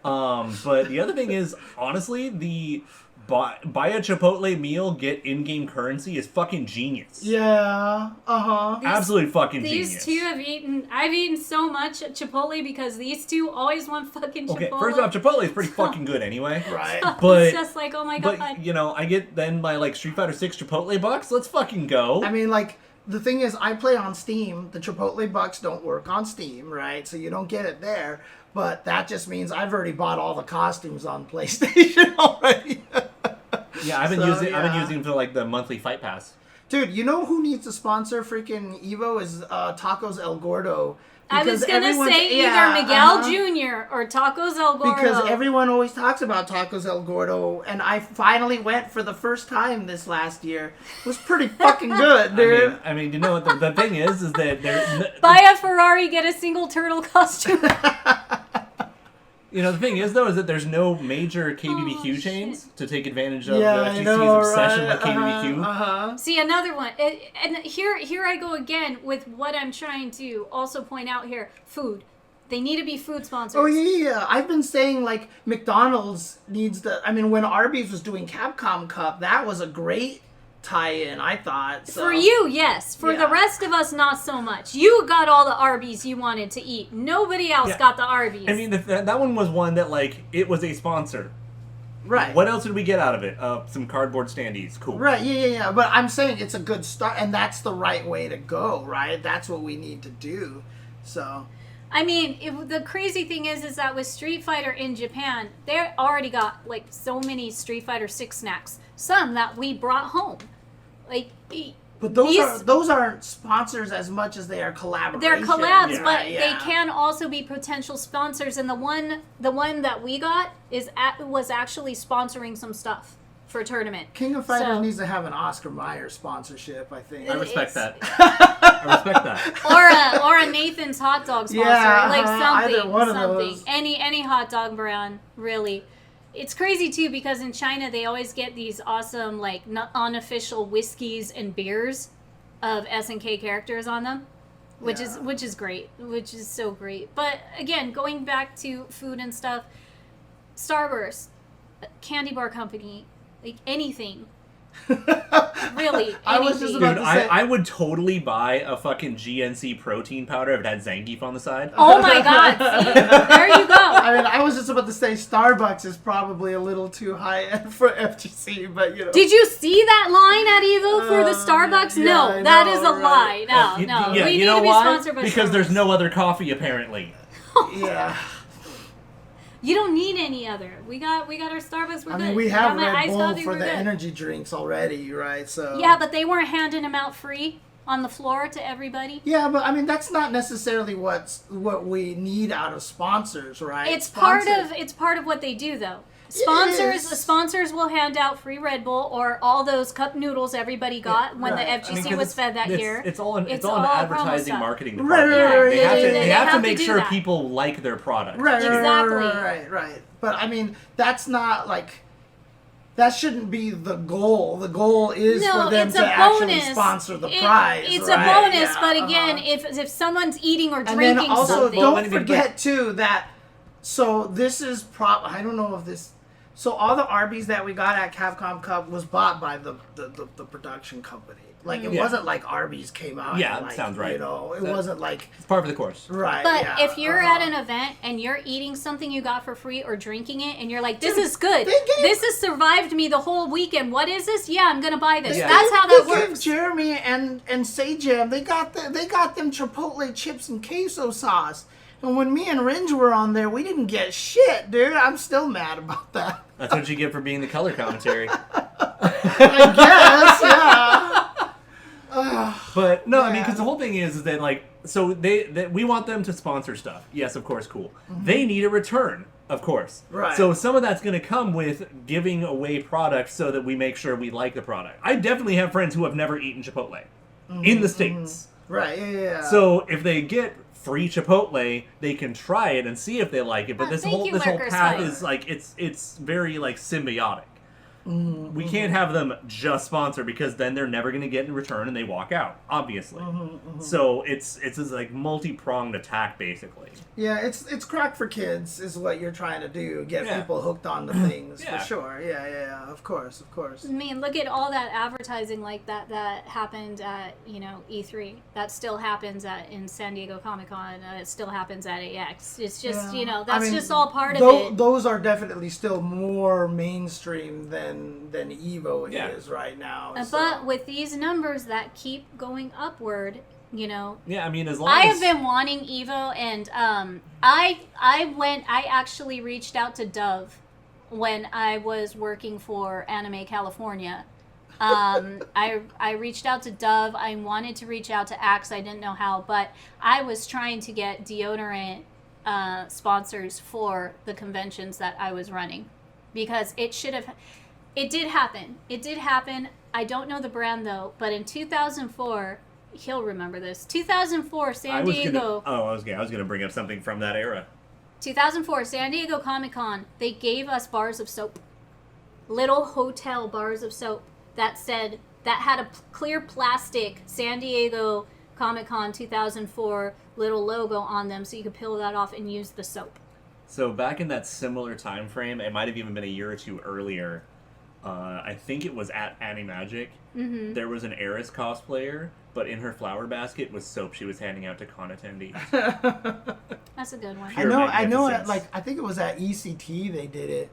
But the other thing is, honestly, the buy a Chipotle meal, get in-game currency is fucking genius. Yeah. Absolutely fucking These genius. two I've eaten so much at Chipotle because these two always want fucking Chipotle. Okay, first off, Chipotle is pretty fucking good anyway. Right. But it's just like, oh my god. But I get then my like Street Fighter 6 Chipotle bucks. Let's fucking go. I mean, like, the thing is, I play on Steam. The Chipotle bucks don't work on Steam, right? So you don't get it there. But that just means I've already bought all the costumes on PlayStation already. Yeah, I've been using for like the monthly fight pass. Dude, you know who needs to sponsor freaking Evo is Tacos El Gordo. I was Because gonna everyone's- say either yeah, Miguel uh-huh. Jr. or Tacos El Gordo. Because everyone always talks about Tacos El Gordo, and I finally went for the first time this last year. It was pretty fucking good, dude. I mean, you know what the thing is that there. buy a Ferrari, get a single turtle costume. You know, the thing is though is that there's no major KBBQ Oh, chains to take advantage of Yeah, the I FGC's know, obsession right? with KBBQ. See, another one. And here I go again with what I'm trying to also point out here. Food. They need to be food sponsors. Oh yeah. I've been saying like McDonald's needs to. I mean, when Arby's was doing Capcom Cup, that was a great tie-in. I thought. So. For you, yes. For Yeah. the rest of us, not so much. You got all the Arby's you wanted to eat. Nobody else Yeah. got the Arby's. I mean, that one was one that, like, it was a sponsor. Right. What else did we get out of it? Some cardboard standees. Cool. Right, yeah. But I'm saying it's a good start, and that's the right way to go, right? That's what we need to do. So, I mean, the crazy thing is that with Street Fighter in Japan, they already got like so many Street Fighter 6 snacks. Some that we brought home, like. but These- those aren't sponsors as much as they are collaborations. They're collabs, Yeah. but Yeah. they can also be potential sponsors. And the one that we got was actually sponsoring some stuff for a tournament. King of Fighters So- needs to have an Oscar Mayer sponsorship, I think. I respect It's- that. I respect that. or a Nathan's hot dog sponsor, Yeah, like something, either one of something. those. Any hot dog brand, really. It's crazy too because in China they always get these awesome like unofficial whiskeys and beers of SNK characters on them, which is great, which is so great. But again, going back to food and stuff, Starburst, candy bar company, like anything. Really, I was just anything. about Dude, to say- I would totally buy a fucking GNC protein powder if it had Zangief on the side. Oh my god, see? There you go. I mean, I was just about to say Starbucks is probably a little too high end for FGC, but you know. Did you see that line at Evo for the Starbucks? yeah, No, I that know, is a right. lie. No, You- no. yeah, We you need know to be why? sponsored by Because there's Starbucks. no other coffee apparently. Yeah. You don't need any other. We got our Starbucks. We're I good. mean, we have got my Red iced Bull coffee, for we're the good. energy drinks already, right? So. Yeah, but they weren't handing them out free on the floor to everybody. Yeah, but I mean that's not necessarily what we need out of sponsors, right? It's part of what they do though. Sponsors will hand out free Red Bull or all those cup noodles everybody got when right. the I FGC 'cause was fed that year. It's all in It's the all promo advertising stuff. marketing Right, department. right, right, They have to, yeah, they they have to have to make do sure that. people like their product. Right, Exactly. right. But I mean, that's not like that shouldn't be the goal. The goal is No, for them it's to a actually bonus. sponsor the prize. It's right? a bonus, Yeah, but again, uh-huh. if someone's eating or and drinking then also something, Well, don't let me- forget too that so this is I don't know if this. So all the Arby's that we got at Capcom Cup was bought by the production company. Like it Yeah. wasn't like Arby's came out. Yeah, and, like, sounds right. You know, it That- wasn't like It's part of the course. right. But yeah, if you're uh-huh. at an event and you're eating something you got for free or drinking it and you're like, this Dude, is good. they gave- This has survived me the whole weekend. What is this? Yeah, I'm going to buy this. Yeah. That's how They that gave works. Jeremy and Sajam, they got them Chipotle chips and queso sauce. And when me and Ringe were on there, we didn't get shit, dude. I'm still mad about that. That's what you get for being the color commentary. I guess, yeah. But no, I mean, Yeah. because the whole thing is that like, so we want them to sponsor stuff. Yes, of course, cool. They need a return, of course. Right. So some of that's going to come with giving away products so that we make sure we like the product. I definitely have friends who have never eaten Chipotle in the States. Right, yeah. So if they get free Chipotle, they can try it and see if they like it. But this thank whole you, this whole Workers' path Fight. is like it's very like symbiotic. We can't have them just sponsor because then they're never going to get in return and they walk out, obviously. So it's this like multi-pronged attack basically. Yeah, it's crack for kids is what you're trying to do. Get Yeah. people hooked on the things, Yeah. for sure. Yeah, of course. I mean, look at all that advertising like that happened at, E3. That still happens in San Diego Comic-Con. It still happens at AX. It's just, Yeah. that's I mean, just all part of it. Those are definitely still more mainstream than Evo Yeah. is right now. so. But with these numbers that keep going upward, Yeah, I mean, as long I as have been wanting Evo, and I actually reached out to Dove when I was working for Anime California. I reached out to Dove. I wanted to reach out to Axe. I didn't know how, but I was trying to get deodorant sponsors for the conventions that I was running because it did happen. It did happen. I don't know the brand though, but in 2004, he'll remember this. 2004 San Diego. I was gonna bring up something from that era. 2004 San Diego Comic-Con, they gave us bars of soap. Little hotel bars of soap that had a clear plastic San Diego Comic-Con 2004 little logo on them, so you could peel that off and use the soap. So back in that similar time frame, it might have even been a year or two earlier. I think it was at Animagic. Mm-hmm. There was an Eris cosplayer, but in her flower basket was soap she was handing out to con attendees. That's a good one. Pure I know. magnificence. Like I think it was at ECT they did it,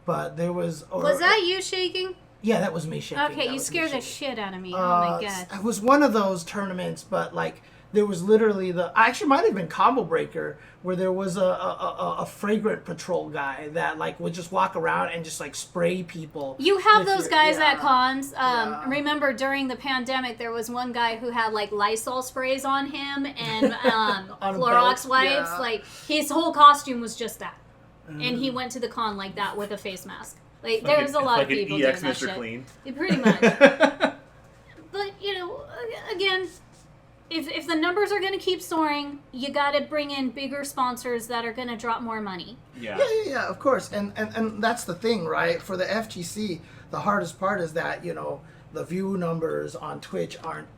but there was. Was that you shaking? Yeah, that was me shaking. Okay, That you was me scared the shaking. shit out of me. Oh my god. It was one of those tournaments, but like there was literally actually might have been Combo Breaker, where there was a fragrant patrol guy that like would just walk around and just like spray people. You have with those guys yeah. at cons. Yeah. Remember during the pandemic, there was one guy who had like Lysol sprays on him and On a Clorox belt, wipes. yeah. Like his whole costume was just that, and he went to the con like that with a face mask. Like there was a lot of people Like doing an EX that Mr. shit. Clean. Yeah, pretty much. But you know, again, if the numbers are going to keep soaring, you got to bring in bigger sponsors that are going to drop more money. Yeah. Yeah, of course. And that's the thing, right? For the FGC, the hardest part is that, you know, the view numbers on Twitch aren't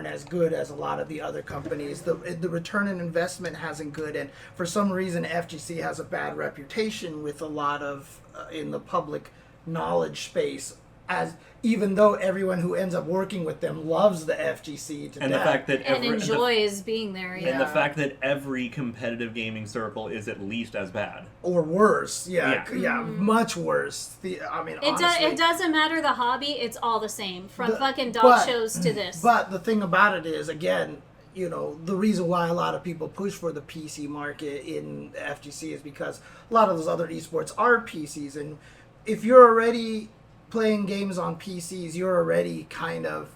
as good as a lot of the other companies. The return on investment hasn't good, and for some reason FGC has a bad reputation with a lot of in the public knowledge space, as even though everyone who ends up working with them loves the FGC to And death. the fact that And enjoys being there. and Yeah. the fact that every competitive gaming circle is at least as bad. or worse, yeah, Yeah. much worse. Honestly. It doesn't matter the hobby, it's all the same. From fucking dog but- shows to this. But the thing about it is, again, you know, the reason why a lot of people push for the PC market in FGC is because a lot of those other esports are PCs, and if you're already playing games on PCs, you're already kind of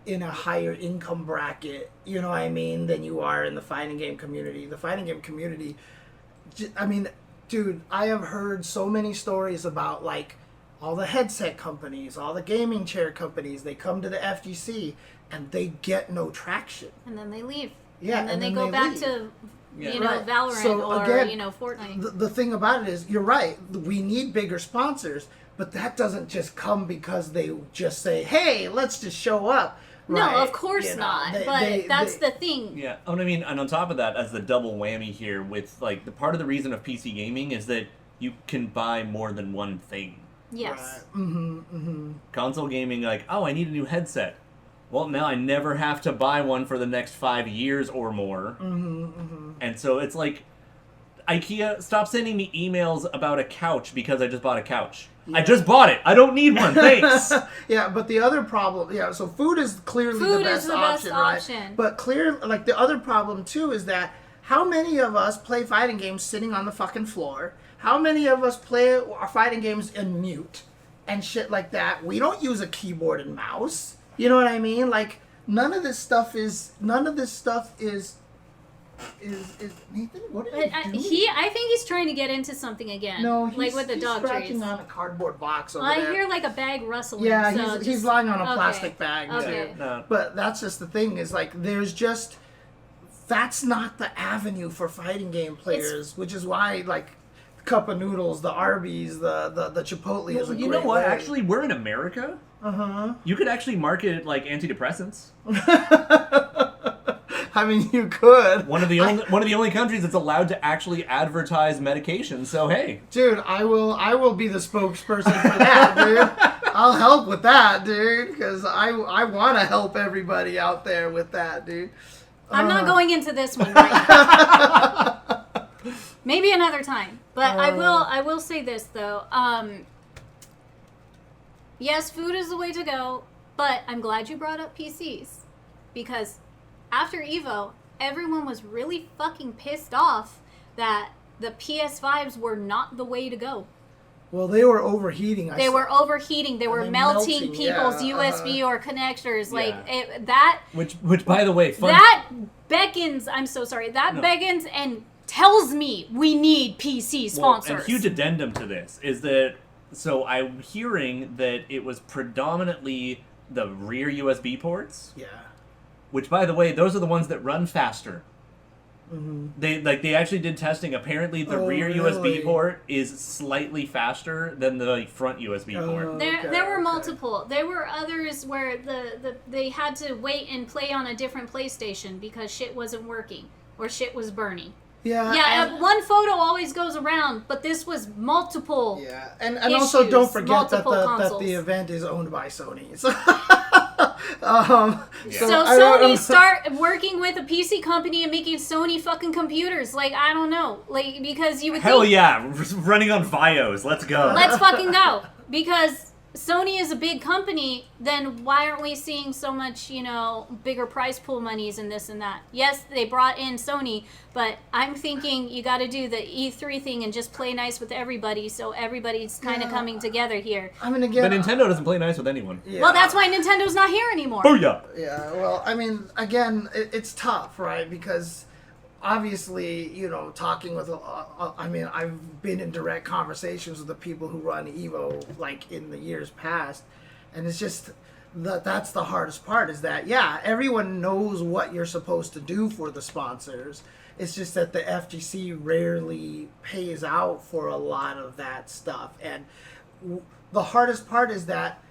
in a higher income bracket, you know what I mean, than you are in the fighting game community. The fighting game community, I mean, dude, I have heard so many stories about like all the headset companies, all the gaming chair companies, they come to the FGC and they get no traction. And then they leave. Yeah, And then and they then go they back leave. to, Yeah. you know, Right. Valorant So, or, again, you know, Fortnite. The thing about it is, you're right, we need bigger sponsors, but that doesn't just come because they just say, hey, let's just show up. No, right? of course You know, not. they- But they- that's they- the thing. Yeah. Oh, I mean, and on top of that, as the double whammy here, with like the part of the reason of PC gaming is that you can buy more than one thing. Yes. Console gaming, like, oh, I need a new headset. Well, now I never have to buy one for the next 5 years or more. And so it's like, IKEA, stop sending me emails about a couch because I just bought a couch. I just bought it. I don't need one. Thanks. Yeah, but the other problem, so food is clearly Food the is best the best option, right? option. But like the other problem too is that how many of us play fighting games sitting on the fucking floor? How many of us play our fighting games in mute and shit like that? We don't use a keyboard and mouse. You know what I mean? Like none of this stuff is Nathan, what are you But doing? I think he's trying to get into something again. No, like with the he's dog scratching treats. on a cardboard box over I there. hear like a bag rustling. Yeah, so he's just- lying on a okay. plastic bag. Okay. Too. No. But that's just the thing is like that's not the avenue for fighting game players, which is why like Cup of Noodles, the Arby's, the Chipotle is a You great know what? way. Actually, we're in America. You could actually market like antidepressants. I mean, you could. One of the only countries that's allowed to actually advertise medication. So hey, Dude, I will be the spokesperson for that, dude. I'll help with that, dude, because I want to help everybody out there with that, dude. I'm not going into this one right now. Maybe another time. But I will say this though. Yes, food is the way to go, but I'm glad you brought up PCs. Because after EVO, everyone was really fucking pissed off that the PS5s were not the way to go. Well, they were overheating. They were overheating. They were they melting melting, people's yeah, USB or connectors. Like Yeah. that. which by the way, fun. That beckons. I'm so sorry. That No. beckons and tells me we need PC sponsors. Well, and huge addendum to this is that, so I'm hearing that it was predominantly the rear USB ports, Yeah. which by the way, those are the ones that run faster. They actually did testing. Apparently, the Oh, rear really? USB port is slightly faster than the front USB port. There were multiple. There were others where they had to wait and play on a different PlayStation because shit wasn't working. or shit was burning. Yeah. Yeah, and- one photo always goes around, but this was multiple. Yeah, and also don't issues, forget that multiple the consoles. event is owned by Sony. So, So I don't- Sony start working with a PC company and making Sony fucking computers. Like, I don't know. Like, because you would Hell think, yeah, running on Vios. Let's go. let's fucking go. Because Sony is a big company, then why aren't we seeing so much, bigger prize pool monies and this and that? Yes, they brought in Sony, but I'm thinking you got to do the E3 thing and just play nice with everybody, so everybody's kind of coming together here. I mean, again, But Nintendo doesn't play nice with anyone. yeah. Well, that's why Nintendo's not here anymore. Booyah! Yeah, well, I mean, again, it's tough, right? Because obviously, talking with, I've been in direct conversations with the people who run Evo, like, in the years past, and it's just, that's the hardest part, is that, yeah, everyone knows what you're supposed to do for the sponsors. It's just that the FGC rarely pays out for a lot of that stuff, and the hardest part is that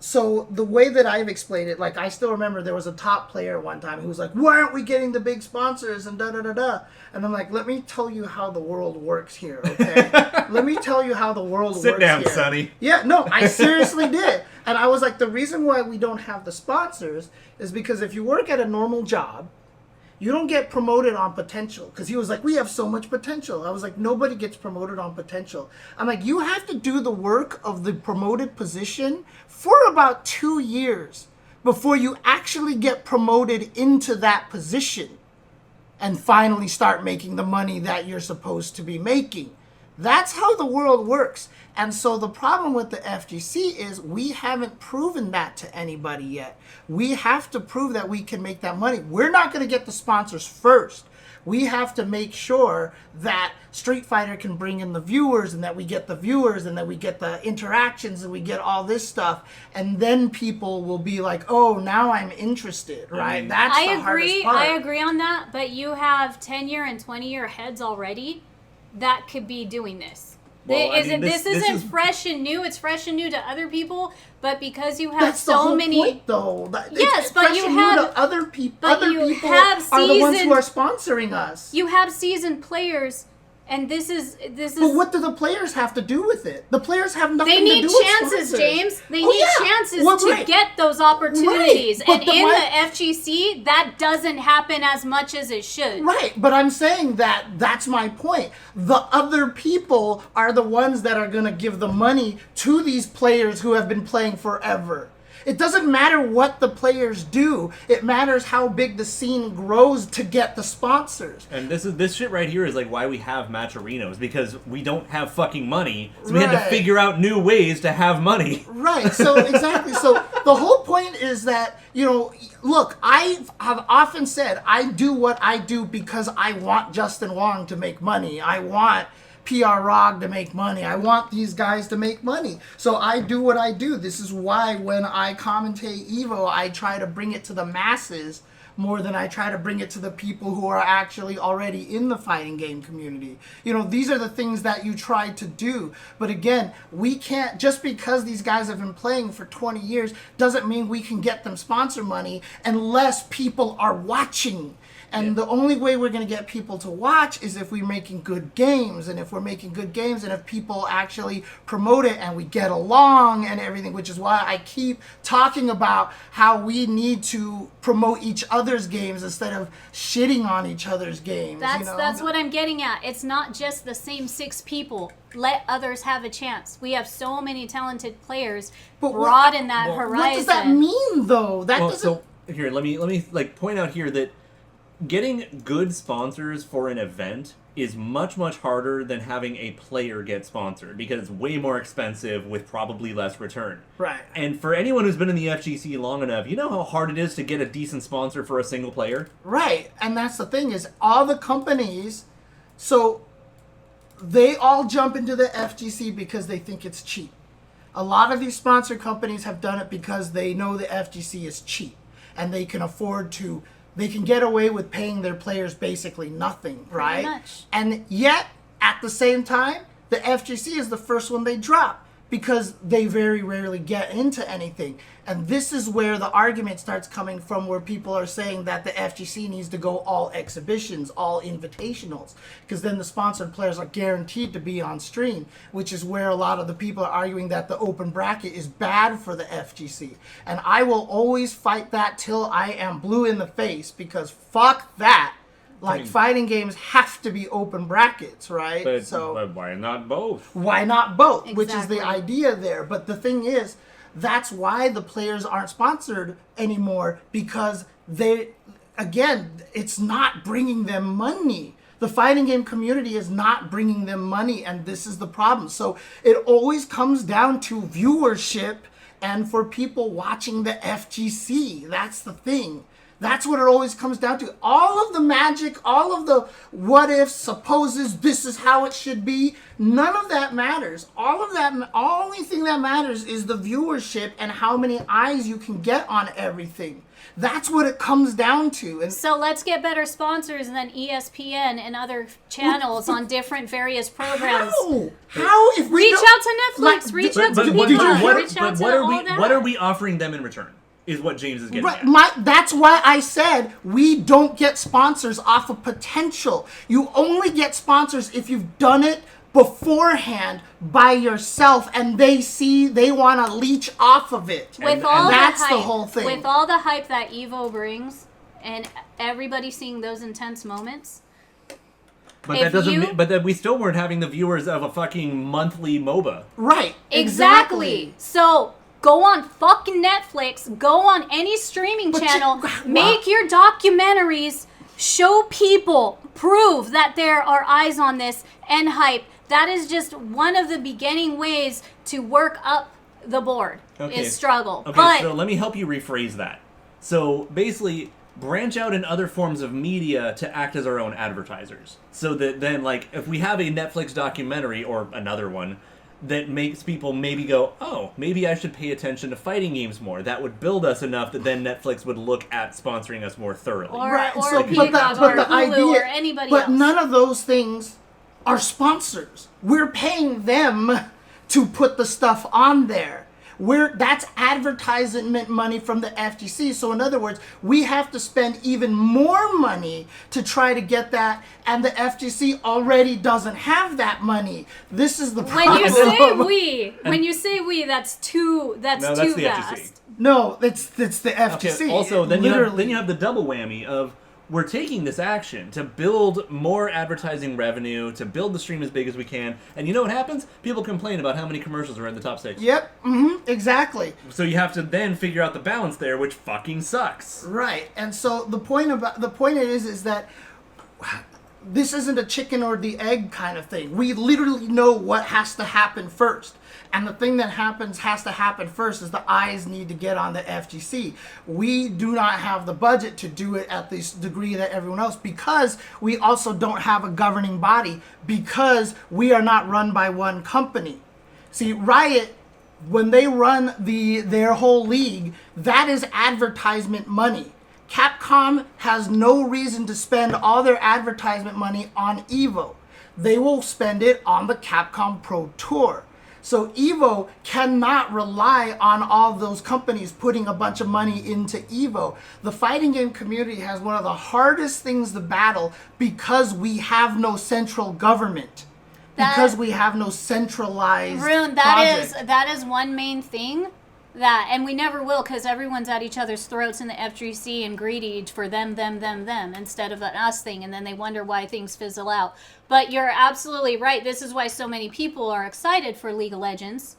so the way that I've explained it, like, I still remember there was a top player one time who was like, why aren't we getting the big sponsors and da-da-da-da? And I'm like, let me tell you how the world works here, okay? Let me tell you how the world works here. Sit down, Sonny. Yeah, no, I seriously did. And I was like, the reason why we don't have the sponsors is because if you work at a normal job, you don't get promoted on potential. Because he was like, we have so much potential. I was like, nobody gets promoted on potential. I'm like, you have to do the work of the promoted position for about 2 years before you actually get promoted into that position and finally start making the money that you're supposed to be making. That's how the world works. And so the problem with the FGC is we haven't proven that to anybody yet. We have to prove that we can make that money. We're not going to get the sponsors first. We have to make sure that Street Fighter can bring in the viewers, and that we get the viewers, and that we get the interactions, and we get all this stuff. And then people will be like, oh, now I'm interested, right? That's the hardest part. I agree on that, but you have 10-year and 20-year heads already that could be doing this. Well, This this isn't is- fresh and new. It's fresh and new to other people, but because you have That's the so whole many... point, though. Yes, It's but fresh you and new have- to other people. but Other you people have are the ones who seasoned- are sponsoring us. You have seasoned players, and this is But what do the players have to do with it? The players have nothing they to need do with chances, sponsors. James. They Oh, need yeah. chances Well, to right. get those opportunities. Right, but And in why- the FGC, that doesn't happen as much as it should. Right, but I'm saying that's my point. The other people are the ones that are going to give the money to these players who have been playing forever. It doesn't matter what the players do. It matters how big the scene grows to get the sponsors. And this shit right here is like why we have matcharinos, because we don't have fucking money, so we had to Right. figure out new ways to have money. Right, so exactly. So the whole point is that, look, I have often said I do what I do because I want Justin Wong to make money. I want PR Rog to make money. I want these guys to make money. So I do what I do. This is why when I commentate Evo, I try to bring it to the masses more than I try to bring it to the people who are actually already in the fighting game community. These are the things that you try to do. But again, we can't, just because these guys have been playing for 20 years, doesn't mean we can get them sponsor money unless people are watching. And the only way we're going to get people to watch is if we're making good games. And if we're making good games and if people actually promote it and we get along and everything, which is why I keep talking about how we need to promote each other's games instead of shitting on each other's games. That's what I'm getting at. It's not just the same 6 people. Let others have a chance. We have so many talented players. Broaden that horizon. What does that mean, though? That Well, doesn't... so here, let me point out here that getting good sponsors for an event is much, much harder than having a player get sponsored, because it's way more expensive with probably less return. Right. And for anyone who's been in the FGC long enough, you know how hard it is to get a decent sponsor for a single player? Right, and that's the thing is all the companies, so they all jump into the FGC because they think it's cheap. A lot of these sponsor companies have done it because they know the FGC is cheap and they can afford to, they can get away with paying their players basically nothing, right? much. And yet, at the same time, the FGC is the first one they drop because they very rarely get into anything. And this is where the argument starts coming from, where people are saying that the FGC needs to go all exhibitions, all invitationals, because then the sponsored players are guaranteed to be on stream, which is where a lot of the people are arguing that the open bracket is bad for the FGC. And I will always fight that till I am blue in the face, because fuck that. Like, fighting games have to be open brackets, right? But why not both? Why not both? Exactly. Which is the idea there. But the thing is, that's why the players aren't sponsored anymore, because it's not bringing them money. The fighting game community is not bringing them money, and this is the problem. So it always comes down to viewership and for people watching the FGC. That's the thing. That's what it always comes down to. All of the magic, all of the what ifs, supposes, this is how it should be, none of that matters. Only thing that matters is the viewership and how many eyes you can get on everything. That's what it comes down to. And So let's get better sponsors than ESPN and other channels on different various programs. How? If we Reach don't- out to Netflix. Reach out to what, people. what, Reach out to what are all we? that. What are we offering them in return? Is what James is getting Right, at. that's why I said we don't get sponsors off of potential. You only get sponsors if you've done it beforehand by yourself, and they want to leech off of it. With all and that's the hype, the whole thing. With all the hype that Evo brings, and everybody seeing those intense moments. But If that doesn't. you- But that we still weren't having the viewers of a fucking monthly MOBA. Right. Exactly. So go on fucking Netflix, go on any streaming channel, make your documentaries, show people, prove that there are eyes on this and hype. That is just one of the beginning ways to work up the board, is struggle. Okay, But so let me help you rephrase that. So basically, branch out in other forms of media to act as our own advertisers. So that then, like, if we have a Netflix documentary or another one that makes people maybe go, oh, maybe I should pay attention to fighting games more. That would build us enough that then Netflix would look at sponsoring us more thoroughly. or, Right, or so- Peacock or Hulu or anybody but else. none of those things are sponsors. We're paying them to put the stuff on there. That's advertisement money from the FGC. So in other words, we have to spend even more money to try to get that, and the FGC already doesn't have that money. This is the problem. When you say we, that's too that's too the vast. FGC. No, it's the FGC. Okay, also, then you Literally. have the double whammy of we're taking this action to build more advertising revenue, to build the stream as big as we can, and you know what happens? People complain about how many commercials are in the top 6. Yep. Exactly. So you have to then figure out the balance there, which fucking sucks. Right. And so the point is that this isn't a chicken or the egg kind of thing. We literally know what has to happen first. And the thing that has to happen first is the eyes need to get on the FGC. We do not have the budget to do it at this degree that everyone else, because we also don't have a governing body, because we are not run by one company. See, Riot, when they run their whole league, that is advertisement money. Capcom has no reason to spend all their advertisement money on EVO. They will spend it on the Capcom Pro Tour. So EVO cannot rely on all those companies putting a bunch of money into EVO. The fighting game community has one of the hardest things to battle because we have no central government. Because we have no centralized Rune, project. that is one main thing and we never will, because everyone's at each other's throats in the FGC and greedy for them, instead of an us thing, and then they wonder why things fizzle out. But you're absolutely right. This is why so many people are excited for League of Legends,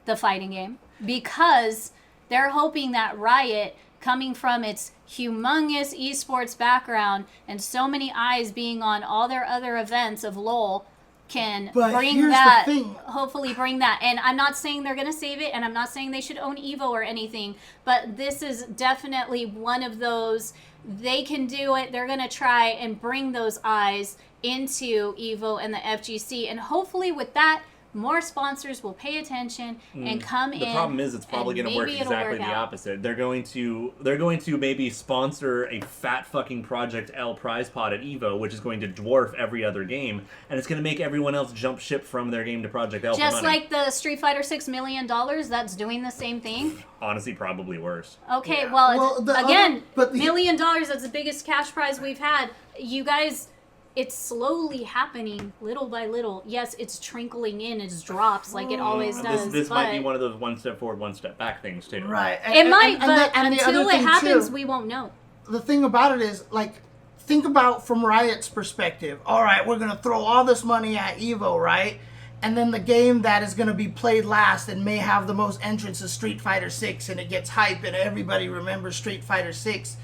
the fighting game, because they're hoping that Riot, coming from its humongous esports background and so many eyes being on all their other events of LoL, can But bring here's the that, thing. hopefully bring that. And I'm not saying they're going to save it, and I'm not saying they should own EVO or anything, but this is definitely one of those, they can do it, they're going to try and bring those eyes into EVO and the FGC, and hopefully with that more sponsors will pay attention and come in. The problem is it's probably going to work exactly the opposite. They're going to maybe sponsor a fat fucking Project L prize pot at EVO, which is going to dwarf every other game, and it's going to make everyone else jump ship from their game to Project L. Just for money. like the Street Fighter $6 million, that's doing the same thing. Honestly, probably worse. Okay, Yeah. well, again, but $1 million, that's the biggest cash prize we've had. You guys, it's slowly happening, little by little. Yes, it's trickling in, it's drops like it always does. This but might be one of those one step forward, one step back things too. Right. It might, but and the until other it thing, happens, too, we won't know. the thing about it is, like, think about from Riot's perspective. All right, we're going to throw all this money at EVO, right? And then the game that is going to be played last and may have the most entrants is Street Fighter 6, and it gets hype and everybody remembers Street Fighter 6.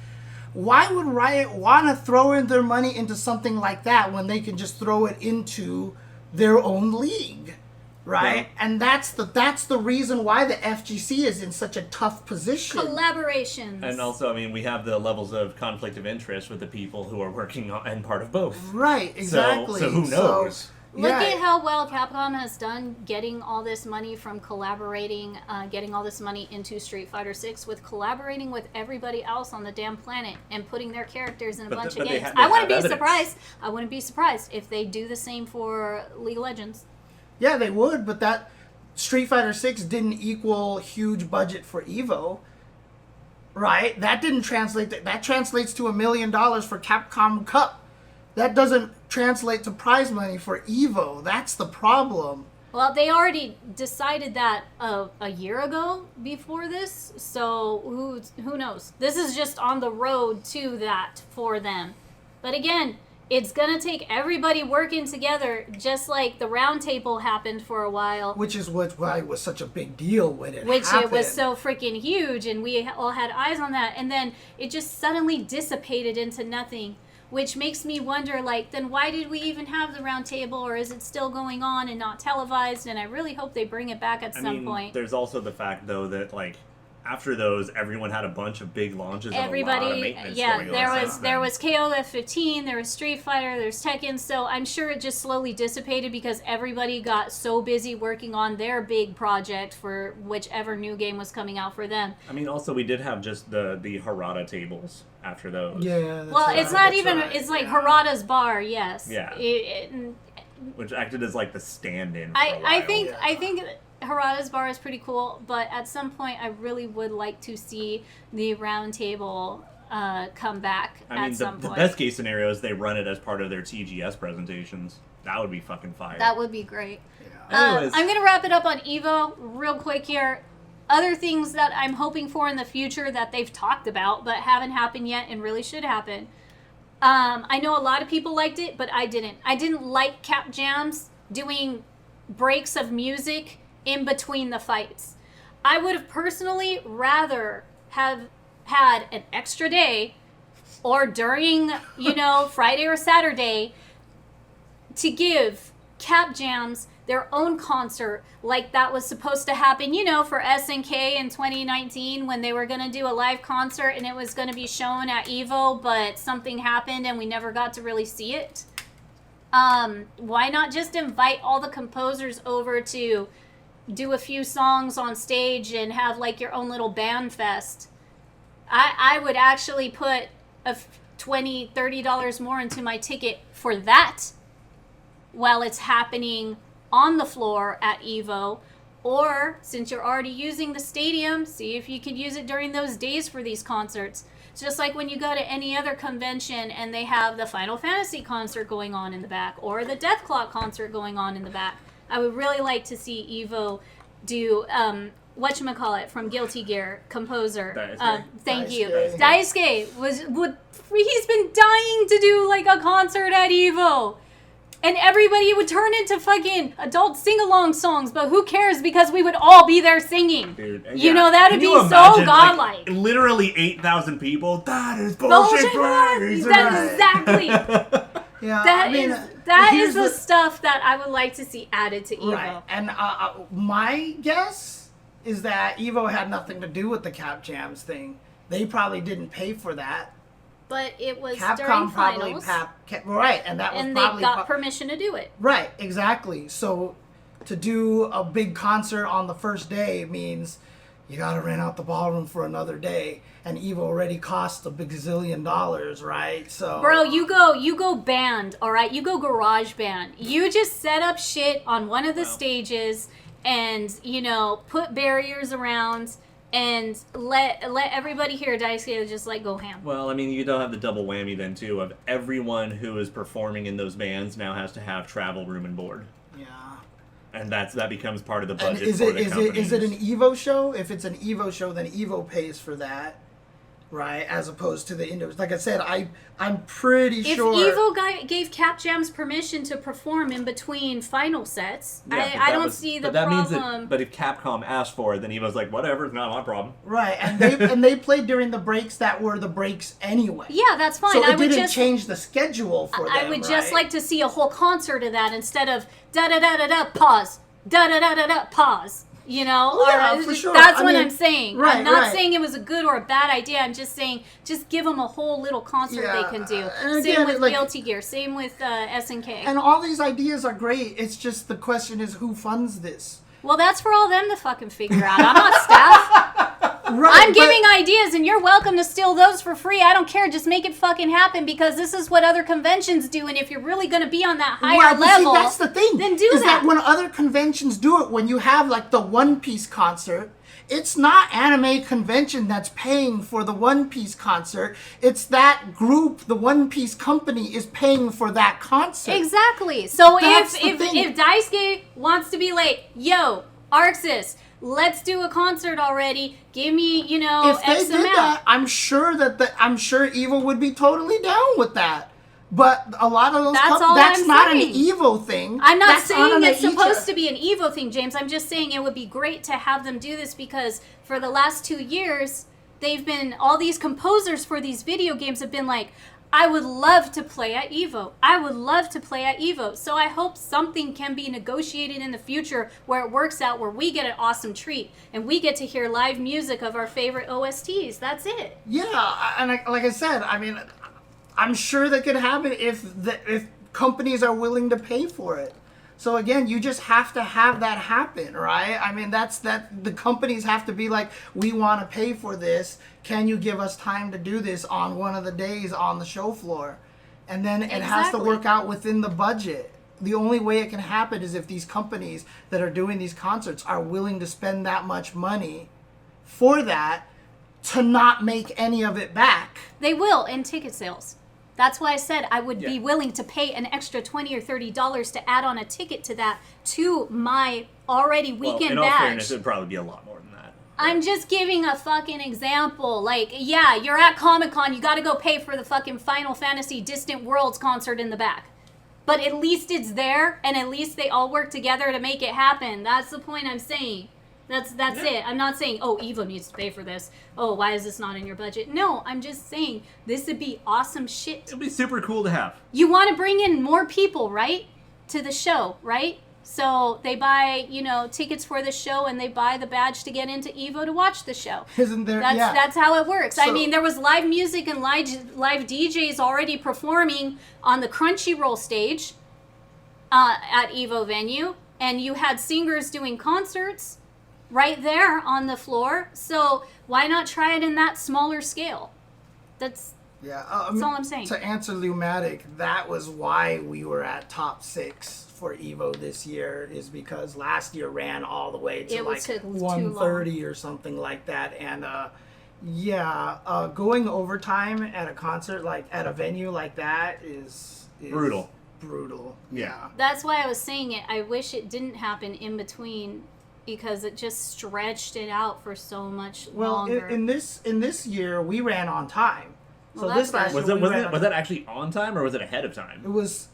Why would Riot want to throw in their money into something like that when they can just throw it into their own league, right? Yeah. And that's the reason why the FGC is in such a tough position. Collaborations. And also, I mean, we have the levels of conflict of interest with the people who are working on and part of both. Right, exactly. So who knows? Look yeah. at how well Capcom has done getting all this money from collaborating, getting all this money into Street Fighter 6 with collaborating with everybody else on the damn planet and putting their characters in a bunch of games. they I wouldn't have be evidence. surprised. I wouldn't be surprised if they do the same for League of Legends. Yeah, they would, but that Street Fighter 6 didn't equal huge budget for EVO. Right? That didn't translate. That translates to $1 million for Capcom Cup. That doesn't translate to prize money for EVO. That's the problem. Well, they already decided that a year ago before this, so who knows? This is just on the road to that for them. But again, it's going to take everybody working together, just like the round table happened for a while. Which is why it was such a big deal when it Which happened. it was so freaking huge, and we all had eyes on that. And then it just suddenly dissipated into nothing, which makes me wonder, like, then why did we even have the round table, or is it still going on and not televised? And I really hope they bring it back at some point. There's also the fact, though, that, like, after those, everyone had a bunch of big launches and a lot of Everybody, maintenance yeah, going there on was since there then. was KOF 15, there was Street Fighter, there's Tekken, so I'm sure it just slowly dissipated because everybody got so busy working on their big project for whichever new game was coming out for them. I mean, also, we did have just the Harada tables after those. Yeah. That's Well, right, it's not that's even, right, it's like yeah. Harada's bar, yes. Yeah. It- Which acted as, like, the stand-in for a I while. think Yeah. I think Harada's bar is pretty cool, but at some point I really would like to see the round table come back I at mean, some the point. best case scenario is they run it as part of their TGS presentations. That would be fucking fire. That would be great. Anyways. I'm going to wrap it up on EVO real quick here. Other things that I'm hoping for in the future that they've talked about but haven't happened yet and really should happen. I know a lot of people liked it, but I didn't. I didn't like Cap Jams doing breaks of music in between the fights. I would have personally rather have had an extra day or during, Friday or Saturday to give Cap Jams their own concert like that was supposed to happen, for SNK in 2019 when they were going to do a live concert and it was going to be shown at EVO, but something happened and we never got to really see it. Why not just invite all the composers over to do a few songs on stage and have like your own little band fest? I would actually put $20, $30 more into my ticket for that while it's happening on the floor at EVO. Or, since you're already using the stadium, see if you could use it during those days for these concerts. It's just like when you go to any other convention and they have the Final Fantasy concert going on in the back or the Deathclaw concert going on in the back. I would really like to see EVO do whatchamacallit from Guilty Gear, composer. Daisuke. Thank you. Daisuke. Daisuke he's been dying to do like a concert at EVO. And everybody would turn into fucking adult sing-along songs, but who cares because we would all be there singing. Dude, That would Can be you so imagine, godlike. Literally 8,000 people. That is bullshit. praise. That's exactly. Yeah, That here's is the stuff that I would like to see added to EVO. Right. And my guess is that EVO had nothing to do with the Cap Jams thing. They probably didn't pay for that. But it was Capcom during probably finals, right, and that was and they probably got permission to do it. right, exactly. So to do a big concert on the first day means you gotta rent out the ballroom for another day, and Evo already cost a big gazillion dollars, right? So, Bro, you go band, all right? You go garage band. You just set up shit on one of the stages and, put barriers around and let everybody hear Daisuke just like go ham. Well, I mean, you don't have the double whammy then too of everyone who is performing in those bands now has to have travel, room, and board. yeah. And that becomes part of the And budget is for it the is companies. it an Evo show? If it's an Evo show, then Evo pays for that, right? As opposed to the Indos. Like I said, I'm pretty sure. If Evo gave Cap Jams permission to perform in between final sets, Yeah, but I that don't was- see the but that problem. means that. But if Capcom asked for it, then Evo's like, whatever, it's not my problem. Right, and they played during the breaks that were the breaks anyway. Yeah, that's fine. So I it would didn't just change the schedule for them. I would just right? like to see a whole concert of that instead of da da da da da pause, da da da da da pause. Yeah, Or for sure. That's I what mean, I'm saying. right, I'm not right. saying it was a good or a bad idea. I'm just saying, just give them a whole little concert Yeah, they can do. and Same again, with like- Guilty Gear. Same with SNK. And all these ideas are great. It's just the question is who funds this. Well, that's for all them to fucking figure out. I'm not staff. Right, I'm giving ideas, and you're welcome to steal those for free. I don't care. Just make it fucking happen because this is what other conventions do. And if you're really going to be on that higher Right, but level, see, that's the thing. then do is that. when other conventions do it, when you have like the One Piece concert, it's not Anime Convention that's paying for the One Piece concert. It's that group, the One Piece company, is paying for that concert. Exactly. So That's if the thing. if Daisuke wants to be like, yo, Arxis, let's do a concert already. Give me, If they X did amount. that, I'm sure Evo would be totally down with that. But a lot of those That's all that's I'm not saying. an Evo thing. I'm not That's on saying an it's supposed Aicha. to be an Evo thing, James. I'm just saying it would be great to have them do this because for the last 2 years, all these composers for these video games have been like, I would love to play at Evo. I would love to play at Evo. So I hope something can be negotiated in the future where it works out, where we get an awesome treat and we get to hear live music of our favorite OSTs. That's it. Yeah, and like I said, I mean, I'm sure that could happen if companies are willing to pay for it. So again, you just have to have that happen, right? I mean, the companies have to be like, we want to pay for this. Can you give us time to do this on one of the days on the show floor? And then it has to Exactly. work out within the budget. The only way it can happen is if these companies that are doing these concerts are willing to spend that much money for that to not make any of it back. They will in ticket sales. That's why I said I would be Yeah. willing to pay an extra $20 or $30 to add on a ticket to that to my already weekend Well, in all badge. fairness, it'd probably be a lot more than that. I'm just giving a fucking example. Like, yeah, you're at Comic-Con, you gotta go pay for the fucking Final Fantasy Distant Worlds concert in the back. But at least it's there, and at least they all work together to make it happen. That's the point I'm saying. That's it. I'm not saying, oh, Evo needs to pay for this. Oh, why is this not in your budget? No, I'm just saying this would be awesome shit. It'd be super cool to have. You want to bring in more people, right? To the show, right? So they buy, tickets for the show and they buy the badge to get into Evo to watch the show. Isn't there? That's how it works. I So- mean, there was live music and live DJs already performing on the Crunchyroll stage at Evo venue, and you had singers doing concerts right there on the floor. So why not try it in that smaller scale? That's all I'm saying. To answer Lumatic, that was why we were at top 6 for Evo this year, is because last year ran all the way to It like took too 130 or something like that. And going overtime at a concert, like at a venue like that is Brutal. Brutal. Yeah. That's why I was saying it. I wish it didn't happen in between because it just stretched it out for so much Well, longer. in this year, we ran on time. So Well, this that's last good. year we ran on Was that actually on time or was it ahead of time? It was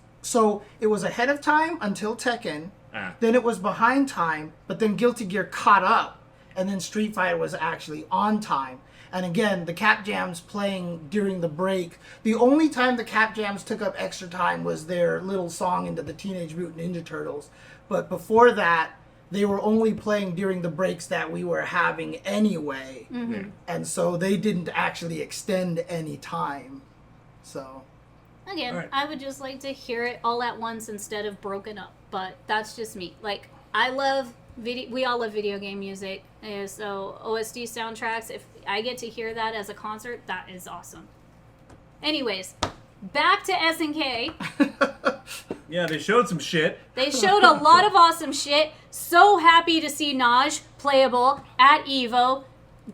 ahead of time until Tekken. Ah. Then it was behind time, but then Guilty Gear caught up, and then Street Fighter was actually on time. And again, the Cap Jams playing during the break. The only time the Cap Jams took up extra time was their little song into the Teenage Mutant Ninja Turtles. But before that, they were only playing during the breaks that we were having anyway. Mm-hmm. And so they didn't actually extend any time. So... Again, Alright. I would just like to hear it all at once instead of broken up. But that's just me. Like, I love video. We all love video game music. And so OST soundtracks. If I get to hear that as a concert, that is awesome. Anyways, back to SNK. Yeah, they showed some shit. They showed a lot of awesome shit. So happy to see Naj playable at EVO.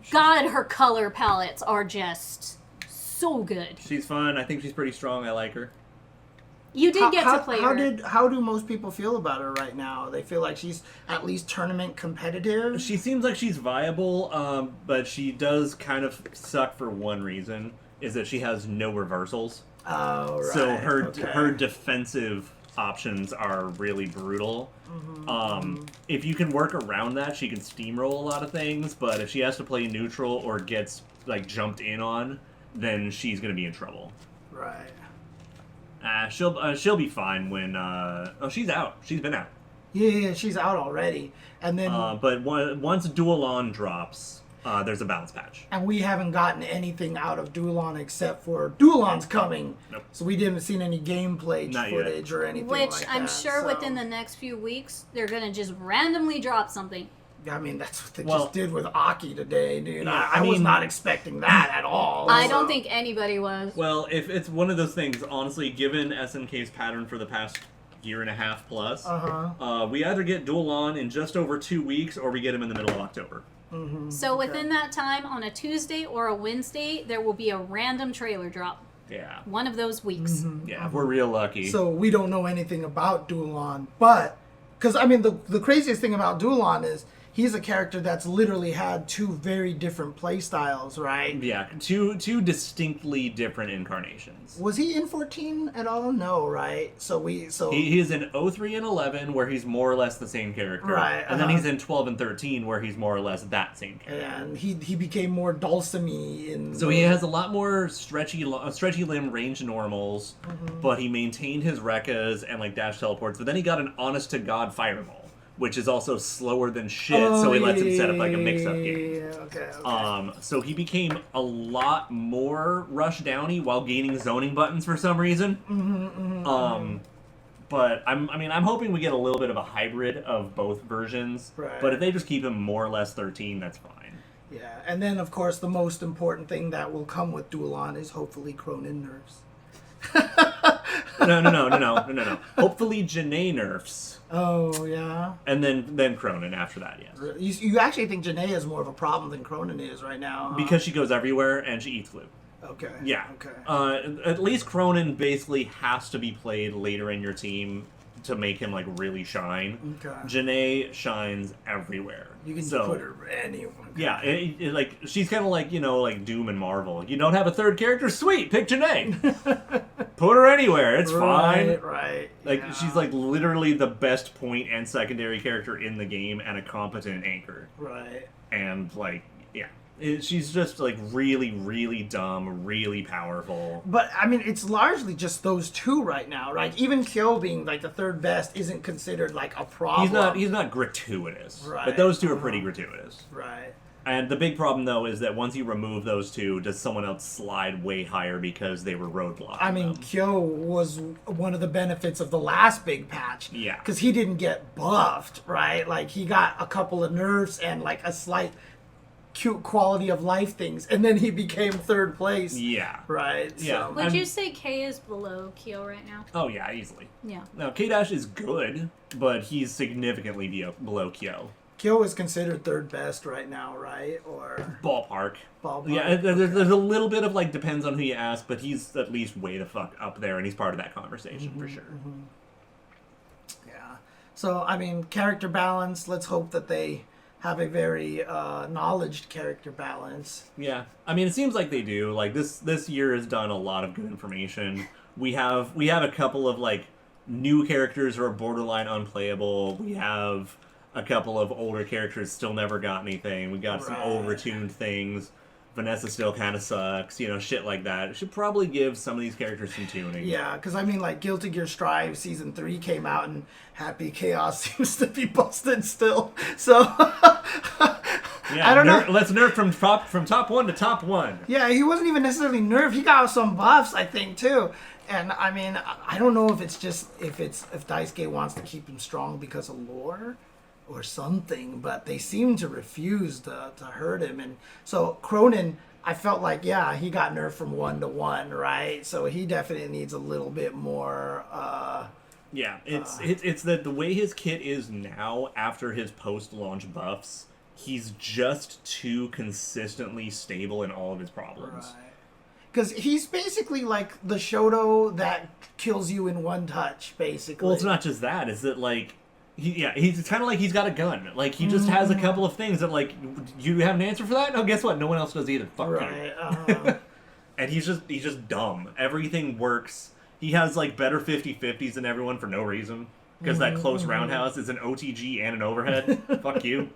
God, her color palettes are just so good. She's fun. I think she's pretty strong. I like her. You did get to play her. How do most people feel about her right now? They feel like she's at least tournament competitive. She seems like she's viable, but she does kind of suck for one reason, is that she has no reversals. Oh, right. So her okay. defensive options are really brutal. If you can work around that, she can steamroll a lot of things, but if she has to play neutral or gets like jumped in on, then she's going to be in trouble. Right. She'll be fine when she's out. She's been out. Yeah, she's out already. And then But once Dualon drops, there's a balance patch. and we haven't gotten anything out of Dualon except for Dualon's coming. Nope. So we didn't see any gameplay Not footage yet. or anything Which like I'm that, sure so- within the next few weeks, they're going to just randomly drop something. I mean, that's what they Well- just did with Aki today, dude. Yeah, I was mean- not expecting that at all. I so- don't think anybody was. Well, if it's one of those things, honestly, given SNK's pattern for the past year and a half plus, we either get Dualon in just over 2 weeks, or we get him in the middle of October. So within that time, on a Tuesday or a Wednesday, there will be a random trailer drop. Yeah. One of those weeks. Yeah, if we're real lucky. So we don't know anything about Dualon, but because I mean the craziest thing about Dualon is he's a character that's literally had two very different play styles, right? Yeah, two distinctly different incarnations. Was he in 14 at all? No, right? So He is in 03 and 11, where he's more or less the same character. Right, And then he's in 12 and 13, where he's more or less that same character. and he became more Dulcimy in. So he has a lot more stretchy limb range normals, but he maintained his Rekkas and like dash teleports. But then he got an honest to god fireball, which is also slower than shit. So he lets him set up like a mix-up game. Yeah, okay. So he became a lot more rush downy while gaining zoning buttons for some reason. But I'm hoping we get a little bit of a hybrid of both versions. Right. But if they just keep him more or less 13, that's fine. Yeah, and then of course the most important thing that will come with Dualon is hopefully Cronin nerfs. No. Hopefully Janae nerfs. Oh yeah. And then Cronin after that, yes. You actually think Janae is more of a problem than Cronin is right now? Huh? Because she goes everywhere and she eats glue. Okay. Yeah. Okay. At least Cronin basically has to be played later in your team to make him like really shine. Okay. Janae shines everywhere. You can so, put her anywhere. Yeah, like she's kind of like like Doom and Marvel. You don't have a third character? Sweet, pick Janae. Put her anywhere. It's fine. Right. Like yeah. she's like literally the best point and secondary character in the game and a competent anchor. Right. And like she's just like really, really dumb, really powerful. But I mean, it's largely just those two right now, right? Even Kyo being like the third best isn't considered like a problem. He's not gratuitous. Right. But those two are pretty gratuitous. Right. And the big problem though is that once you remove those two, does someone else slide way higher because they were roadblocking I mean, them? Kyo was one of the benefits of the last big patch. Yeah. Because he didn't get buffed, right? Like he got a couple of nerfs and like a slight cute quality of life things, and then he became third place. Yeah. Right. Yeah. So. Would you say K is below Kyo right now? Oh yeah, easily. Yeah. Now K-Dash is good, but he's significantly below Kyo. Kyo is considered third best right now, right? Or Ballpark. Ballpark. Yeah, there's a little bit of like depends on who you ask, but he's at least way the fuck up there, and he's part of that conversation for sure. Yeah. So I mean, character balance. Let's hope that they have a very knowledged character balance. Yeah, I mean, it seems like they do. Like this year has done a lot of good information. We have a couple of like new characters who are borderline unplayable. We have a couple of older characters still never got anything. We got some Right. overtuned things. Vanessa still kind of sucks, shit like that. It should probably give some of these characters some tuning. Yeah, because I mean, like Guilty Gear Strive Season 3 came out, and Happy Chaos seems to be busted still. So Yeah, I don't know. Let's nerf from top 1 to top 1. Yeah, he wasn't even necessarily nerfed. He got some buffs, I think, too. And I mean, I don't know if it's just if Daisuke wants to keep him strong because of lore, or something, but they seem to refuse to hurt him. And so Cronin, I felt like, yeah, he got nerfed from 1 to 1, right? So he definitely needs a little bit more. Yeah, it's that the way his kit is now after his post-launch buffs, he's just too consistently stable in all of his problems. Right. Because he's basically like the Shoto that kills you in one touch, basically. Well, it's not just that. It's that, like, he's kind of like he's got a gun. Like, he just has a couple of things that, like, you have an answer for that? No, guess what? No one else does either. Fuck you. And he's just dumb. Everything works. He has, like, better 50-50s than everyone for no reason. Because that close roundhouse is an OTG and an overhead. Fuck you.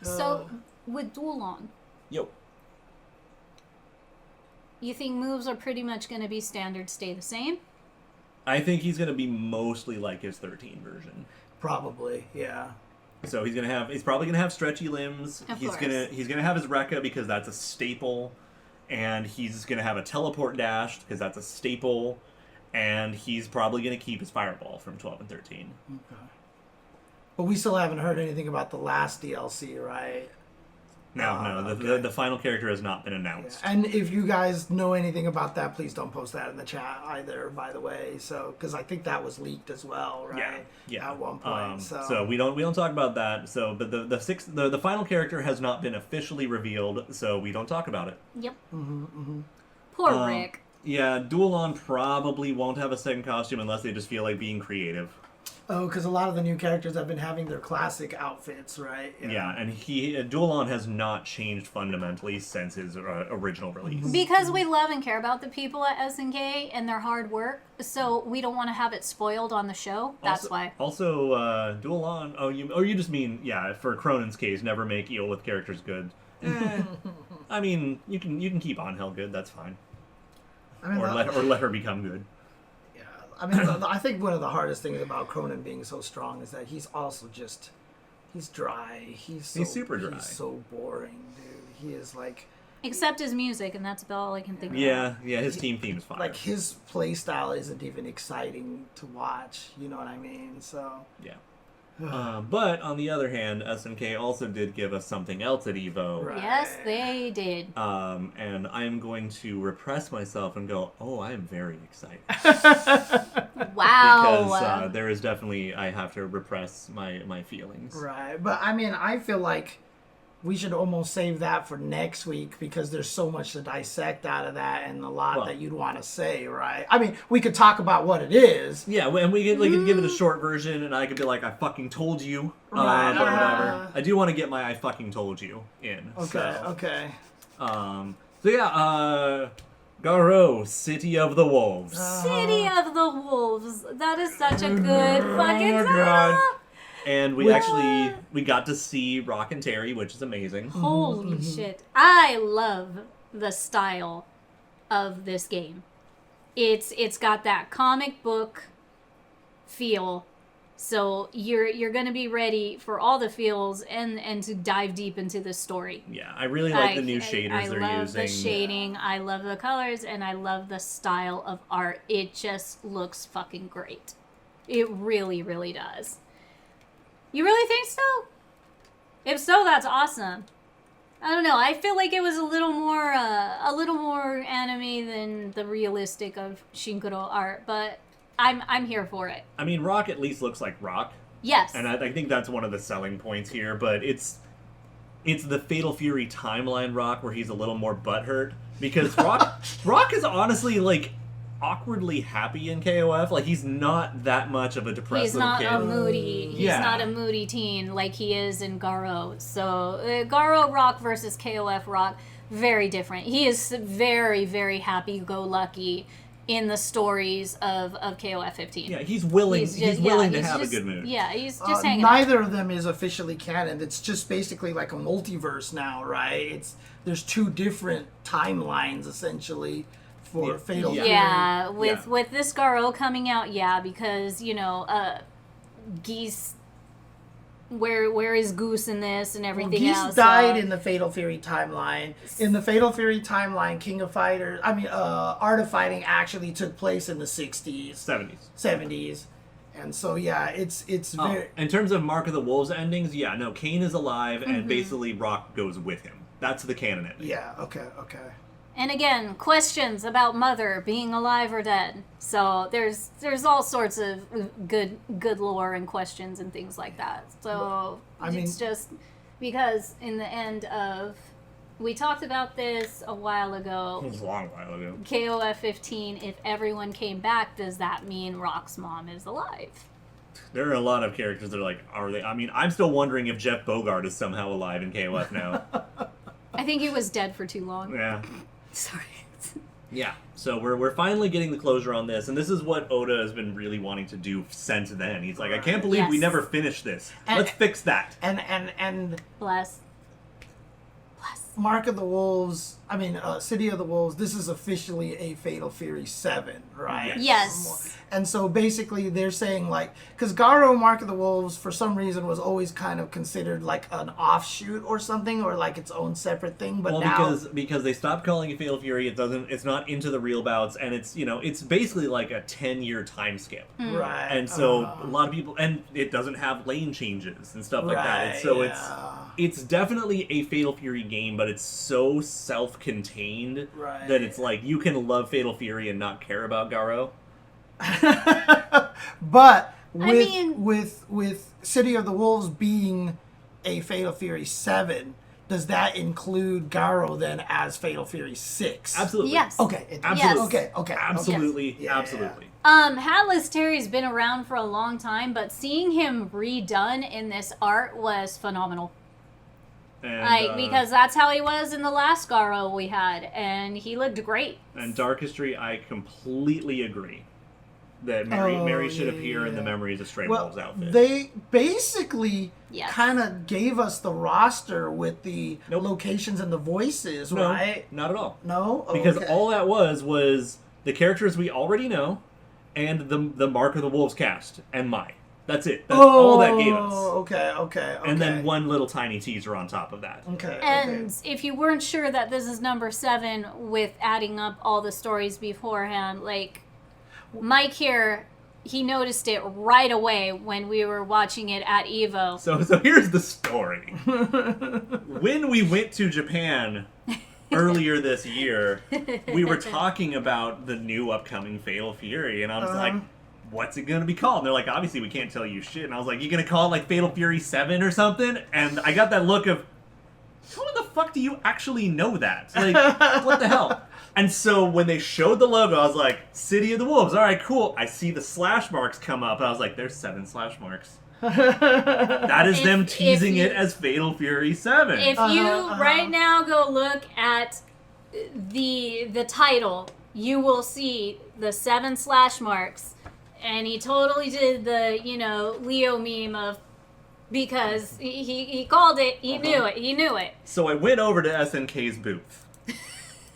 So, with Duelon, Yo. you think moves are pretty much going to be standard, stay the same? I think he's going to be mostly like his 13 version. Probably, yeah. So he's probably gonna have stretchy limbs. Of he's course. gonna have his Rekka because that's a staple, and he's gonna have a teleport dash because that's a staple, and he's probably gonna keep his fireball from 12 and 13. Okay. But we still haven't heard anything about the last DLC, right? No, okay. the final character has not been announced. Yeah. And if you guys know anything about that, please don't post that in the chat either, by the way. So, because I think that was leaked as well, right? Yeah. At one point. So we don't talk about that. So, but the final character has not been officially revealed, so we don't talk about it. Yep. Poor Rick. Yeah, Duelon probably won't have a second costume unless they just feel like being creative. Oh, because a lot of the new characters have been having their classic outfits, right? Yeah, and Duelon has not changed fundamentally since his original release. Because we love and care about the people at SNK and their hard work, so we don't want to have it spoiled on the show. That's why. Also, Duelon. You just mean for Cronin's case, never make Eolith characters good. I mean, you can keep Angel good. That's fine. I mean, or let her become good. I mean, I think one of the hardest things about Cronin being so strong is that he's also just, he's dry. He's super dry. He's so boring, dude. He is like... Except his music, and that's about all I can think of. Yeah, his team theme is fire. Like, his play style isn't even exciting to watch, you know what I mean? So... Yeah. But, on the other hand, SNK also did give us something else at EVO. Right. Yes, they did. And I am going to repress myself and go, oh, I am very excited. Wow. Because there is definitely, I have to repress my feelings. Right. But, I mean, I feel like we should almost save that for next week because there's so much to dissect out of that and a lot that you'd want to say, right? I mean, we could talk about what it is. Yeah, and we could give it a short version, and I could be like, I fucking told you. Right. But whatever. I do want to get my I fucking told you in. Okay, so. okay. So yeah, Garo, City of the Wolves. City of the Wolves. That is such a good fucking title. And we got to see Rock and Terry, which is amazing. Holy shit. I love the style of this game. It's got that comic book feel. So you're going to be ready for all the feels and to dive deep into the story. Yeah, I really like the new shaders they're using. I love the shading, I love the colors, and I love the style of art. It just looks fucking great. It really, really does. You really think so? If so, that's awesome. I don't know. I feel like it was a little more anime than the realistic of Shinkuro art, but I'm here for it. I mean, Rock at least looks like Rock. Yes. And I think that's one of the selling points here, but it's the Fatal Fury timeline Rock where he's a little more butthurt because Rock is honestly like awkwardly happy in KOF. Like he's not that much of a depressed He's little not kid. a moody. He's not a moody teen like he is in Garo. So Garo Rock versus KOF Rock, very different. He is very, very happy-go-lucky in the stories of KOF 15. Yeah, he's willing to have a good mood. Yeah, he's just hanging out. Neither of them is officially canon. It's just basically like a multiverse now, right? There's two different timelines essentially for Fatal Fury. Yeah, with this Garo coming out, because Geese. Where is Goose in this and everything Geese else? died in the Fatal Fury timeline. In the Fatal Fury timeline, Art of Fighting actually took place in the 60s. 70s. 70s. And so yeah, it's very In terms of Mark of the Wolves endings, yeah, no, Kane is alive, and basically Rock goes with him. That's the canon ending. yeah, okay. And again, questions about Mother being alive or dead. So there's all sorts of good lore and questions and things like that. So it's just because in the end of, we talked about this a while ago. It was a long while ago. KOF 15. If everyone came back, does that mean Rock's mom is alive? There are a lot of characters that are like, are they? I mean, I'm still wondering if Jeff Bogart is somehow alive in KOF now. I think he was dead for too long. Yeah. Sorry. Yeah, so we're finally getting the closure on this, and this is what Oda has been really wanting to do since then. He's like, I can't believe we Yes. never finished this. And- Let's fix that. And Bless. Mark of the Wolves, City of the Wolves, this is officially a Fatal Fury 7, right? Yes. And so basically they're saying like, because Garo Mark of the Wolves for some reason was always kind of considered like an offshoot or something, or like its own separate thing, but Well, now... because they stopped calling it Fatal Fury, it's not into the real bouts, and it's basically like a 10-year time skip. Right. And so a lot of people, and it doesn't have lane changes and stuff like that. And so it's definitely a Fatal Fury game, but it's so self-contained that it's like you can love Fatal Fury and not care about Garo. But I with City of the Wolves being a Fatal Fury 7, does that include Garo then as Fatal Fury 6? Absolutely. Yes. Okay. It does. Absolutely. Okay. Absolutely. Yeah. Absolutely. Hatless Terry's been around for a long time, but seeing him redone in this art was phenomenal. And, Because that's how he was in the last Garo we had, and he looked great. And Dark History, I completely agree that Mary should appear in the Memories of Stray Wolves outfit. They basically Yes. kind of gave us the roster with the locations and the voices, No, right? not at all. No? Oh, Because okay. all that was the characters we already know and the Mark of the Wolves cast and Mai. That's it. That's all that gave us. Okay. And then one little tiny teaser on top of that. Okay. And if you weren't sure that this is number 7 with adding up all the stories beforehand, like Mike here, he noticed it right away when we were watching it at Evo. So here's the story. When we went to Japan earlier this year, we were talking about the new upcoming Fatal Fury, and I was like, what's it going to be called? And they're like, obviously we can't tell you shit. And I was like, you going to call it like Fatal Fury 7 or something? And I got that look of, how the fuck do you actually know that? Like, what the hell? And so when they showed the logo, I was like, City of the Wolves. All right, cool. I see the slash marks come up. And I was like, there's 7 slash marks. That is them teasing it as Fatal Fury 7. If you right now go look at the title, you will see the 7 slash marks. And he totally did the, Leo meme of, because he called it, he knew it. So I went over to SNK's booth.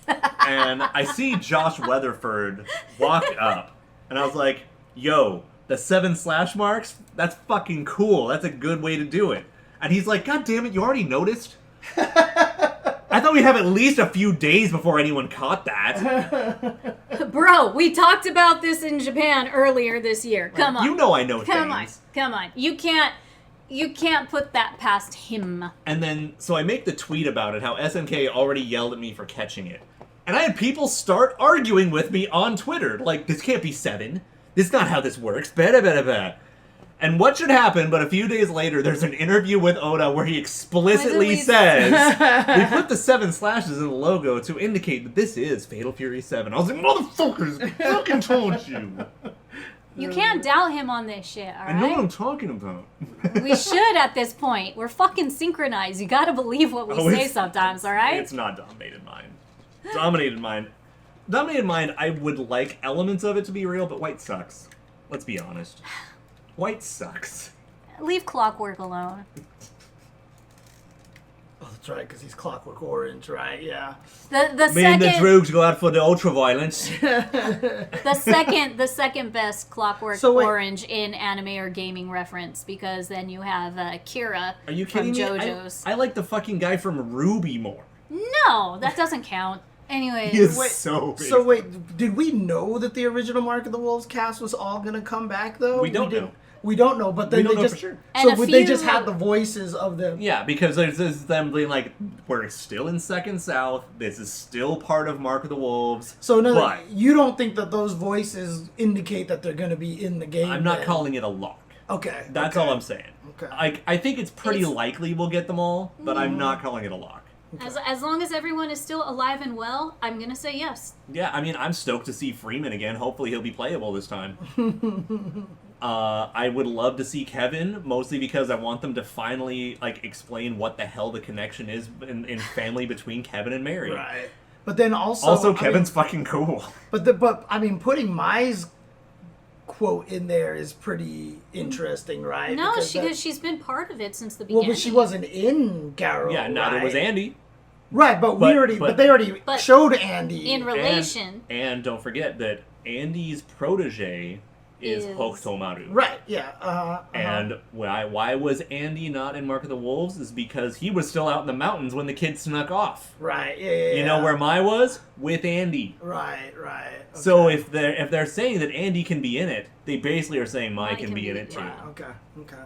And I see Josh Weatherford walk up. And I was like, yo, the 7 slash marks? That's fucking cool. That's a good way to do it. And he's like, God damn it, you already noticed? I thought we'd have at least a few days before anyone caught that. Bro, we talked about this in Japan earlier this year. Come on. You know I know Come things. on. You can't put that past him. And then, so I make the tweet about it, how SNK already yelled at me for catching it. And I had people start arguing with me on Twitter. Like, this can't be 7. This is not how this works. Blah. And what should happen, but a few days later, there's an interview with Oda where he explicitly says, we put the 7 slashes in the logo to indicate that this is Fatal Fury 7. I was like, motherfuckers, I fucking told you. You can't doubt him on this shit, alright? I know what I'm talking about. We should at this point. We're fucking synchronized. You gotta believe what we say sometimes, alright? It's not Dominated Mind. Dominated Mind, I would like elements of it to be real, but White sucks. Let's be honest. White sucks. Leave Clockwork alone. Oh, that's right, because he's Clockwork Orange, right? Yeah. Me and the Droogs go out for the ultra violence. the second best Clockwork So wait. Orange in anime or gaming reference, because then you have Kira Are you from kidding me? JoJo's. I like the fucking guy from Ruby more. No, that doesn't count. Anyways, He is Wait, so big. So wait, did we know that the original Mark of the Wolves cast was all gonna come back though? We don't didn't- know. We don't know, but then We don't they know just for sure. And so a they just few- had the voices of them. Yeah, because there's them being like, we're still in Second South. This is still part of Mark of the Wolves. So no, but you don't think that those voices indicate that they're gonna be in the game? I'm not then? calling it a lock. Okay, That's okay. all I'm saying. Okay. I think it's pretty It's- likely we'll get them all, but I'm not calling it a lock. as long as everyone is still alive and well, I'm gonna say yes. Yeah, I mean, I'm stoked to see Freeman again. Hopefully he'll be playable this time. I would love to see Kevin, mostly because I want them to finally like explain what the hell the connection is in family between Kevin and Mary. Right. But then also, Also, I Kevin's mean, fucking cool. but I mean, putting Mai's quote in there is pretty interesting, right? No, Because that- she's been part of it since the well, beginning. but she wasn't in Garrow. Yeah, neither right? was Andy. Right, but But they already But showed Andy. in relation. And don't forget that Andy's protege is Is- Hokutomaru. Right. Yeah. And why was Andy not in Mark of the Wolves is because he was still out in the mountains when the kids snuck off. right. Yeah. You know where Mai was? With Andy. Right. Right. So okay. if they're saying that Andy can be in it, they basically are saying Mai Mai can be in it too. Right, okay. Okay.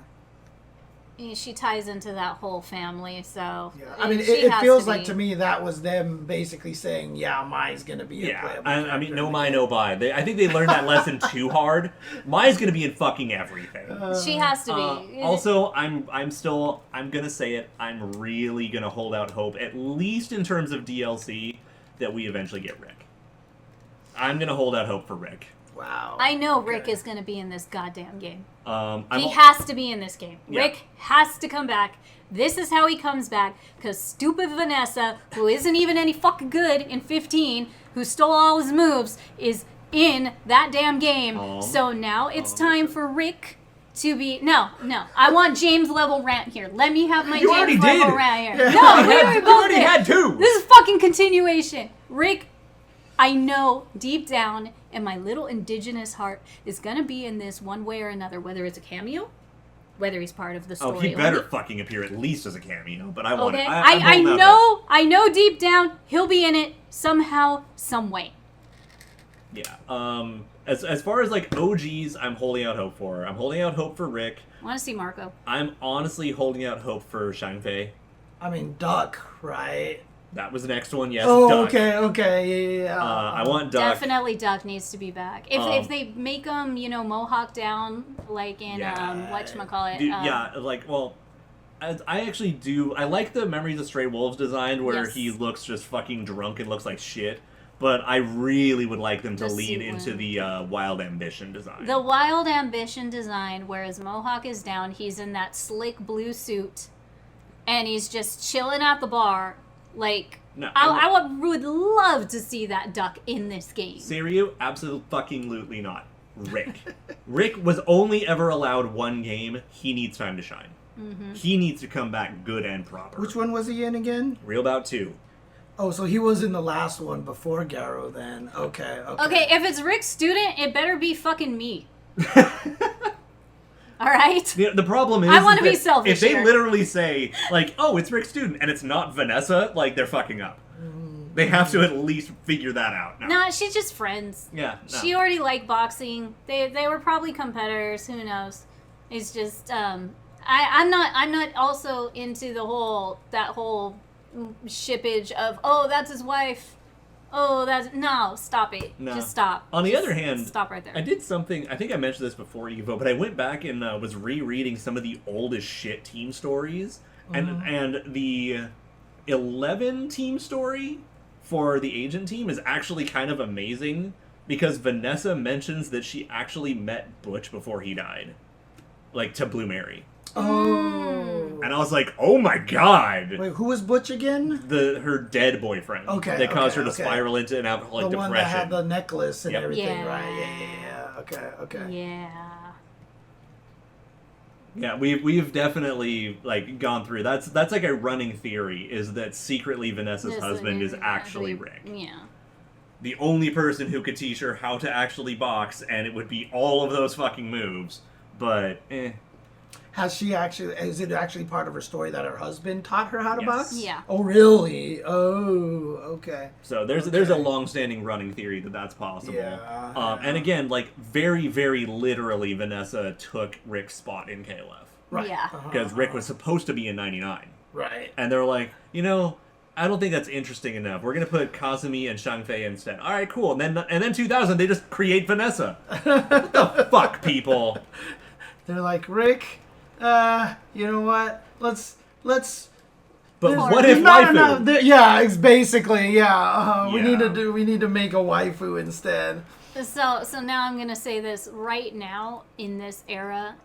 She ties into that whole family, so Yeah. I mean, she it has feels to like be. to me that was them basically saying, "Yeah, Mai's gonna be a Yeah, playable I character mean, no in the Mai, game. no buy. I think they learned that lesson too hard. Mai's gonna be in fucking everything. She has to be. Also, I'm gonna say it. I'm really gonna hold out hope, at least in terms of DLC, that we eventually get Rick. I'm gonna hold out hope for Rick. Wow. I know Okay. Rick is going to be in this goddamn game. I'm He has to be in this game. Yeah. Rick has to come back. This is how he comes back, because stupid Vanessa, who isn't even any fucking good in 15, who stole all his moves, is in that damn game. So now it's time for Rick to be... No. I want James level rant here. Let me have my You already James level did. rant here. No, we both already did. had two. This is fucking continuation. Rick, I know deep down in my little indigenous heart is gonna be in this one way or another, whether it's a cameo, whether he's part of the story. Oh, he better only. fucking appear at least as a cameo, but I want Okay, it. I'm I holding out hope. know deep down he'll be in it somehow, some way. Yeah. As far as like OGs, I'm holding out hope for. I'm holding out hope for Rick. I want to see Marco. I'm honestly holding out hope for Shang Fei. I mean, Duck, right? That was the next one. Yes. Oh, Duck. okay, yeah. I want Duck. Definitely Duck needs to be back. If they make him, mohawk down like in whatchamacallit. Dude, yeah, like, well, I actually do. I like the Memories of Stray Wolves design where Yes. he looks just fucking drunk and looks like shit. But I really would like them to The lean suit into one. the Wild Ambition design. The Wild Ambition design, where his mohawk is down, he's in that slick blue suit, and he's just chilling at the bar. Like, No, I would love to see that Duck in this game. Seiryu? Absolutely not. Rick. Rick was only ever allowed one game. He needs time to shine. Mm-hmm. He needs to come back good and proper. Which one was he in again? Real Bout 2. Oh, so he was in the last one before Garrow then. Okay. Okay, if it's Rick's student, it better be fucking me. All right? The problem is, I wanna that be selfish if they here. literally say, like, oh, it's Rick's student, and it's not Vanessa, like, they're fucking up. They have to at least figure that out. No. Nah, she's just friends. Yeah, no. She already liked boxing. They were probably competitors. Who knows? It's just I'm not also into that whole shippage of, oh, that's his wife. Oh, no, stop it. No. Just stop. On the Just other hand, stop right there. I did something, I think I mentioned this before Evo, but I went back and was rereading some of the oldest shit team stories, and the 11 team story for the agent team is actually kind of amazing, because Vanessa mentions that she actually met Butch before he died. Like, to Blue Mary. Oh. And I was like, oh my god! Wait, who was Butch again? Her dead boyfriend. Okay, That caused her okay, to okay. spiral into an alcoholic The one depression. that had the necklace and Yep. everything, Yeah. right? Yeah. Okay. Yeah. Yeah, we've definitely like gone through. That's like a running theory, is that secretly Vanessa's This husband is actually Rick. Yeah. The only person who could teach her how to actually box, and it would be all of those fucking moves. But Is it actually part of her story that her husband taught her how to Yes. box? Yeah. Oh, really? Oh, okay. So there's a long-standing running theory that that's possible. Yeah. And again, like very, very literally, Vanessa took Rick's spot in KOF. Right. Yeah. Because Rick was supposed to be in 99. Right. And they're like, I don't think that's interesting enough. We're going to put Kazumi and Shangfei instead. All right, cool. And then 2000, they just create Vanessa. What the fuck, people? They're like, Rick, you know what? Let's. But there's what if not waifu? enough there- yeah, it's basically, yeah. We Yeah. need to make a waifu instead. So now I'm gonna say this right now in this era,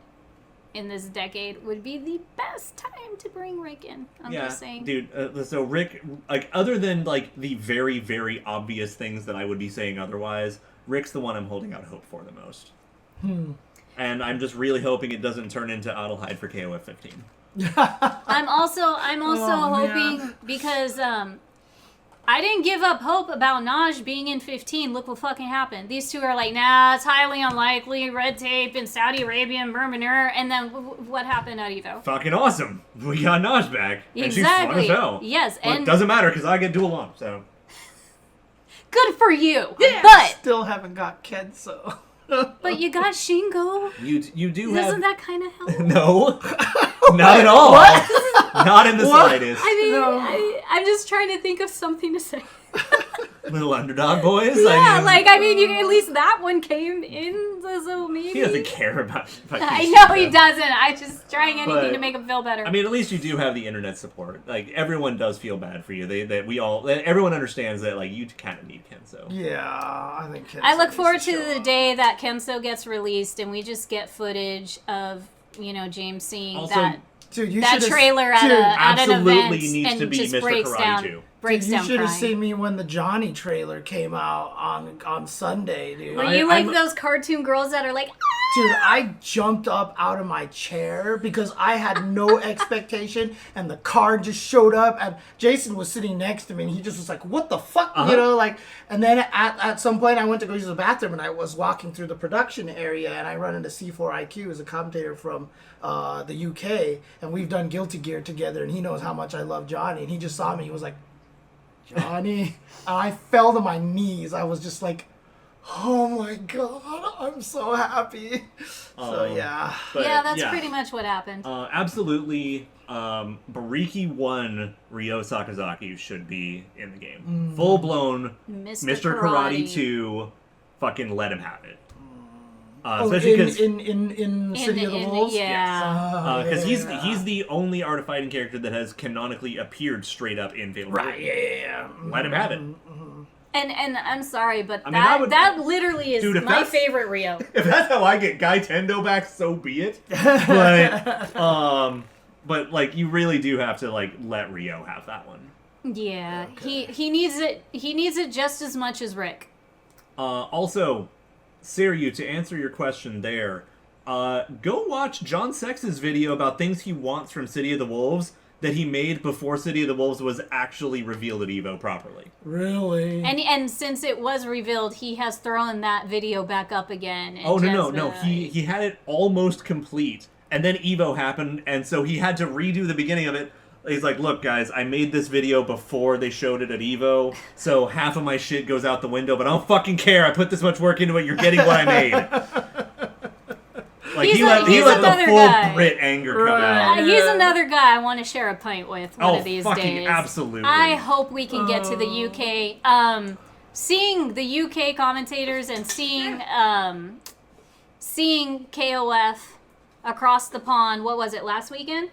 in this decade, would be the best time to bring Rick in. I'm just saying. Dude, so Rick, like, other than, like, the very, very obvious things that I would be saying otherwise, Rick's the one I'm holding out hope for the most. And I'm just really hoping it doesn't turn into Adelheid for KOF 15. I'm also Oh, hoping man. because I didn't give up hope about Naj being in 15. Look what fucking happened. These two are like, nah, it's highly unlikely, red tape in Saudi Arabia and Burmaner, and then what happened at Evo? Fucking awesome! We got Naj back. And Exactly. she's fun as hell. Yes, But and doesn't matter because I get dual on, so. good for you. But Still haven't got Kenso. you got Shingo. You do Doesn't have... that kind of help? No. Not at all. Not in the slightest. I mean, No. I'm just trying to think of something to say. Little underdog boys? Yeah, at least that one came in, so maybe. He doesn't care about I these know shit, he though. doesn't. I just trying anything But, to make him feel better. I mean, at least you do have the internet support. Like, everyone does feel bad for you. Everyone understands that, like, you kind of need Kenso. Yeah, I think Kenso I look needs forward to show the up. day that Kenso gets released and we just get footage of, James seeing Also, that Dude, you that should've- trailer at, dude, at an absolutely event needs and to be just Mr. breaks Karate down, too. breaks Dude, you down should have crying. seen me when the Johnny trailer came out on Sunday, dude. Were you like I'm- those cartoon girls that are like, Dude, I jumped up out of my chair because I had no expectation, and the car just showed up, and Jason was sitting next to me, and he just was like, "What the fuck?" And then at some point, I went to go use the bathroom, and I was walking through the production area, and I run into C4IQ, who's a commentator from the UK, and we've done Guilty Gear together, and he knows how much I love Johnny, and he just saw me, he was like, "Johnny," and I fell to my knees. I was just like, oh my god, I'm so happy. So yeah. But, yeah, that's pretty much what happened. Absolutely. Bariki 1 Ryo Sakazaki should be in the game. Full blown Mr. Karate 2. Fucking let him have it. Especially because in City of the Wolves? Yeah. because he's the only Art of Fighting character that has canonically appeared straight up in Fatal Right, Fury. yeah. Let him have it. And I'm sorry, but I mean, I would- that literally is Dude, if my that's- favorite Rio. If that's how I get Guy Tendo back, so be it. But like you really do have to like let Ryo have that one. Yeah, he needs it. He needs it just as much as Rick. Also, Siryu, to answer your question there, go watch John Sex's video about things he wants from City of the Wolves that he made before City of the Wolves was actually revealed at EVO properly. Really? And since it was revealed, he has thrown that video back up again. And Oh, just, no. He had it almost complete, and then EVO happened, and so he had to redo the beginning of it. He's like, look, guys, I made this video before they showed it at EVO, so half of my shit goes out the window, but I don't fucking care. I put this much work into it. You're getting what I made. Like, He's he let the another full guy. Brit anger come Right. out. He's another guy I want to share a pint with one of these fucking days. absolutely. I hope we can get to the UK. Seeing the UK commentators and seeing KOF across the pond. What was it, last weekend?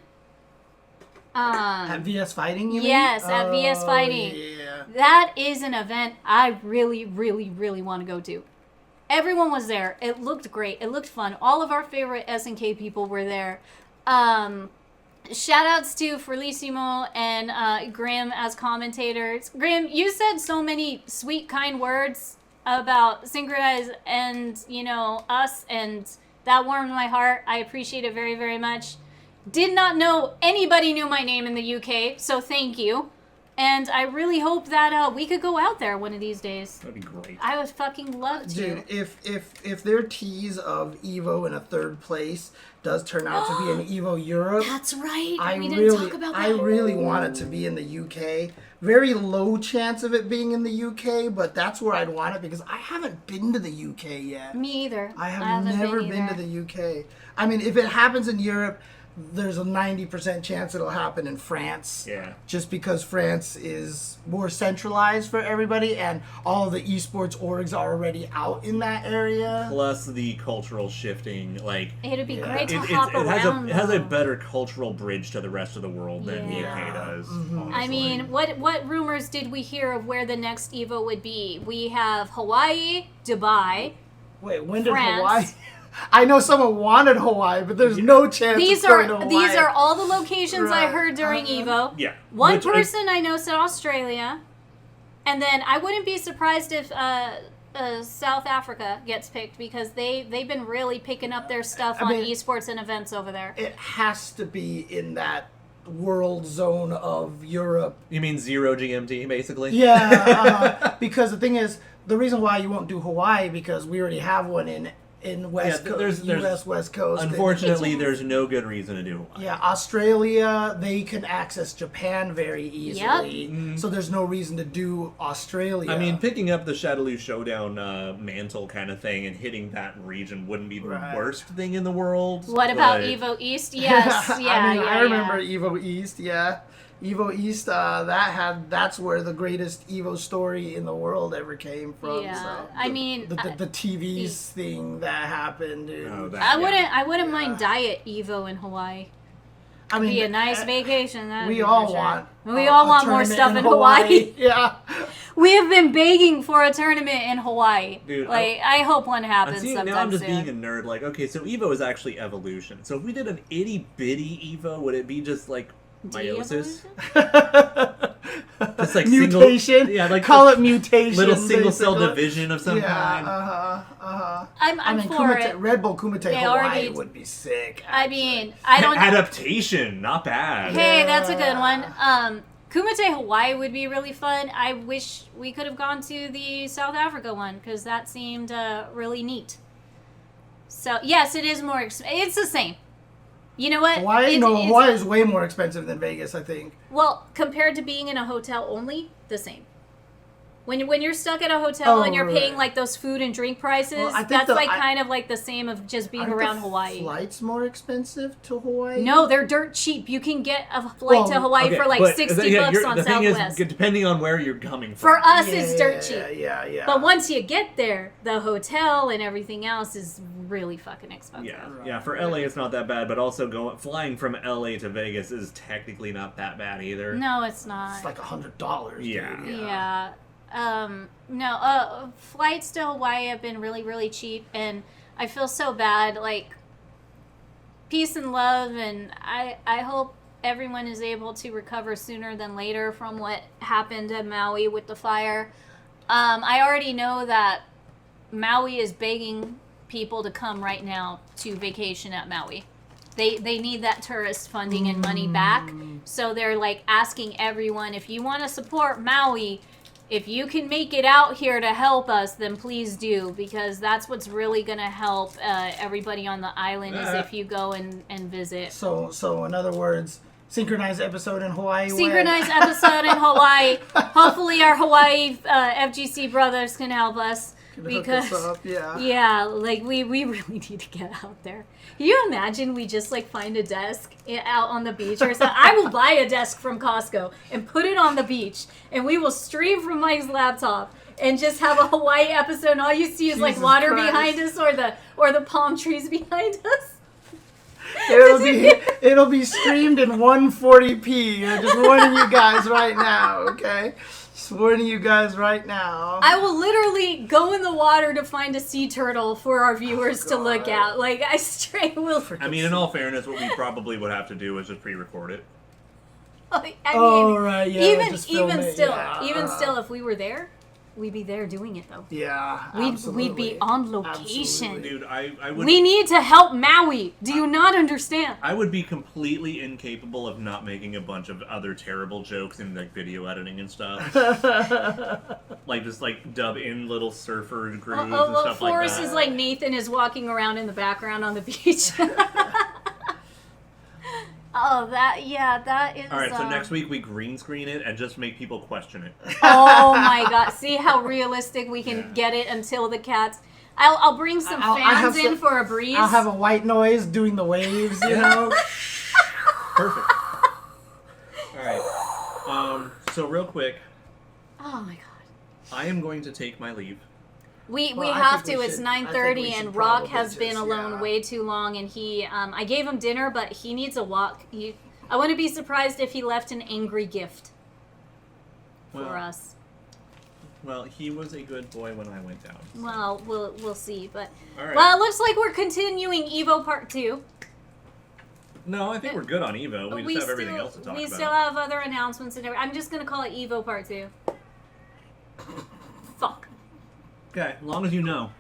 At VS Fighting, you mean? Yes, at VS Fighting. Yeah. That is an event I really, really, really want to go to. Everyone was there. It looked great. It looked fun. All of our favorite SNK people were there. Shout outs to Felicimo and Grim as commentators. Grim, you said so many sweet, kind words about SNKronize and, us, and that warmed my heart. I appreciate it very, very much. Did not know anybody knew my name in the UK, so thank you. And I really hope that we could go out there one of these days. That'd be great. I would fucking love to. Dude, if their tease of Evo in a third place does turn out to be an Evo Europe, That's right. I we really, didn't talk about that. I really want it to be in the UK. Very low chance of it being in the UK, but that's where I'd want it because I haven't been to the UK yet. Me either. I have haven't never been to either. the UK. I mean, if it happens in Europe, there's a 90% chance it'll happen in France. Yeah. Just because France is more centralized for everybody and all the esports orgs are already out in that area. Plus the cultural shifting, like It'd be Yeah. great to it hop around. has a though. better cultural bridge to the rest of the world than the Yeah. UK does. Mm-hmm. I mean, what rumors did we hear of where the next Evo would be? We have Hawaii, Dubai. Wait, when did France. Hawaii? I know someone wanted Hawaii, but there's no chance These it's going to are Hawaii. these are all the locations I Right. heard during Evo. Yeah. One Which- person I know said Australia, and then I wouldn't be surprised if South Africa gets picked because they've been really picking up their stuff on mean- esports and events over there. It has to be in that world zone of Europe. You mean 0 GMT, basically? Yeah, because the thing is, the reason why you won't do Hawaii because we already have one in West Yeah, Coast, there's- U.S. West Coast. Unfortunately, there's no good reason to do Hawaii. Yeah, Australia, they can access Japan very easily. So there's no reason to do Australia. I mean, picking up the Shadaloo Showdown mantle kind of thing and hitting that region wouldn't be the Right. worst thing in the world. What about but- Evo East? Yes, yeah, I mean, yeah, I remember yeah. Evo East, yeah. Evo East, that's where the greatest Evo story in the world ever came from. Yeah, so. I mean, the TVs thing that happened. Dude. Oh, that- I wouldn't mind Diet Evo in Hawaii. I mean, Be a nice vacation. that'd we be all for sure. want. We a- all a want more tournament stuff in Hawaii. Yeah. We have been begging for a tournament in Hawaii. Dude, like I hope one I'm happens seeing, sometime now I'm just soon. being a nerd. Like, okay, so Evo is actually evolution. So if we did an itty bitty Evo, would it be just like meiosis? Just like mutation. Single, yeah, like call it mutation. little single cell basically. division of some Yeah. kind. I'm I mean, for Kumite, it. Red Bull Kumite They Hawaii already- would be sick. I mean, I don't know. Adaptation, not bad. Hey, that's a good one. Kumite Hawaii would be really fun. I wish we could have gone to the South Africa one because that seemed really neat. So yes, it is more. It's the same. You know what? Hawaii? It's- Hawaii is way more expensive than Vegas, I think. Well, compared to being in a hotel only, the same. When you're stuck at a hotel and you're paying right. like those food and drink prices, Well, I think that's like I- kind of like the same of just being Aren't around the Hawaii. Flights more expensive to Hawaii? No, they're dirt cheap. You can get a flight to Well, Hawaii Okay, for like but 60 yeah, bucks on the thing Southwest. is, depending on where you're coming from. For us, Yeah, it's dirt cheap. Yeah. But once you get there, the hotel and everything else is really fucking expensive. Yeah, for LA it's not that bad, but also flying from LA to Vegas is technically not that bad either. No, it's not. It's like $100. Yeah. Dude. Yeah. Flights to Hawaii have been really, really cheap, and I feel so bad. Like, peace and love, and I hope everyone is able to recover sooner than later from what happened at Maui with the fire. I already know that Maui is begging people to come right now to vacation at Maui. They need that tourist funding and money back. So they're like asking everyone, if you want to support Maui, if you can make it out here to help us, then please do, because that's what's really going to help everybody on the island is if you go and visit. So in other words, synchronized episode in Hawaii. Synchronized episode in Hawaii. Hopefully our Hawaii FGC brothers can help us. Because yeah, like we really need to get out there. Can you imagine we just like find a desk out on the beach or something? I will buy a desk from Costco and put it on the beach, and we will stream from Mike's laptop and just have a Hawaii episode. And all you see is like Jesus water Christ. behind us or the palm trees behind us. It'll be streamed in 140p. I'm just warning you guys right now, okay? Just warning you guys right now. I will literally go in the water to find a sea turtle for our viewers to look at. Like, I straight will. I mean, in all fairness, what we probably would have to do is just pre-record it. I mean, Oh, right, yeah, even just film it, still, yeah, even still, if we were there, we'd be there doing it though. Yeah, We'd be on location. Absolutely. Dude, I would. We need to help Maui. Do you not understand? I would be completely incapable of not making a bunch of other terrible jokes in like video editing and stuff. Like just like dub in little surfer grooves and stuff like Forrest that. is like Nathan is walking around in the background on the beach. Oh, that is. All right, so next week we green screen it and just make people question it. Oh my god! See how realistic we can get it until the cats. I'll bring some fans in for a breeze. I'll have a white noise doing the waves, you know. Perfect. All right. So real quick, Oh my god. I am going to take my leave. We Well, I have think to. we It's should- I think 9:30 we should and Rock probably has been just, alone yeah. way too long, and he I gave him dinner, but he needs a walk. I wouldn't be surprised if he left an angry gift for us. Well, he was a good boy when I went down. Well, we'll see, but All right. well, it looks like we're continuing Evo Part 2. No, I think we're good on Evo. We just have everything else to talk we about. still have other announcements and everything. I'm just gonna call it Evo Part 2. Fuck. Okay, as long as you know.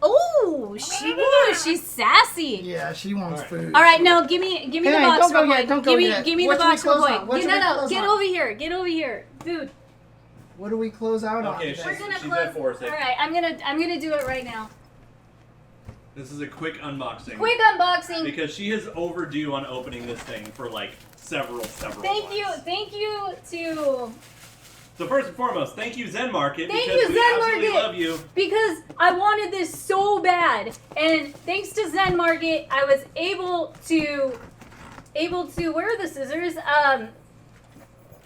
Oh, she's sassy. Yeah, she wants food. All right, no, give me the Hey, box don't go real yet, quick. don't go yet. Give me What the should we box real close quick. on? What should we No, close get on? over here. Get over here, dude. What do we close out on? Okay, today? We're gonna She's close. at 4 6. All right, I'm gonna do it right now. This is a quick unboxing. Quick unboxing. Because she is overdue on opening this thing for like several Thank you to So first and foremost, thank you Zen Market. Thank because you, we Zen absolutely Market. love you. because I wanted this so bad, and thanks to Zen Market, I was able to where are the scissors?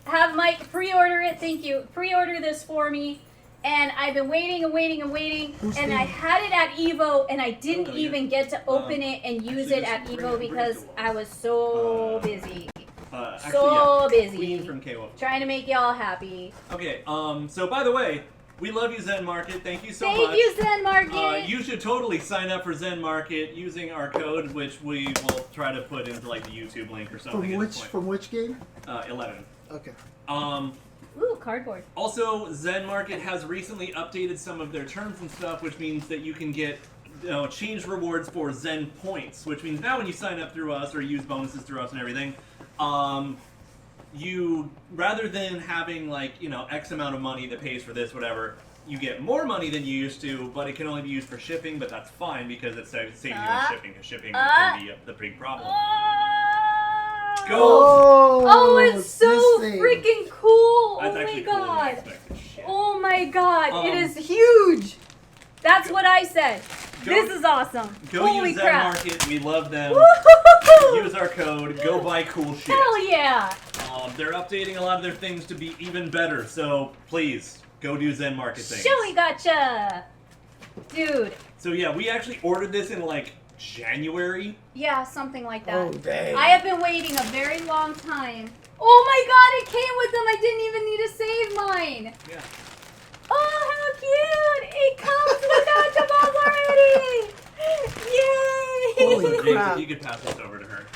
Have Mike pre-order it. Thank you. Pre-order this for me. And I've been waiting and waiting and waiting, and I had it at Evo, and I didn't even get to open it and use it at Evo because I was so busy. Busy. Queen from KO. Trying to make y'all happy. Okay, so by the way, we love you Zen Market. Thank you so much. Thank you, Zen Market. You should totally sign up for Zen Market using our code, which we will try to put into like the YouTube link or something. From which game? 11. Okay. Ooh, cardboard. Also, Zen Market has recently updated some of their terms and stuff, which means that you can get change rewards for Zen points, which means now when you sign up through us or use bonuses through us and everything, you, rather than having like, X amount of money that pays for this, whatever, you get more money than you used to, but it can only be used for shipping, but that's fine because it saves you on shipping, because shipping can be the big problem. Go! Oh, it's so this thing. freaking cool! That's Oh my actually cooler than I god! expected. Shit. Oh my god! It Um, is huge! That's what I said. Go- This is awesome. Go Holy use Zen crap! Market. We love them. Woo-hoo-hoo-hoo! Use our code. Go buy cool shit. Hell yeah! They're updating a lot of their things to be even better, so please go do Zen Market things. Showy gotcha! Dude. So yeah, we actually ordered this in like January. Yeah, something like that. Oh, dang. I have been waiting a very long time. Oh my god, it came with them! I didn't even need to save mine! Yeah. Oh, how cute! It comes with gachapons already! Yay! Holy So, James, crap. if you could pass this over to her.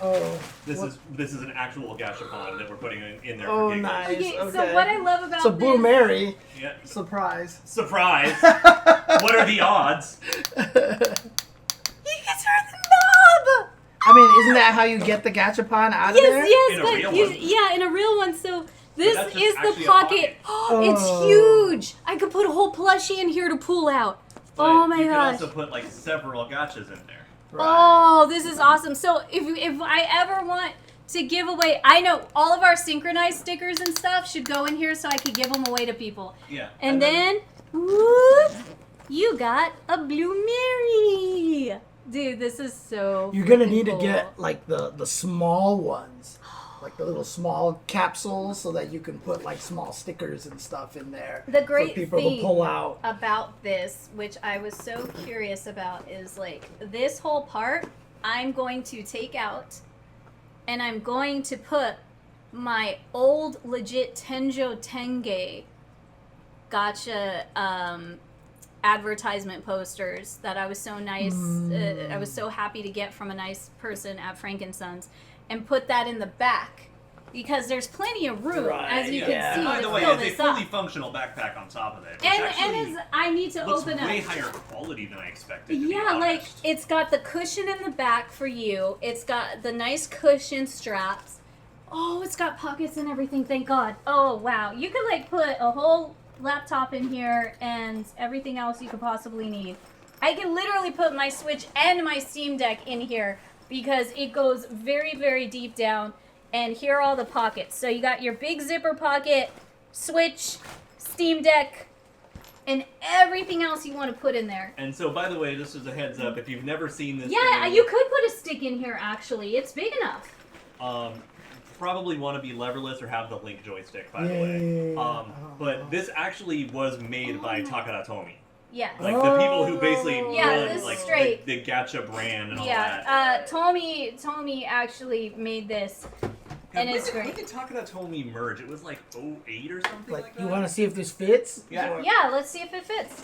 Oh. This is an actual gachapon that we're putting in there. Oh, for giggles. nice. Okay, so Okay. what I love about So Blue this... Mary, Yeah. surprise. Surprise! What are the odds? You can turn the knob! I mean, isn't that how you get the gachapon out of there? Yes, In a but real you, one. yeah, in a real one. So this that's just is the actually a pocket. pocket. It's Oh. huge. I could put a whole plushie in here to pull out. But Oh my you gosh. could also put like several gachas in there. Oh, this is awesome. So if I ever want to give away, I know all of our SNKronize stickers and stuff should go in here so I could give them away to people. Yeah. And then, whoop, you got a Blue Mary. Dude, this is so You're gonna freaking need cool. to get like the small ones, like the little small capsules, so that you can put like small stickers and stuff in there The great for people thing to pull out. about this, which I was so curious about, is like this whole part I'm going to take out and I'm going to put my old legit Tenjo Tenge gotcha advertisement posters that I was so nice, I was so happy to get from a nice person at Frankensons, and put that in the back. because there's plenty of room, Right, as you yeah. can see, By to the way, fill it's a this up. fully functional backpack on top of it. Which And actually as I need to looks open way up. higher quality than I expected. To be Yeah, like honest. it's got the cushion in the back for you. It's got the nice cushion straps. Oh, it's got pockets and everything, thank God. Oh, wow. You could like put a whole laptop in here and everything else you could possibly need. I can literally put my Switch and my Steam Deck in here because it goes very, very deep down. And here are all the pockets. So you got your big zipper pocket, Switch, Steam Deck, and everything else you want to put in there. And so, by the way, just as a heads up, if you've never seen this, Yeah, thing, you could put a stick in here, actually. It's big enough. probably want to be leverless or have the Link joystick, by the Yeah, way. yeah, yeah. But this actually was made by Takara Tomy. Yeah. Like the people who basically Yeah, run this is like straight. the gacha brand and all Yeah, that. Tommy actually made this, and it's When great. did Takara Tomy merge? It was like 08 or something like, Like, that. you want to see if this fits? Yeah. Or- Yeah, let's see if it fits.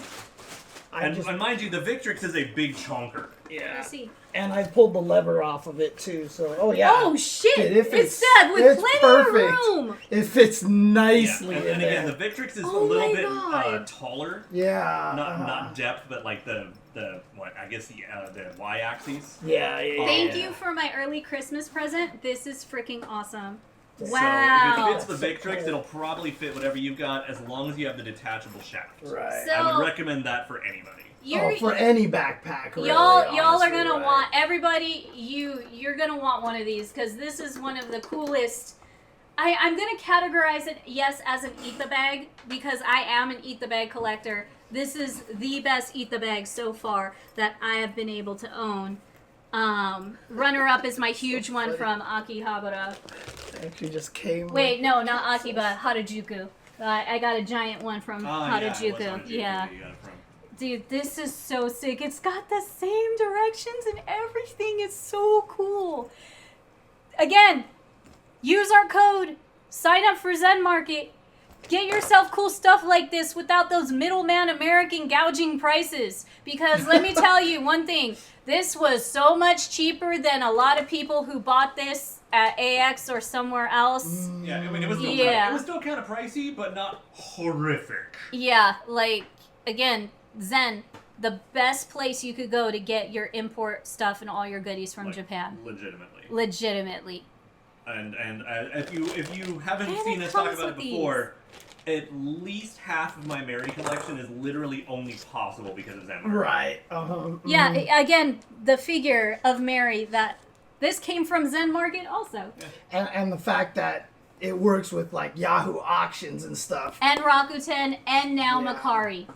And mind you, the Victrix is a big chonker. Yeah. Let's see. And I pulled the lever off of it too, so oh yeah. Oh shit! Dude, it It fits- said with it's plenty perfect. of room. It fits nicely Yeah. in And again, there. the Victrix is a Oh little my bit God. taller. Yeah. Not depth, but like the what I guess the y-axis. Yeah, yeah. Thank Yeah. you for my early Christmas present. This is freaking awesome. So, Wow. So if it fits the Victrix, it'll probably fit whatever you've got as long as you have the detachable shaft. Right. So- I would recommend that for anybody. You're, for any backpack, really, y'all are honestly, gonna right. want everybody. You're gonna want one of these because this is one of the coolest. I'm gonna categorize it, yes, as an eat the bag because I am an eat the bag collector. This is the best eat the bag so far that I have been able to own. Runner up is my huge one from Akihabara. Actually, just came. Wait, no, not Akiba, Harajuku. I got a giant one from Harajuku. Yeah. You got it from. Dude, this is so sick. It's got the same directions and everything. It's so cool. Again, use our code. Sign up for Zen Market. Get yourself cool stuff like this without those middleman American gouging prices. Because let me tell you one thing. This was so much cheaper than a lot of people who bought this at AX or somewhere else. Yeah, I mean it was still Yeah. it was still kind of pricey, but not horrific. Yeah, like, again, Zen, the best place you could go to get your import stuff and all your goodies from Like, Japan. legitimately. Legitimately. And if you haven't And seen it us talk comes about it with before, at least half of my Mary collection is literally only possible because of Zen. Right. Yeah, again, the figure of Mary that this came from Zen Market also. And the fact that it works with like Yahoo auctions and stuff. And Rakuten and now Yeah. Macari.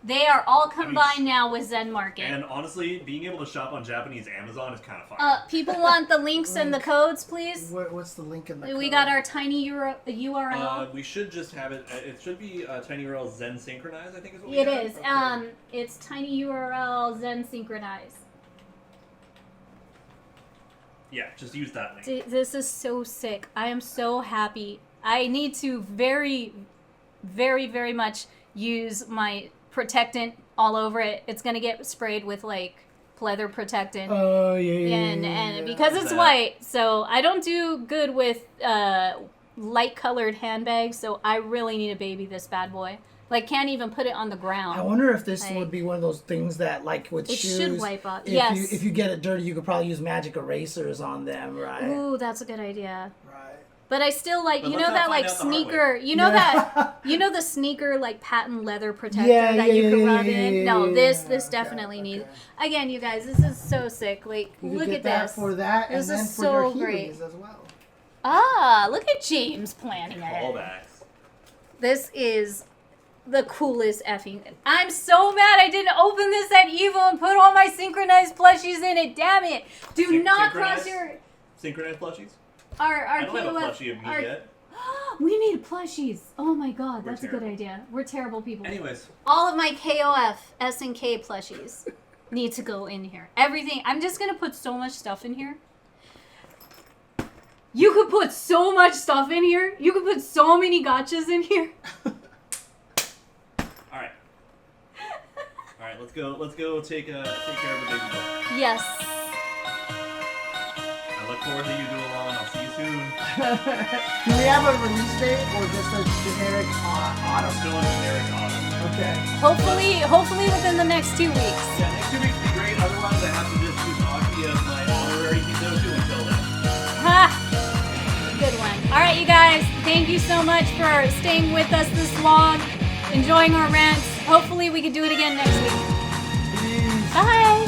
They are all combined now with Zen Market. And honestly, being able to shop on Japanese Amazon is kind of fun. People want the links and the codes, please? What's the link in the We code? got our tiny URL. We should just have it. It should be Tiny URL SNKronize, I think is what we It have. is. Okay. It's tiny URL SNKronize. Yeah, just use that link. Dude, this is so sick. I am so happy. I need to very, very, very much use my protectant all over it. It's gonna get sprayed with like pleather protectant. Oh yeah. And because it's That. white, so I don't do good with light colored handbags, so I really need to baby this bad boy. Like, can't even put it on the ground. I wonder if this Like- would be one of those things that, like with It shoes, should wipe off. If Yes. if you get it dirty, you could probably use magic erasers on them, right? Ooh, that's a good idea. Right. But I still like, But you let's know not that find like out the hard sneaker, you know Yeah. that, you know the sneaker like patent leather protector Yeah, that yeah, you can yeah, rub yeah, in? yeah, No, yeah, this yeah. definitely Okay, needs. okay. Again, you guys, this is so sick. Like, You could look get at that this. for that, This and then is for so your great. heels as well. Ah, look at James planning ahead. Callbacks. This is the coolest effing. I'm so mad I didn't open this at Evo and put all my synchronized plushies in it. Damn it! Do not cross your Synchronized plushies? our I don't have a KOF. plushie of me our- yet. We need plushies. Oh my god, We're that's a good terrible. idea. We're terrible people. Anyways, All of my KOF SNK plushies need to go in here. Everything. I'm just gonna put so much stuff in here. You could put so much stuff in here. You could put so many gotchas in here. alright. Alright, let's go take care of the baby boy. Yes. I look forward to you, Dualon. I'll see you soon. soon. Do we have a release date or just a generic autumn? Still in generic autumn. Okay. Hopefully within the next 2 weeks. Yeah, next 2 weeks would be great. Otherwise, I have to just use Aki as my honorary Kitoku until then. Ha! Good one. All right, you guys. Thank you so much for staying with us this long, enjoying our rants. Hopefully we can do it again next week. Bye.